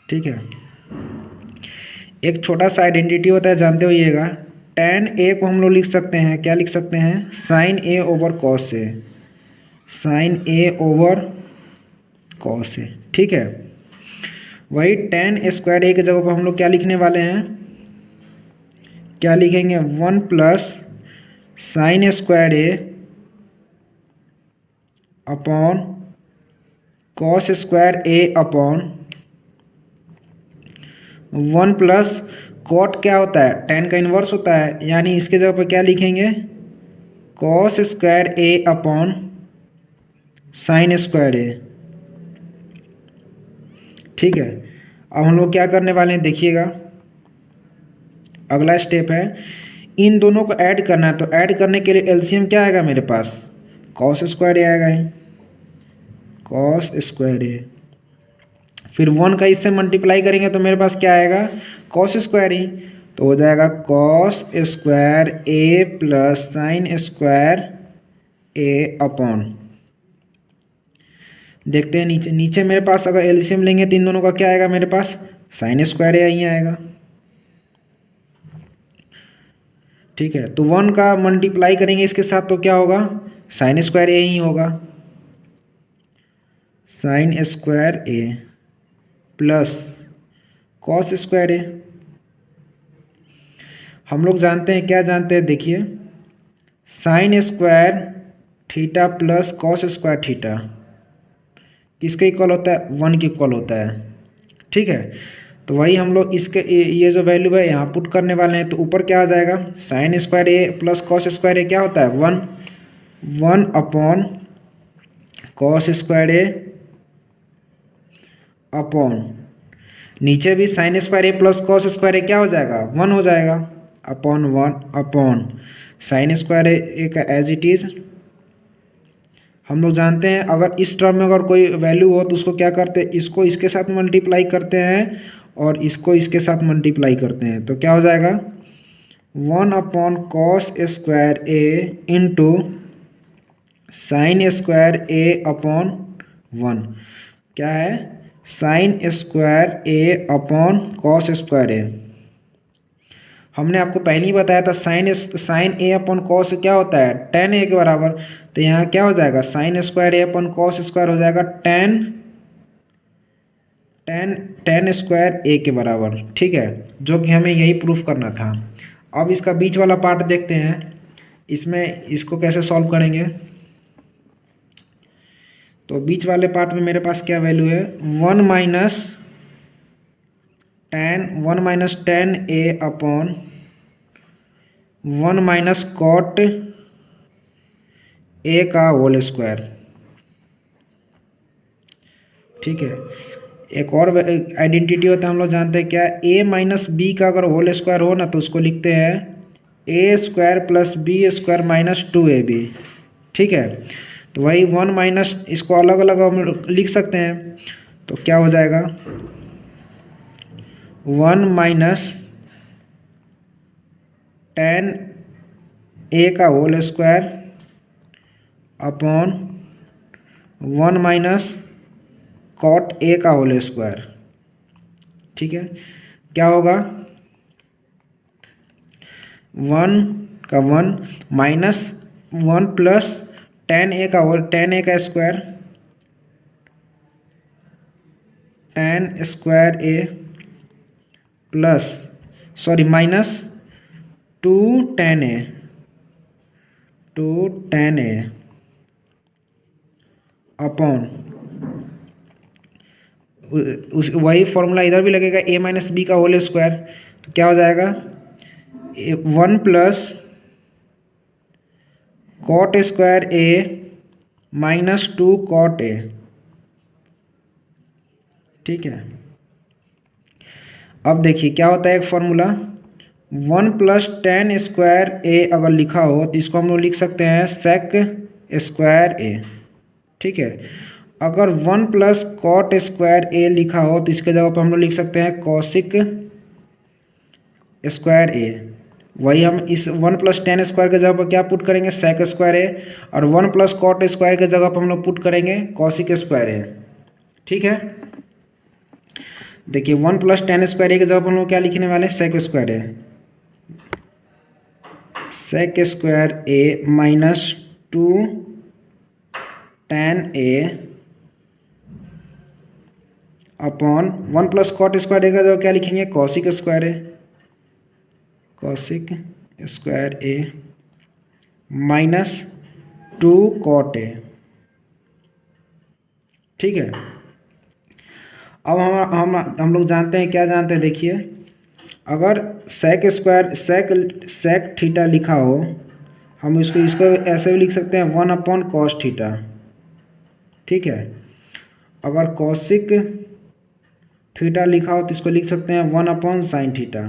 ठीक है। एक छोटा सा आइडेंटिटी होता है, जानते होइएगा। tan ए को हम लोग लिख सकते हैं, क्या लिख सकते हैं, sign A over cos A, sign A over cos A, ठीक है। वही tan स्क्वायर ए की जगह पर हम लोग क्या लिखने वाले हैं, क्या लिखेंगे, 1+sin² ए अपॉन cos² ए अपॉन 1+cot क्या होता है, tan का इन्वर्स होता है, यानी इसके जगह पर क्या लिखेंगे, cos² ए अपॉन sin² ए, ठीक है। अब हम लोग क्या करने वाले हैं, देखिएगा अगला स्टेप है, इन दोनों को ऐड करना है। तो ऐड करने के लिए एलसीएम क्या आएगा मेरे पास, cos² ए आएगा, cos² ए, फिर 1 का इससे मल्टीप्लाई करेंगे तो मेरे पास क्या आएगा, cos² ही, तो हो जाएगा cos² ए प्लस sin² ए अपॉन, देखते हैं नीचे नीचे मेरे पास अगर एलसीएम लेंगे तो इन दोनों का क्या आएगा मेरे पास, sin² ए ही आएगा, ठीक है। तो 1 का मल्टीप्लाई करेंगे इसके साथ तो क्या होगा, sin² ए ही होगा, sin² ए प्लस cos² ए। हम लोग जानते हैं, क्या जानते हैं, देखिए sin² theta plus cos square theta किसके इक्वल होता है, 1 के इक्वल होता है। ठीक है, तो वही हम लोग इसके ये जो वैल्यू है यहाँ पुट करने वाले हैं। तो ऊपर क्या आ जाएगा, sine square A plus cos square ए क्या होता है, 1 upon cos square A upon नीचे भी sign square A plus cos square ए क्या हो जाएगा, 1 हो जाएगा, upon 1 upon sine square A का एज इट इज़। हम लोग जानते हैं अगर इस टर्म में अगर कोई वैल्यू हो तो उसको क्या करते हैं, इसको इसके साथ मल्टीप्लाई करते हैं और इसको इसके साथ मल्टीप्लाई करते हैं। तो क्या हो जाएगा, 1 upon cos square A into sine square A upon 1 क्या है, sine square A upon cos square ए। हमने आपको पहले ही बताया था साइन ए अपॉन कॉस क्या होता है, टेन ए के बराबर। तो यहाँ क्या हो जाएगा, sine square A upon cos square हो जाएगा टेन स्क्वायर ए के बराबर। ठीक है, जो कि हमें यही प्रूफ करना था। अब इसका बीच वाला पार्ट देखते हैं, इसमें इसको कैसे सॉल्व करेंगे। तो बीच वाले पार्ट में मेरे पास क्या वैल्यू है, 1 minus tan A upon 1 minus cot A का होल स्क्वायर। ठीक है, एक और आइडेंटिटी होता है, हम लोग जानते हैं क्या, ए माइनस बी का अगर होल स्क्वायर हो ना तो उसको लिखते हैं A square plus B square minus 2ab। ठीक है, तो वही 1 माइनस, इसको अलग अलग हम लिख सकते हैं। तो क्या हो जाएगा, 1 माइनस टेन ए का whole square upon 1 minus cot A का होल स्क्वायर। ठीक है, क्या होगा, 1 का 1 माइनस 1 प्लस टेन ए का square, tan square A plus minus 2 tan A upon उस वही फॉर्मूला इधर भी लगेगा, ए माइनस बी का होल स्क्वायर। तो क्या हो जाएगा, 1 plus cot square A minus 2 cot A. ठीक है, अब देखिए क्या होता है एक formula, 1 plus tan square A अगर लिखा हो तो इसको हम लोग लिख सकते हैं सेक स्क्वायर ए। ठीक है, अगर 1 प्लस कॉट स्क्वायर ए लिखा हो तो इसके जगह पर हम लोग लिख सकते हैं कॉसिक स्क्वायर ए। वही हम इस 1 प्लस टेन स्क्वायर के जगह पर क्या पुट करेंगे, सेक स्क्वायर ए, और 1 प्लस कॉट स्क्वायर के जगह पर हम लोग पुट करेंगे कॉसिक स्क्वायर ए। ठीक है, देखिए 1 प्लस टेन स्क्वायर ए के जगह पर हम लोग क्या लिखने वाले हैं, sec square A, sec square A minus 2 tan A upon 1 plus cot square A का जगह क्या लिखेंगे, cosec square A, cosec square A minus 2 cot A. ठीक है, अब हम लोग जानते हैं, क्या जानते हैं, देखिए अगर सेक थीटा लिखा हो, हम इसको ऐसे भी लिख सकते हैं 1 अपॉन कॉस थीटा। ठीक है, अगर कॉसिक थीटा लिखा हो तो इसको लिख सकते हैं 1 अपॉन साइन थीटा।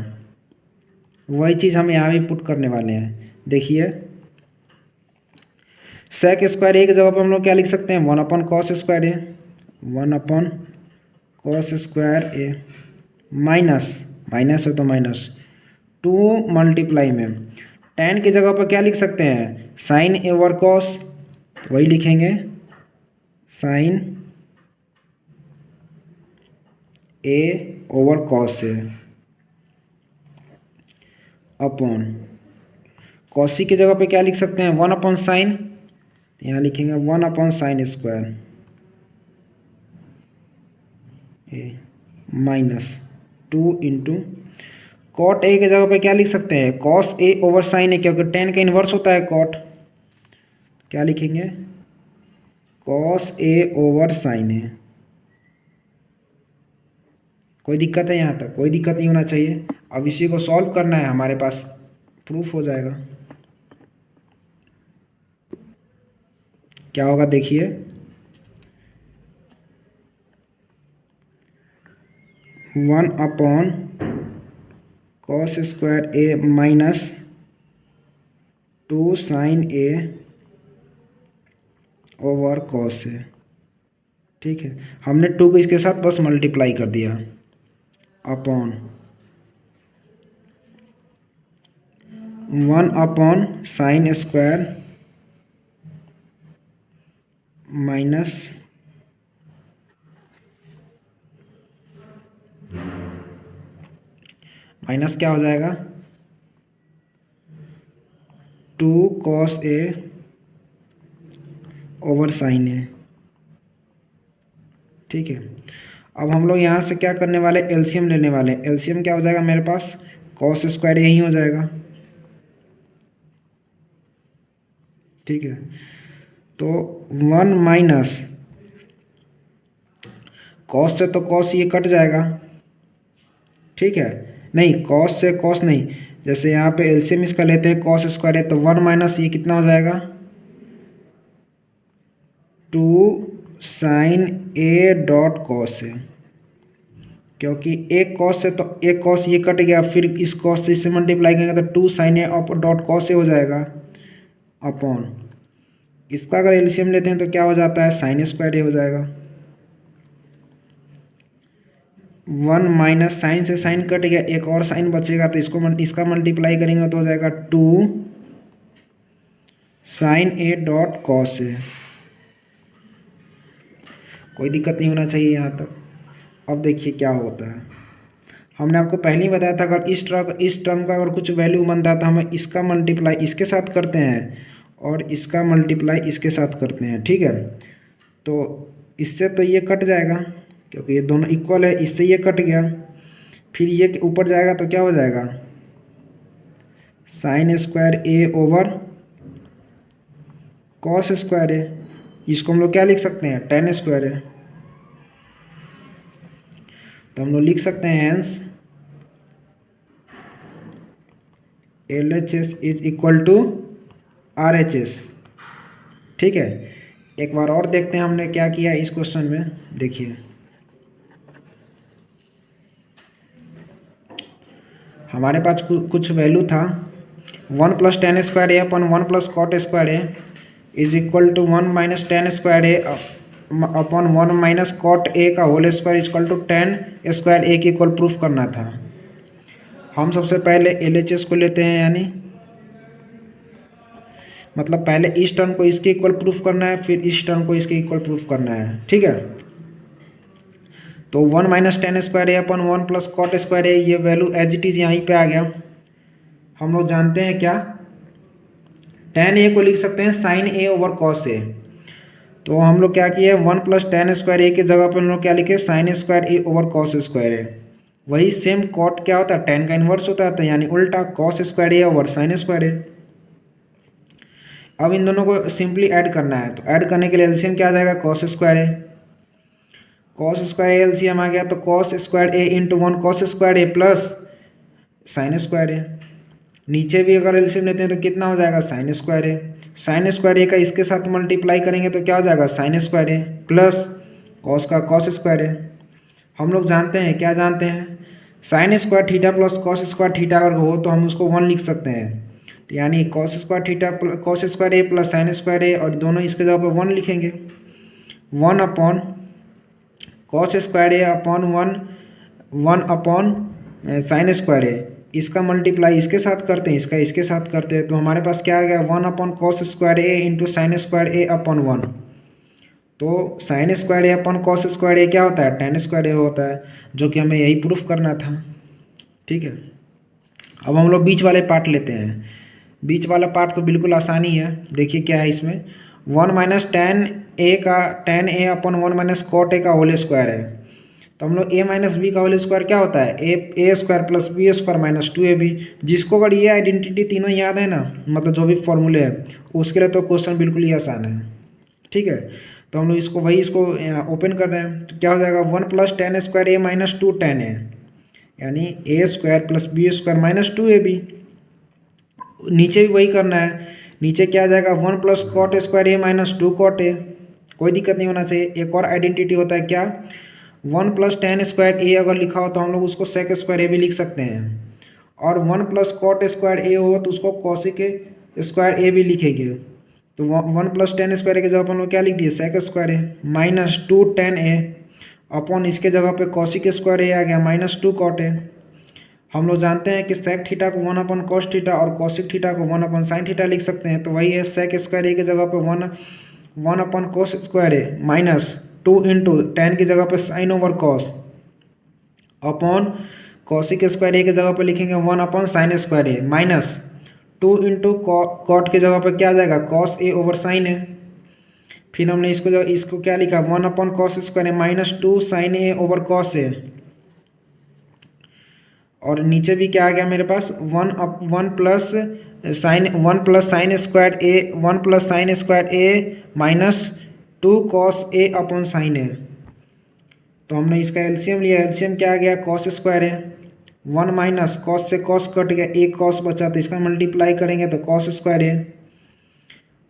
वही चीज़ हम यहाँ भी पुट करने वाले हैं। देखिए सेक स्क्वायर ए की जगह पर हम लोग क्या लिख सकते हैं, 1 upon cos square A, 1 upon cos square A minus है तो माइनस 2 मल्टीप्लाई में टेन की जगह पर क्या लिख सकते हैं, साइन ए ओवर कॉस। तो वही लिखेंगे sign A over cos A upon quasi की जगह पे क्या लिख सकते हैं, 1 अपॉन साइन, यहाँ लिखेंगे 1 upon sine square A minus 2 into cot A की जगह पे क्या लिख सकते हैं, cos A over sine A, क्योंकि टेन का इन्वर्स होता है कॉट। क्या लिखेंगे, cos A over sine A. कोई दिक्कत है यहाँ तक? कोई दिक्कत नहीं होना चाहिए। अब इसी को सॉल्व करना है, हमारे पास प्रूफ हो जाएगा। क्या होगा देखिए, 1 cos square A minus 2 sine A over cos A. ठीक है, हमने 2 को इसके साथ बस मल्टीप्लाई कर दिया, अपॉन 1 साइन स्क्वायर माइनस क्या हो जाएगा, 2 cos A over sine A. ठीक है, अब हम लोग यहाँ से क्या करने वाले, एलसीएम लेने वाले। एलसीएम क्या हो जाएगा मेरे पास, कॉस स्क्वायर यही हो जाएगा। ठीक है, तो 1 माइनस कॉस से तो कॉस ये कट जाएगा। ठीक है, नहीं कॉस से कॉस नहीं, जैसे यहाँ पे एलसीएम इसका लेते हैं, कॉस स्क्वायर है तो 1 माइनस ये कितना हो जाएगा, 2 साइन ए डॉट कॉस है, क्योंकि एक कॉस से तो एक कॉस ये कट गया, फिर इस कॉस से इससे मल्टीप्लाई करेंगे तो 2 साइन ए डॉट कॉस ए हो जाएगा, अपॉन इसका अगर एलसीएम लेते हैं तो क्या हो जाता है, साइन स्क्वायर ए हो जाएगा। 1 माइनस साइन से साइन कट गया, एक और साइन बचेगा तो इसका मल्टीप्लाई करेंगे तो हो जाएगा 2 साइन ए डॉट कॉस ए। कोई दिक्कत नहीं होना चाहिए यहाँ तक। अब देखिए क्या होता है, हमने आपको पहले ही बताया था, अगर इस टर्म का अगर कुछ वैल्यू बनता है तो हम इसका मल्टीप्लाई इसके साथ करते हैं और इसका मल्टीप्लाई इसके साथ करते हैं। ठीक है, तो इससे तो ये कट जाएगा क्योंकि ये दोनों इक्वल है, इससे ये कट गया, फिर ये ऊपर जाएगा तो क्या हो जाएगा, sine square A over cos square A. इसको हम लोग क्या लिख सकते हैं, टेन स्क्वायर है, तो हम लोग लिख सकते हैं hence LHS is equal to RHS। ठीक है, एक बार और देखते हैं हमने क्या किया इस क्वेश्चन में। देखिए हमारे पास कुछ वैल्यू था, 1 plus tan square A upon 1 plus cot square A is equal to 1 minus tan square A upon 1 minus cot A का whole square equal to 10 square A की इक्वल प्रूफ करना था। हम सबसे पहले LHS को लेते हैं, यानी मतलब पहले इस टर्म को इसके इक्वल प्रूफ करना है, फिर इस टर्म को इसके इक्वल प्रूफ करना है। ठीक है, तो 1 minus tan square A upon 1 plus cot square A, ये वैल्यू एज इट इज़ यहीं पे आ गया। हम लोग जानते हैं क्या, टेन ए को लिख सकते हैं sign A over cos A. तो हम लोग क्या किए, 1 प्लस टेन स्क्वायर ए की जगह पर हम लोग क्या लिखे, साइन स्क्वायर ए ओवर कॉस स्क्वायर ए। वही सेम कॉट क्या होता है, टेन का इन्वर्स होता है, तो यानी उल्टा cos square A over sign square A. अब इन दोनों को सिंपली ऐड करना है, तो ऐड करने के लिए एलसीएम क्या आ जाएगा, cos square A. Cos square A LCM आ गया तो cos square A into 1 cos square A plus sine square A. नीचे भी अगर एलसीएम लेते हैं तो कितना हो जाएगा, sine square A. Sine square A का इसके साथ मल्टीप्लाई करेंगे तो क्या हो जाएगा, sine square A plus cos का कॉस स्क्वायर ए। हम लोग जानते हैं, क्या जानते हैं, sine square theta plus cos square theta अगर हो तो हम उसको 1 लिख सकते हैं, तो यानी cos square theta cos square A plus sine square A, और दोनों इसके जगह पर 1 लिखेंगे। 1 upon cos square A upon 1 upon sine square A. इसका मल्टीप्लाई इसके साथ करते हैं, इसका इसके साथ करते हैं, तो हमारे पास क्या आ गया, 1 upon cos square A into sine square A upon 1। तो sine square A upon cos square ए क्या होता है, टेन स्क्वायर ए होता है, जो कि हमें यही प्रूफ करना था। ठीक है, अब हम लोग बीच वाले पार्ट लेते हैं। बीच वाला पार्ट तो बिल्कुल आसानी है। देखिए क्या है इसमें, 1 माइनस टेन ए का tan A upon 1 minus cot A का होल स्क्वायर है, तो हम लोग ए माइनस बी का होल स्क्वायर क्या होता है, A square plus B square minus 2ab। जिसको अगर ये आइडेंटिटी तीनों याद है ना, मतलब जो भी फॉर्मूले है, उसके लिए तो क्वेश्चन बिल्कुल ही आसान है। ठीक है, तो हम लोग इसको ओपन कर रहे हैं, तो क्या हो जाएगा 1 plus tan square A minus 2 tan A, यानी A square plus B square minus 2ab। नीचे भी वही करना है, नीचे क्या आ जाएगा 1 plus cot square A minus 2 cot A. कोई दिक्कत नहीं होना चाहिए। एक और आइडेंटिटी होता है क्या, 1 प्लस टेन स्क्वायर ए अगर लिखा हो तो हम लोग उसको सेक स्क्वायर ए भी लिख सकते हैं, और 1 प्लस कॉट स्क्वायर ए हो तो उसको कॉसिक स्क्वायर ए भी लिखेंगे। तो 1 प्लस टेन स्क्वायर ए की जगह पर हम लोग क्या लिख दिए, सेक square A minus 2 tan A upon इसके जगह पे कॉसिक स्क्वायर ए आ गया माइनस 2 कॉट ए। हम लोग जानते हैं कि सेक थीटा को 1 अपन कॉस थीटा और कॉसिक थीटा को 1 अपन साइन थीटा लिख सकते हैं। तो वही है, सेक स्क्वायर ए की जगह पे 1 upon cos square A minus 2 into tan की जगह पे sine over cos upon cosec square A की जगह पे लिखेंगे 1 upon sine square A minus 2 into cot की जगह पे क्या आ जाएगा, cos A over sine A. फिर हमने इसको क्या लिखा, 1 upon cos square A minus 2 sine A over cos A, और नीचे भी क्या आ गया मेरे पास 1 plus sine square A minus 2 cos A upon sine A. तो हमने इसका एलसीएम लिया, एलसीएम क्या आ गया, कॉस स्क्वायर है 1 माइनस कॉस से कॉस कट गया, एक कॉस बचा, तो इसका मल्टीप्लाई करेंगे तो कॉस स्क्वायर है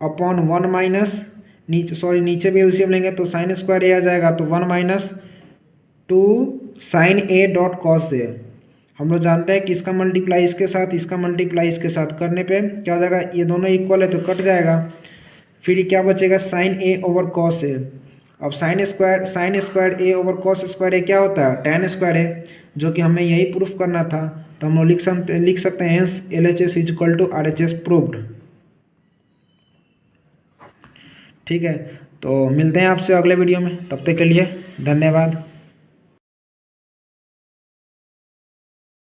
अपॉन 1 माइनस नीचे भी एलसीएम लेंगे तो साइन स्क्वायर ए आ जाएगा, तो 1 minus 2 sine A dot cos A. हम लोग जानते हैं कि इसका मल्टीप्लाई इसके साथ, इसका मल्टीप्लाई इसके साथ करने पे क्या हो जाएगा, ये दोनों इक्वल है तो कट जाएगा। फिर ये क्या बचेगा, साइन ए ओवर कॉस ए। अब साइन स्क्वायर ए ओवर कॉस स्क्वायर ए क्या होता है, टेन स्क्वायर है, जो कि हमें यही प्रूफ करना था। तो हम लोग लिख सकते हैं hence LHS is equal to RHS proved. ठीक है, तो मिलते हैं आपसे अगले वीडियो में, तब तक के लिए धन्यवाद।